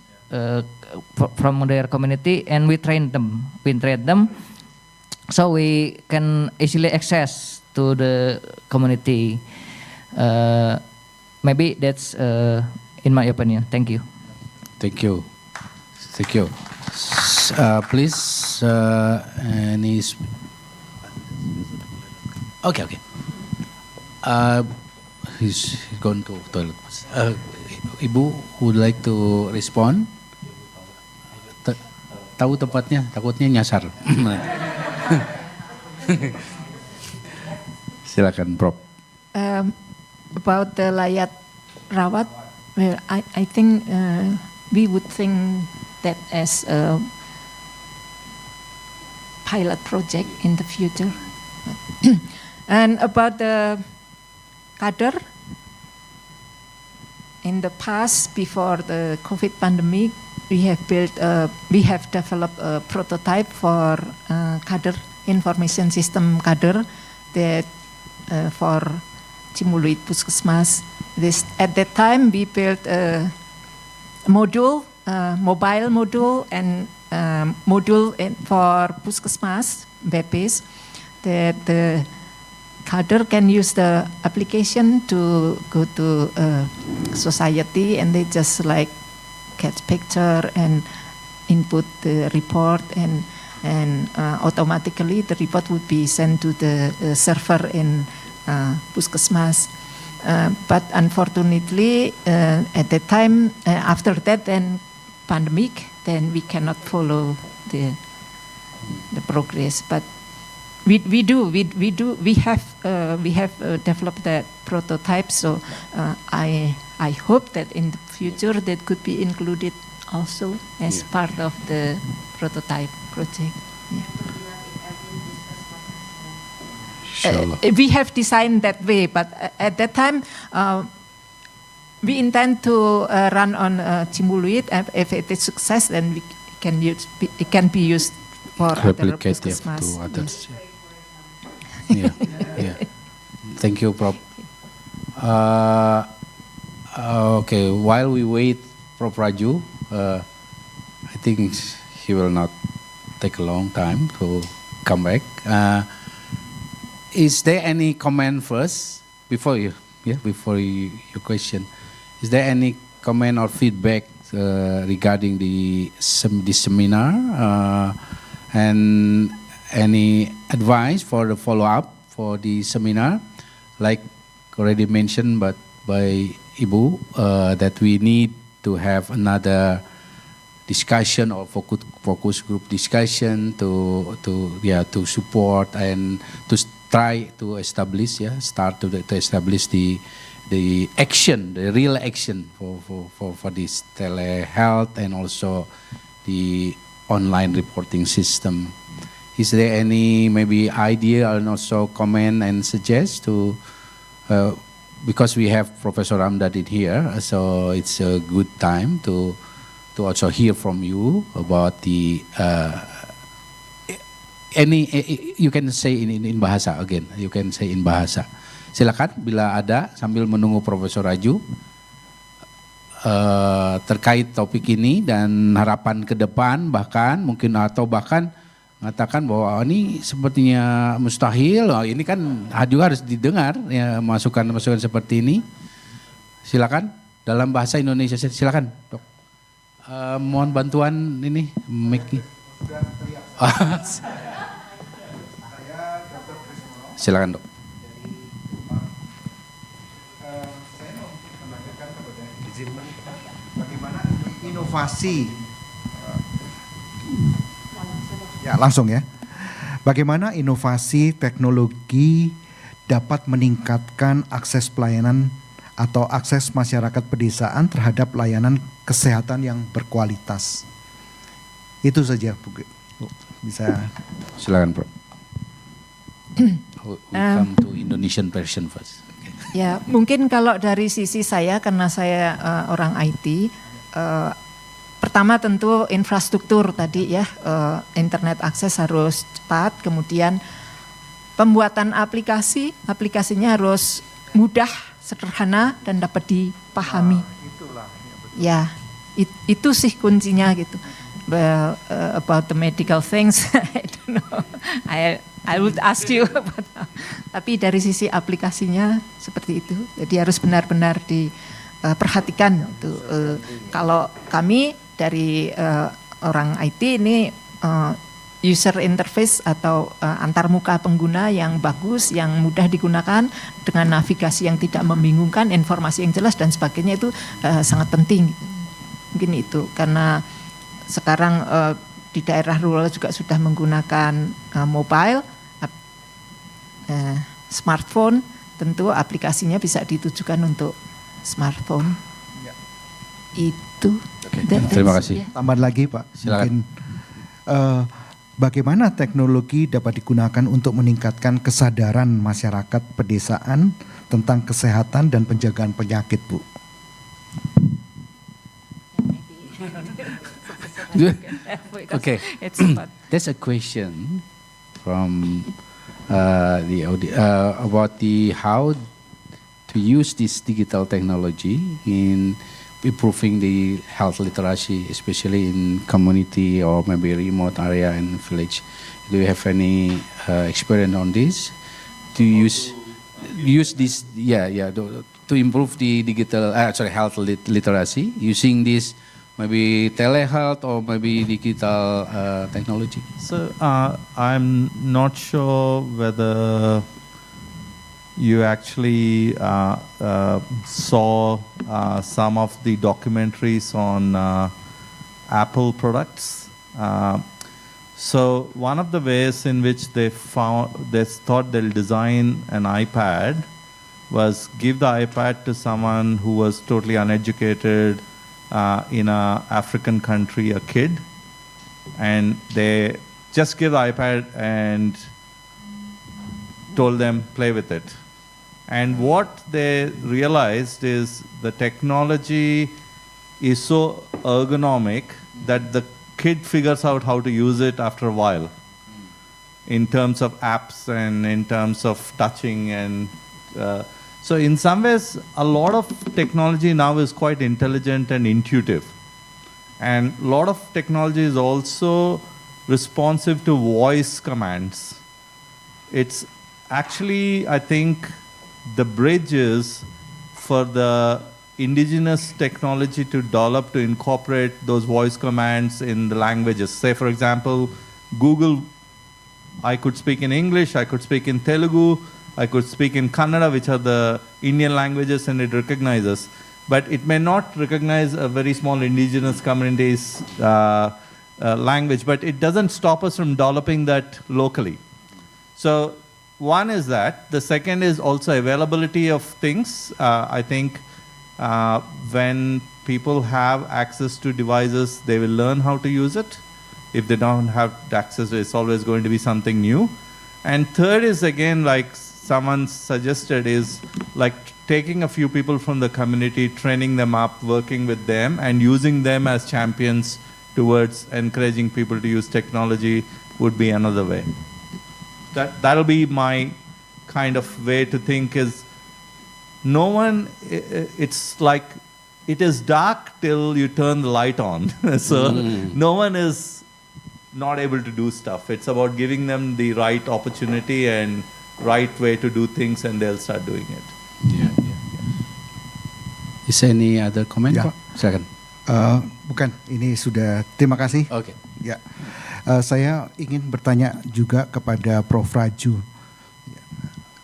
from their community, and we train them. So we can easily access to the community. Maybe that's in my opinion. Thank you. Thank you. Thank you. Please, any... Okay. He's gone to toilet. Ibu would like to respond. Tahu tempatnya, takutnya nyasar. Silakan, Prof. About the layak rawat, well, I think we would think that as a pilot project in the future. And about the kader, in the past, before the COVID pandemic, we have developed a prototype for kader information system kader that for Cimuluit Puskesmas. At that time, we built a module, mobile module, and module for Puskesmas, BPS, that the cadre can use the application to go to society, and they just like catch picture and input the report, and automatically the report would be sent to the server in Puskesmas. But unfortunately, at that time, after that, then pandemic, then we cannot follow the progress. But we have developed that prototype. So I hope that in the future that could be included also as part of the prototype project. Yeah. We have designed that way, but at that time, we intend to run on Cimuluit. If it is success, then we can use it can be used for other Puskesmas. To others. Yes. Yeah. Thank you, Prof. Okay, while we wait, Prof. Raju, I think he will not take a long time to come back. Is there any comment first before your question? Is there any comment or feedback regarding the seminar and any advice for the follow-up for the seminar? Like already mentioned, but by Ibu, that we need to have another discussion or focus group discussion to support and to try to establish, start to establish the action, the real action for this telehealth and also the online reporting system. Is there any maybe idea and also comment and suggest to, because we have Professor Ramdadin here, so it's a good time to also hear from you about the you can say in bahasa again. You can say in bahasa. Silakan bila ada sambil menunggu Profesor Raju terkait topik ini dan harapan ke depan bahkan mungkin atau bahkan mengatakan bahwa ini sepertinya mustahil. Ini kan juga harus didengar ya, masukan-masukan seperti ini. Silakan dalam bahasa Indonesia. Silakan, Dok. Mohon bantuan ini mic. Silakan, Dok. Saya mau menanyakan kepada Dizelenggarakan bagaimana inovasi langsung ya. Bagaimana inovasi teknologi dapat meningkatkan akses pelayanan atau akses masyarakat pedesaan terhadap layanan kesehatan yang berkualitas. Itu saja, Bu. Bisa. Silakan, Prof. We come to Indonesian version first. Okay. Ya, mungkin kalau dari sisi saya karena saya orang IT, pertama tentu infrastruktur tadi ya, internet akses harus cepat, kemudian pembuatan aplikasinya harus mudah sederhana dan dapat dipahami. Ya, itu sih kuncinya gitu. Well, about the medical things, I don't know. I would ask you, tapi dari sisi aplikasinya seperti itu. Jadi harus benar-benar diperhatikan. Kalau kami dari orang IT ini user interface atau antarmuka pengguna yang bagus, yang mudah digunakan dengan navigasi yang tidak membingungkan, informasi yang jelas dan sebagainya itu sangat penting. Mungkin itu karena sekarang di daerah rural juga sudah menggunakan mobile, smartphone, tentu aplikasinya bisa ditujukan untuk smartphone. Ya. Itu. Terima kasih. Tambahan lagi Pak. Silakan. Mungkin bagaimana teknologi dapat digunakan untuk meningkatkan kesadaran masyarakat pedesaan tentang kesehatan dan penjagaan penyakit, Bu? Okay, that's a question from the about how to use this digital technology in improving the health literacy, especially in community or maybe remote area and village. Do you have any experience on this? To use this, to improve the digital, health literacy using this maybe telehealth or maybe digital technology? So I'm not sure whether you actually saw some of the documentaries on Apple products. So one of the ways in which they thought they'll design an iPad was give the iPad to someone who was totally uneducated in an African country, a kid, and they just give the iPad and told them play with it. And what they realized is the technology is so ergonomic that the kid figures out how to use it after a while in terms of apps and in terms of touching. And so in some ways, a lot of technology now is quite intelligent and intuitive. And a lot of technology is also responsive to voice commands. It's actually, I think, the bridge is for the indigenous technology to develop to incorporate those voice commands in the languages. Say, for example, Google, I could speak in English, I could speak in Telugu, I could speak in Kannada, which are the Indian languages, and it recognizes. But it may not recognize a very small indigenous community's language, but it doesn't stop us from developing that locally. So one is that. The second is also availability of things. I think when people have access to devices, they will learn how to use it. If they don't have access, it's always going to be something new. And third is, again, like someone suggested, is like taking a few people from the community, training them up, working with them, and using them as champions towards encouraging people to use technology would be another way. That'll be my kind of way to think is no one, it's like it is dark till you turn the light on. So no one is not able to do stuff. It's about giving them the right opportunity and right way to do things, and they'll start doing it. Yeah. Is there any other comment? Ya. Pak? Silakan. Bukan, ini sudah. Terima kasih. Oke. Ya. Saya ingin bertanya juga kepada Prof. Raju.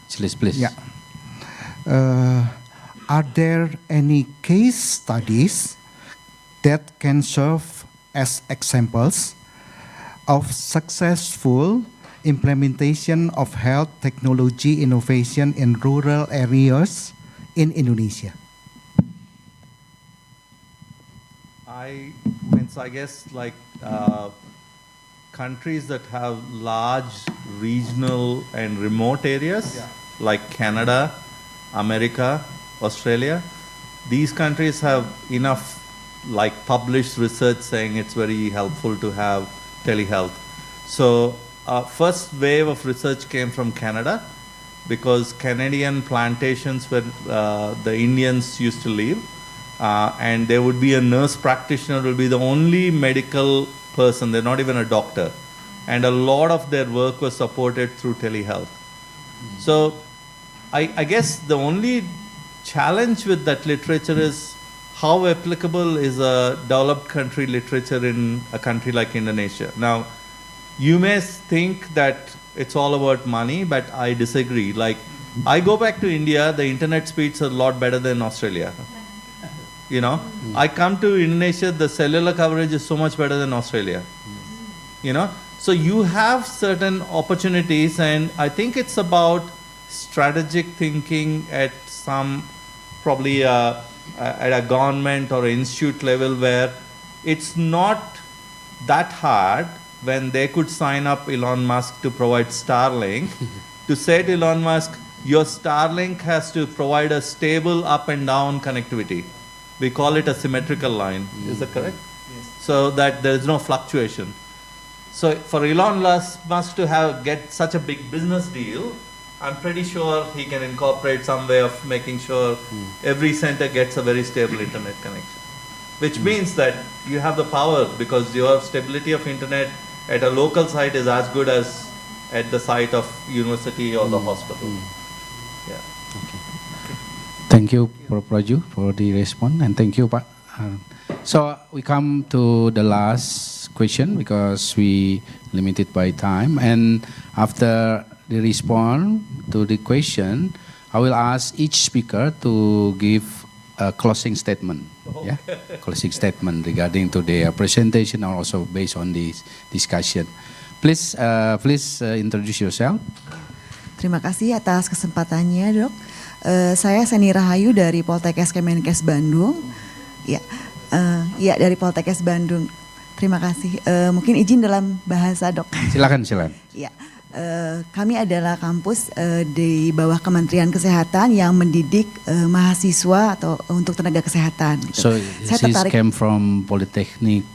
Please. Ya. Are there any case studies that can serve as examples of successful implementation of health technology innovation in rural areas in Indonesia? I guess like countries that have large regional and remote areas, like Canada, America, Australia, these countries have enough like published research saying it's very helpful to have telehealth. So first wave of research came from Canada, because Canadian plantations where the Indians used to live, and there would be a nurse practitioner will be the only medical person. They're not even a doctor, and a lot of their work was supported through telehealth. So I guess the only challenge with that literature is how applicable is a developed country literature in a country like Indonesia. Now, you may think that it's all about money, but I disagree. Like, I go back to India, the internet speeds are a lot better than Australia. You know, I come to Indonesia, the cellular coverage is so much better than Australia. You know, so you have certain opportunities, and I think it's about strategic thinking at some, probably at a government or institute level, where it's not that hard when they could sign up Elon Musk to provide Starlink, to say to Elon Musk, your Starlink has to provide a stable up and down connectivity. We call it a symmetrical line. Is that correct? Yes. So that there is no fluctuation. So for Elon Musk to get such a big business deal, I'm pretty sure he can incorporate some way of making sure every center gets a very stable internet connection. Which means that you have the power, because your stability of internet at a local site is as good as at the site of university or the hospital. Yeah. Okay. Thank you, Prof. Raju, for the response, and thank you, Pak. So we come to the last question because we limited by time, and after the response to the question, I will ask each speaker to give a closing statement. Yeah, closing statement regarding to their presentation, or also based on this discussion. Please, introduce yourself. Terima kasih atas kesempatannya, Dok. Saya Seni Rahayu dari Poltekkes Kemenkes Bandung. Ya, dari Poltekkes Bandung. Terima kasih. Mungkin izin dalam bahasa, Dok. Silakan. Ya. Kami adalah kampus di bawah Kementerian Kesehatan yang mendidik mahasiswa atau untuk tenaga kesehatan. Gitu. So she came from Polytechnic,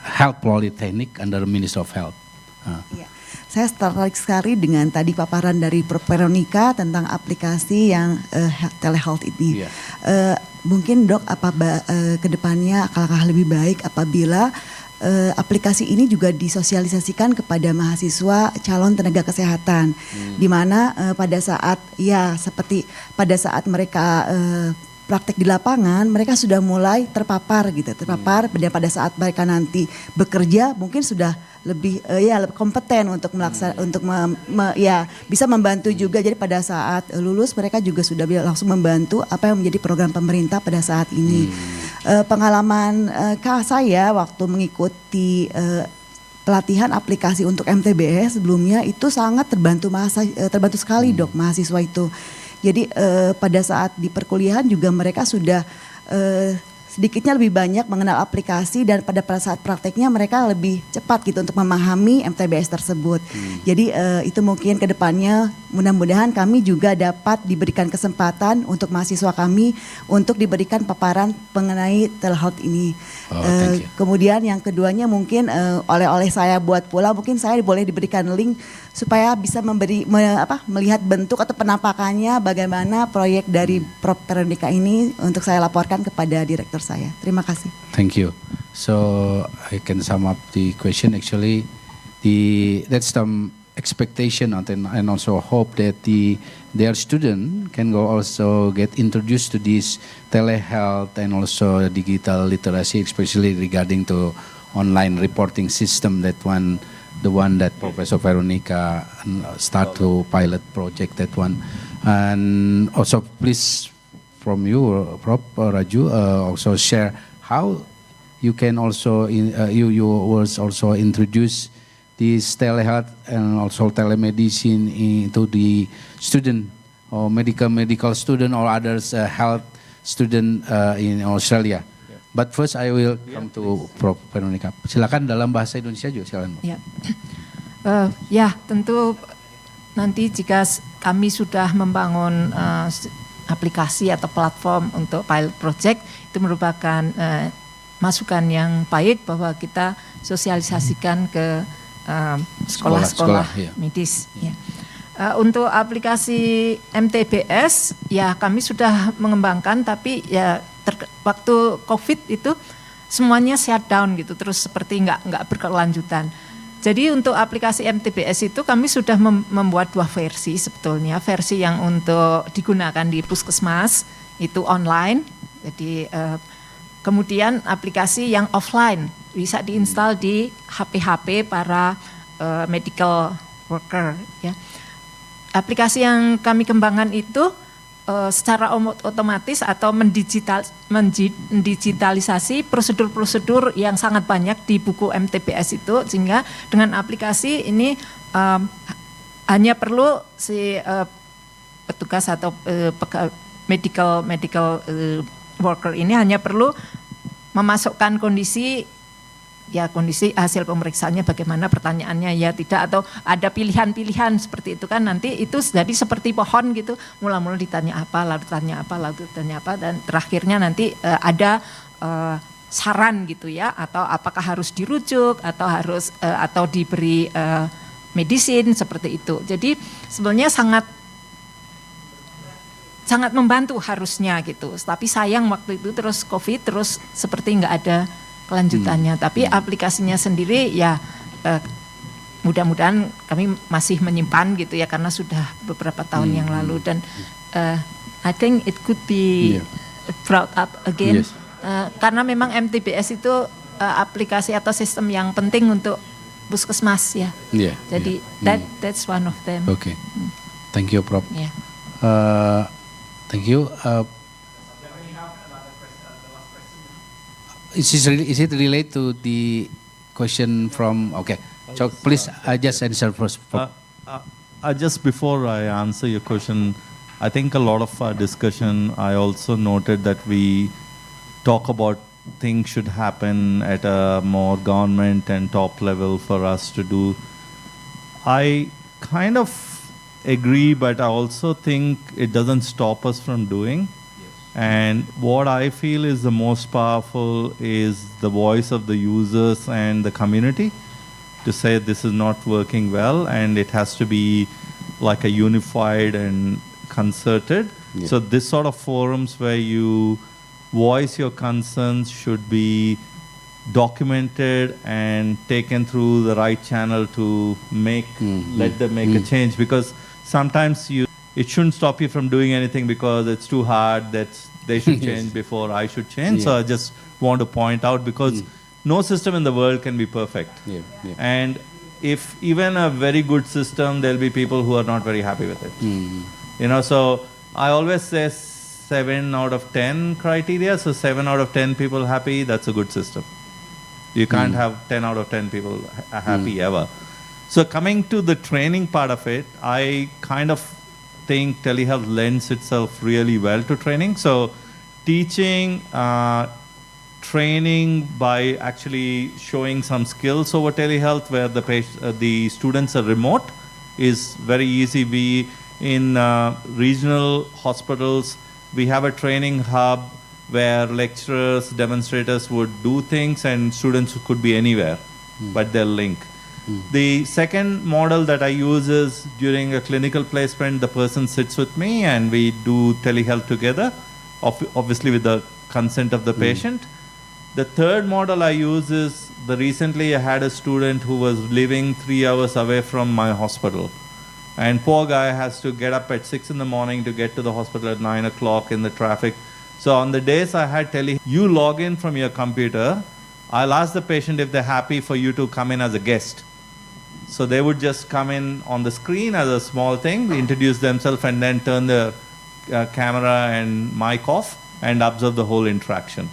Health Polytechnic under Ministry of Health. Ya. Saya tertarik sekali dengan tadi paparan dari Prof. Veronica tentang aplikasi yang telehealth ini. Yeah. Mungkin, Dok, kedepannya akan lebih baik apabila aplikasi ini juga disosialisasikan kepada mahasiswa calon tenaga kesehatan, di mana pada saat mereka praktek di lapangan, mereka sudah mulai terpapar dan pada saat mereka nanti bekerja mungkin sudah lebih lebih kompeten untuk bisa membantu juga. Jadi pada saat lulus mereka juga sudah langsung membantu apa yang menjadi program pemerintah pada saat ini. Pengalaman saya waktu mengikuti pelatihan aplikasi untuk MTBS sebelumnya itu sangat terbantu sekali, Dok, mahasiswa itu. Jadi pada saat di perkuliahan juga mereka sudah sedikitnya lebih banyak mengenal aplikasi, dan pada saat prakteknya mereka lebih cepat gitu untuk memahami MTBS tersebut. Jadi itu mungkin ke depannya mudah-mudahan kami juga dapat diberikan kesempatan untuk mahasiswa kami untuk diberikan paparan mengenai telehealth ini. Kemudian yang keduanya mungkin oleh saya buat pula, mungkin saya boleh diberikan link supaya bisa melihat bentuk atau penampakannya bagaimana proyek dari Prof. Veronica ini untuk saya laporkan kepada direktur saya. Terima kasih. Thank you. So I can sum up the question. Actually, that's some expectation and also hope that their student can also get introduced to this telehealth and also digital literacy, especially regarding to online reporting system, the one that Professor Veronica start to pilot project, that one. And also please from you, Prof. Raju, also share how you can also, you was also introduce this telehealth and also telemedicine into the student or medical student or others health student in Australia. But first I will come to Prof. Veronica. Silakan dalam bahasa Indonesia juga, silakan. Ya, tentu nanti jika kami sudah membangun aplikasi atau platform untuk pilot project, itu merupakan masukan yang baik bahwa kita sosialisasikan ke sekolah-sekolah medis. Untuk aplikasi MTBS ya kami sudah mengembangkan, tapi ya waktu COVID itu semuanya shutdown gitu, terus seperti nggak berkelanjutan. Jadi untuk aplikasi MTBS itu kami sudah membuat 2 versi sebetulnya. Versi yang untuk digunakan di puskesmas itu online, jadi kemudian aplikasi yang offline bisa diinstal di HP-HP para medical worker ya. Aplikasi yang kami kembangkan itu secara otomatis atau mendigitalisasi prosedur-prosedur yang sangat banyak di buku MTBS itu, sehingga dengan aplikasi ini hanya perlu si petugas atau medical worker ini hanya perlu memasukkan kondisi hasil pemeriksaannya bagaimana, pertanyaannya ya tidak, atau ada pilihan-pilihan seperti itu kan, nanti itu jadi seperti pohon gitu, mula-mula ditanya apa, lalu tanya apa, lalu tanya apa, dan terakhirnya nanti ada saran gitu ya, atau apakah harus dirujuk atau harus atau diberi medisin seperti itu. Jadi sebenarnya sangat membantu harusnya gitu, tapi sayang waktu itu terus COVID, terus seperti nggak ada kelanjutannya. Tapi aplikasinya sendiri ya mudah-mudahan kami masih menyimpan gitu ya, karena sudah beberapa tahun yang lalu, dan I think it could be brought up again. Yes. Karena memang MTBS itu aplikasi atau sistem yang penting untuk puskesmas ya. Jadi that's one of them. Okay. Thank you, Prof. Yeah. Thank you. Is it related to the question from? Okay, so please just answer first. Just before I answer your question, I think a lot of our discussion, I also noted that we talk about things should happen at a more government and top level for us to do. I kind of agree, but I also think it doesn't stop us from doing. And what I feel is the most powerful is the voice of the users and the community to say this is not working well, and it has to be like a unified and concerted. So this sort of forums where you voice your concerns should be documented and taken through the right channel to let them make a change, because sometimes it shouldn't stop you from doing anything because it's too hard, that they should change before I should change. So I just want to point out, because no system in the world can be perfect. And if even a very good system, there'll be people who are not very happy with it. You know, so I always say 7 out of 10 criteria. So 7 out of 10 people happy, that's a good system. You can't have 10 out of 10 people happy ever. So coming to the training part of it, I kind of think telehealth lends itself really well to training. So teaching, training by actually showing some skills over telehealth where the students are remote is very easy. We in regional hospitals, we have a training hub where lecturers, demonstrators would do things, and students could be anywhere, but they'll link. The second model that I use is during a clinical placement, the person sits with me and we do telehealth together, obviously with the consent of the patient. The third model I use is, recently I had a student who was living 3 hours away from my hospital. And poor guy has to get up at 6 in the morning to get to the hospital at 9 o'clock in the traffic. So on the days I had you log in from your computer, I'll ask the patient if they're happy for you to come in as a guest. So they would just come in on the screen as a small thing, introduce themselves, and then turn the camera and mic off and observe the whole interaction.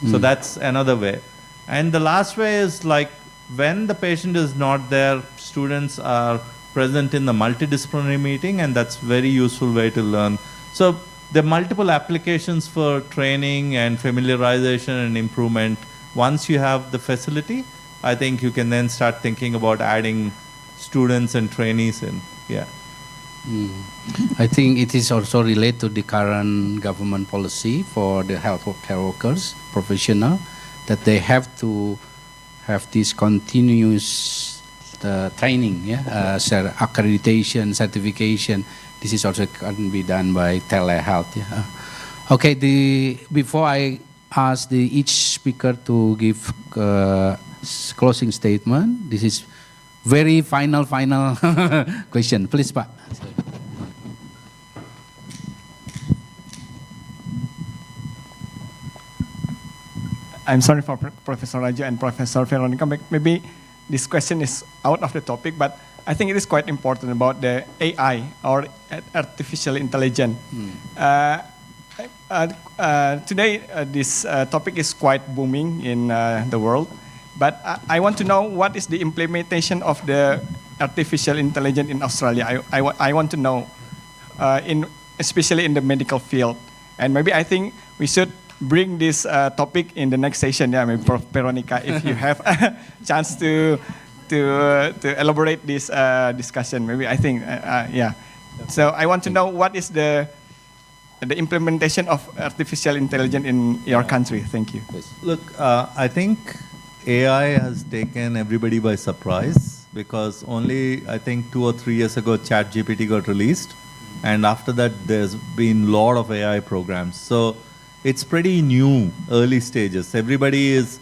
So that's another way. And the last way is like when the patient is not there, students are present in the multidisciplinary meeting, and that's very useful way to learn. So there are multiple applications for training and familiarization and improvement. Once you have the facility, I think you can then start thinking about adding students and trainees in. I think it is also related to the current government policy for the healthcare workers, professional, that they have to have this continuous the training, accreditation, certification. This is also can be done by telehealth. Yeah. Okay. Before I ask each speaker to give closing statement, this is very final question. Please, Pak. I'm sorry for Professor Raju and Professor Veronica. Maybe this question is out of the topic, but I think it is quite important about the AI or artificial intelligence. Today, this topic is quite booming in the world, but I want to know what is the implementation of the artificial intelligence in Australia. I want to know, especially in the medical field, and maybe I think we should bring this topic in the next session. Yeah, maybe Prof. Veronica, if you have a chance to elaborate this discussion, maybe I think yeah. So I want to know what is the implementation of artificial intelligence in your country. Thank you. Look, I think AI has taken everybody by surprise because only I think 2 or 3 years ago ChatGPT got released, and after that there's been a lot of AI programs. So it's pretty new, early stages. Everybody is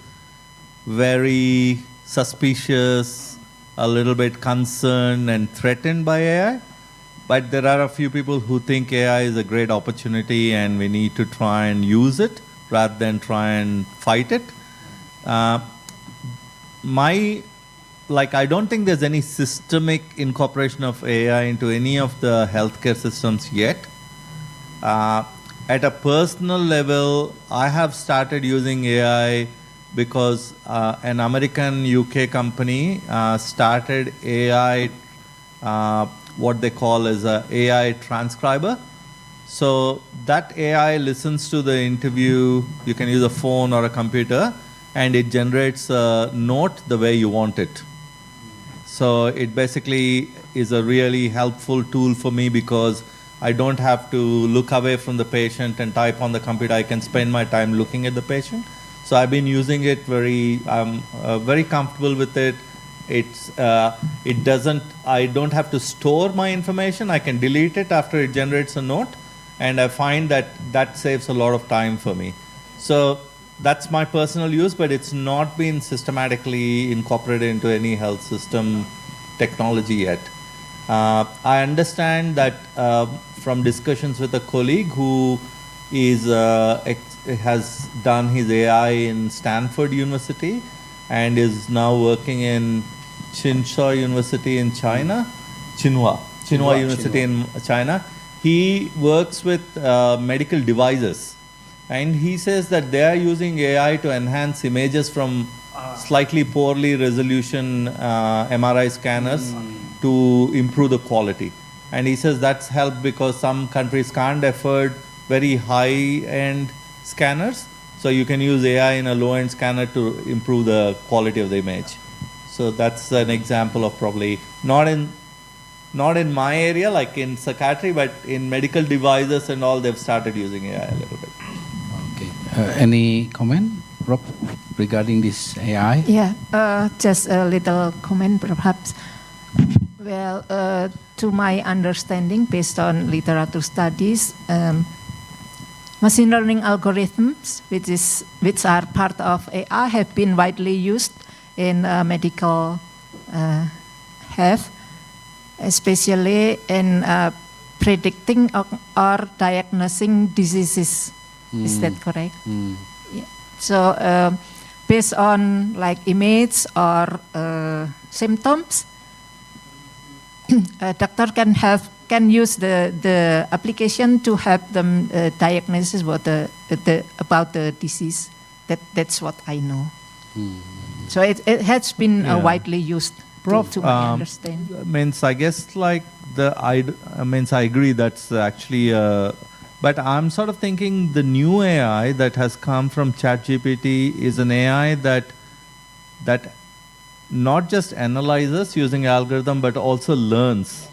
very suspicious, a little bit concerned and threatened by AI. But there are a few people who think AI is a great opportunity and we need to try and use it rather than try and fight it. I don't think there's any systemic incorporation of AI into any of the healthcare systems yet. At a personal level, I have started using AI because an American UK company started AI, what they call as a AI transcriber. So that AI listens to the interview. You can use a phone or a computer, and it generates a note the way you want it. So it basically is a really helpful tool for me because I don't have to look away from the patient and type on the computer. I can spend my time looking at the patient. So I've been using it I'm very comfortable with it. I don't have to store my information. I can delete it after it generates a note. And I find that saves a lot of time for me. So that's my personal use, but it's not been systematically incorporated into any health system technology yet. I understand that from discussions with a colleague who has done his AI in Stanford University and is now working in Tsinghua University in China, Tsinghua University in China. He works with medical devices, and he says that they are using AI to enhance images from slightly poorly resolution MRI scanners to improve the quality. And he says that's helped because some countries can't afford very high-end scanners, so you can use AI in a low-end scanner to improve the quality of the image. So that's an example of probably not in my area, like in psychiatry, but in medical devices and all, they've started using AI a little bit. Okay. Any comment, Prof, regarding this AI? Yeah, just a little comment perhaps. Well, to my understanding, based on literature studies, machine learning algorithms, which are part of AI, have been widely used in medical health, especially in predicting or diagnosing diseases. Is that correct? Yeah. So based on like image or symptoms, a doctor can use the application to help them diagnosis about the disease. That's what I know. So it has been widely used. Prof, to my understand. Means I guess like I agree that's actually but I'm sort of thinking the new AI that has come from ChatGPT is an AI that not just analyzes using algorithm but also learns.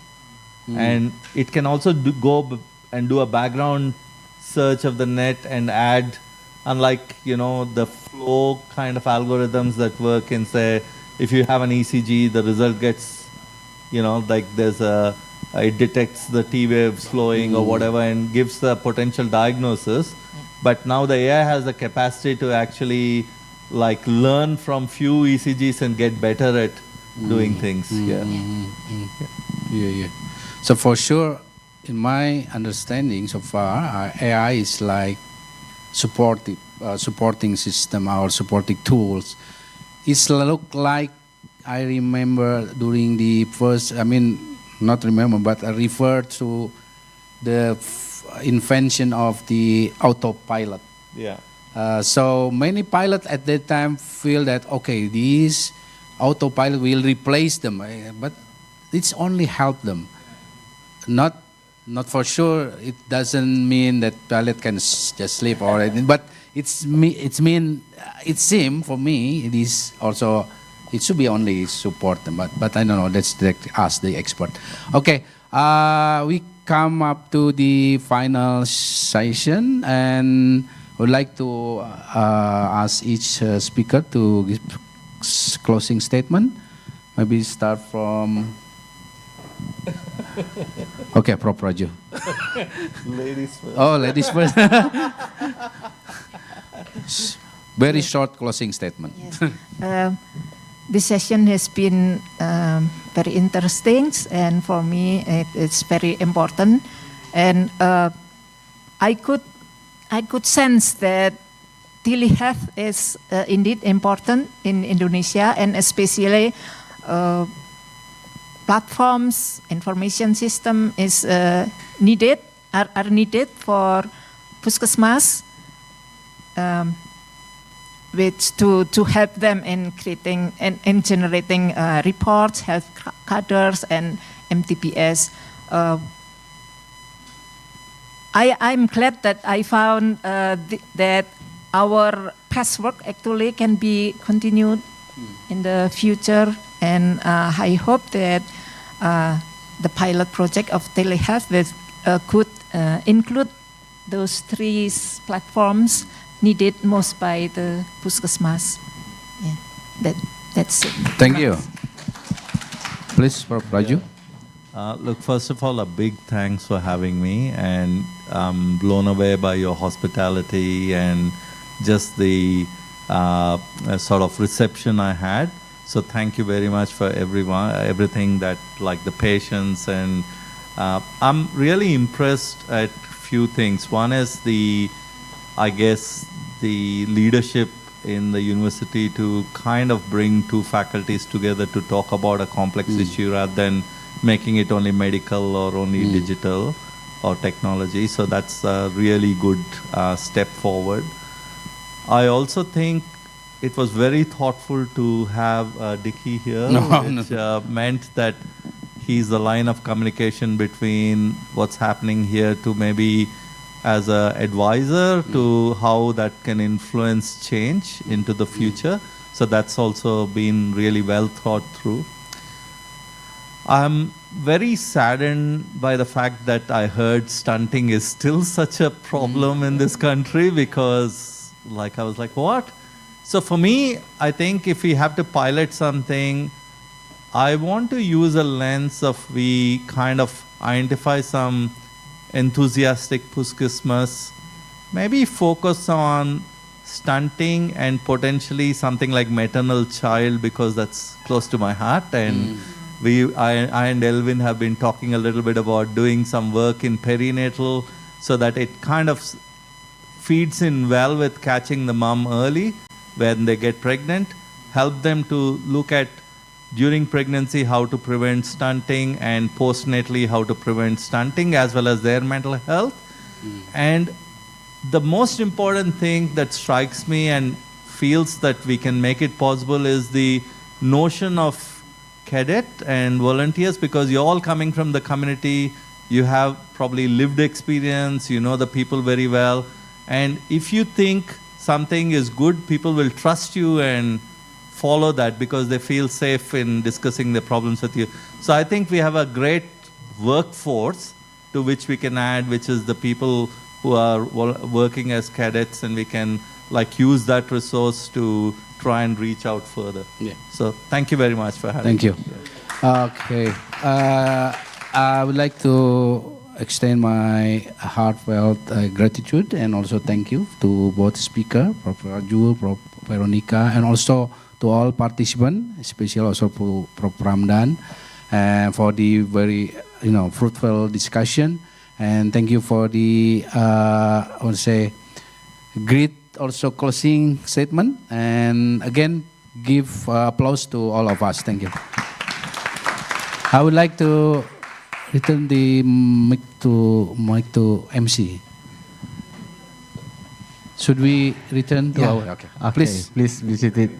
And it can also go and do a background search of the net and add, unlike the flow kind of algorithms that work in say if you have an ECG, the result gets, like it detects the T waves flowing or whatever and gives the potential diagnosis. But now the AI has the capacity to actually like learn from few ECGs and get better at doing things. Yeah. So for sure, in my understanding so far, AI is like supporting system or supporting tools. It's look like I remember during the first, not remember, but I refer to the invention of the autopilot. Yeah. So many pilots at that time feel that, okay, these autopilot will replace them, but it's only help them. Not for sure. It doesn't mean that pilot can just sleep or anything, but it seems for me it is also, it should be only support them, but I don't know. Let's ask the expert. Okay, we come up to the final session, and would like to ask each speaker to give closing statement. Maybe start from. Okay, Prof. Raju. Ladies first. Oh, ladies first. Very short closing statement. Yes. This session has been very interesting, and for me it's very important. And I could sense that telehealth is indeed important in Indonesia, and especially platforms, information system is needed, are needed for puskesmas, which to help them in creating and generating reports, health cadres, and MTPS. I'm glad that I found that our past work actually can be continued in the future, and I hope that the pilot project of telehealth could include those three platforms needed most by the puskesmas. Yeah, that's it. Thank you. Please, Prof. Raju. Look, first of all, a big thanks for having me, and I'm blown away by your hospitality and just the sort of reception I had. So thank you very much for everything that, like the patience, and I'm really impressed at few things. One is I guess the leadership in the university to kind of bring two faculties together to talk about a complex issue rather than making it only medical or only digital or technology. So that's a really good step forward. I also think it was very thoughtful to have Dicky here, which meant that he's the line of communication between what's happening here to maybe as an advisor to how that can influence change into the future. So that's also been really well thought through. I'm very saddened by the fact that I heard stunting is still such a problem in this country, because I was like, what? So for me, I think if we have to pilot something, I want to use a lens of we kind of identify some enthusiastic puskesmas, maybe focus on stunting and potentially something like maternal child, because that's close to my heart. And I and Elvin have been talking a little bit about doing some work in perinatal, so that it kind of feeds in well with catching the mom early when they get pregnant, help them to look at during pregnancy how to prevent stunting, and postnatally how to prevent stunting, as well as their mental health. And the most important thing that strikes me and feels that we can make it possible is the notion of cadet and volunteers, because you're all coming from the community, you have probably lived experience, you know the people very well, and if you think something is good, people will trust you and follow that because they feel safe in discussing their problems with you. So I think we have a great workforce to which we can add, which is the people who are working as cadets, and we can like use that resource to try and reach out further. Yeah. So thank you very much for having Thank you. me. Okay. I would like to extend my heartfelt gratitude and also thank you to both speaker, Prof. Raju, Prof. Veronica, and also to all participants, especially also to Prof. Ramdan, for the very fruitful discussion. And thank you for the I would say great also closing statement. And again, give applause to all of us. Thank you. I would like to return the mic to MC. Should we return to our? Okay. Please visit it.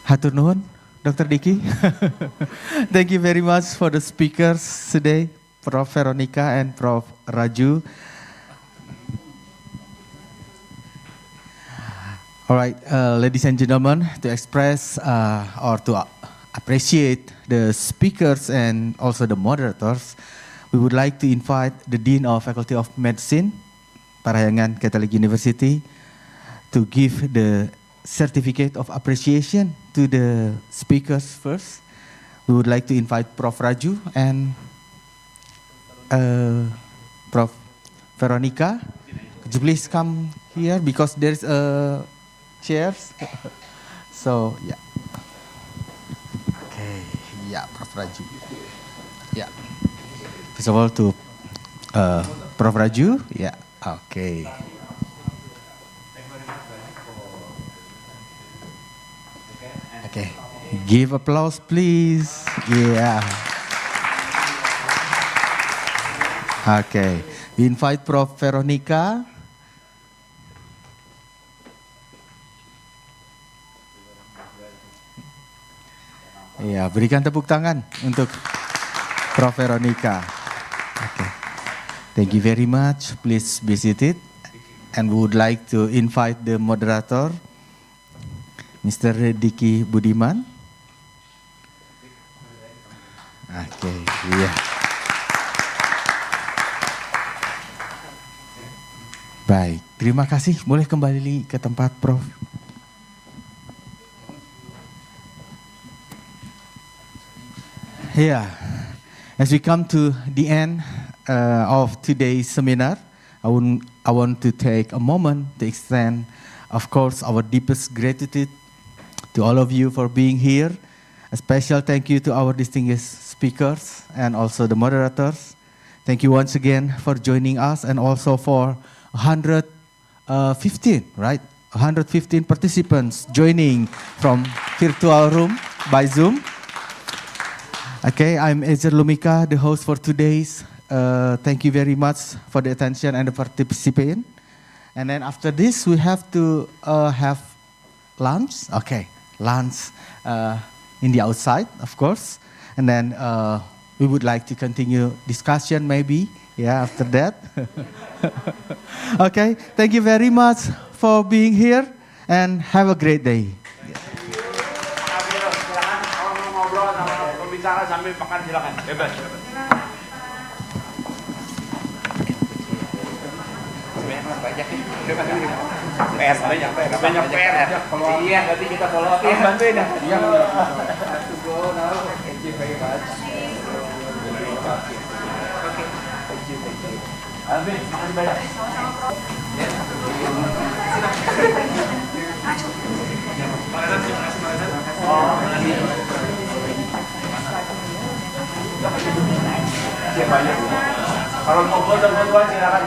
Hatur nuhun, Dr. Dicky. Thank you very much for the speakers today, Prof. Veronica and Prof. Raju. All right, ladies and gentlemen, to express or to appreciate the speakers and also the moderators, we would like to invite the Dean of Faculty of Medicine, Parahyangan Catholic University, to give the certificate of appreciation to the speakers first. We would like to invite Prof. Raju and Prof. Veronica. Could you please come here because there's a chairs. So yeah. Okay. Yeah, Prof. Raju. Yeah. First of all to Prof. Raju. Yeah. Okay. Okay. Give applause, please. Yeah. Okay. We invite Prof. Veronica. Ya, berikan tepuk tangan untuk Prof. Veronica. Okay. Thank you very much. Please be seated. And we would like to invite the moderator, Mr. Dicky Budiman. Okay, yeah. Baik, terima kasih. Boleh kembali ke tempat, Prof. Yeah, as we come to the end of today's seminar, I want to take a moment to extend, of course, our deepest gratitude to all of you for being here. A special thank you to our distinguished speakers and also the moderators. Thank you once again for joining us and also for 115, right? 115 participants joining from virtual room by Zoom. Okay, I'm Ezer Lumika, the host for today's. Thank you very much for the attention and the participation. And then after this, we have to have lunch. Okay, lunch in the outside, of course. And then we would like to continue discussion maybe, yeah, after that. Okay, thank you very much for being here and have a great day. Sambil makan silakan, bebas. Banyak PR ya. Iya, nanti kita follow up ya. Bantuin ya. Iya. Thank you very much. Alvin, makasih banyak. Siapa aja? Kalau mau foto-fotoan silakan.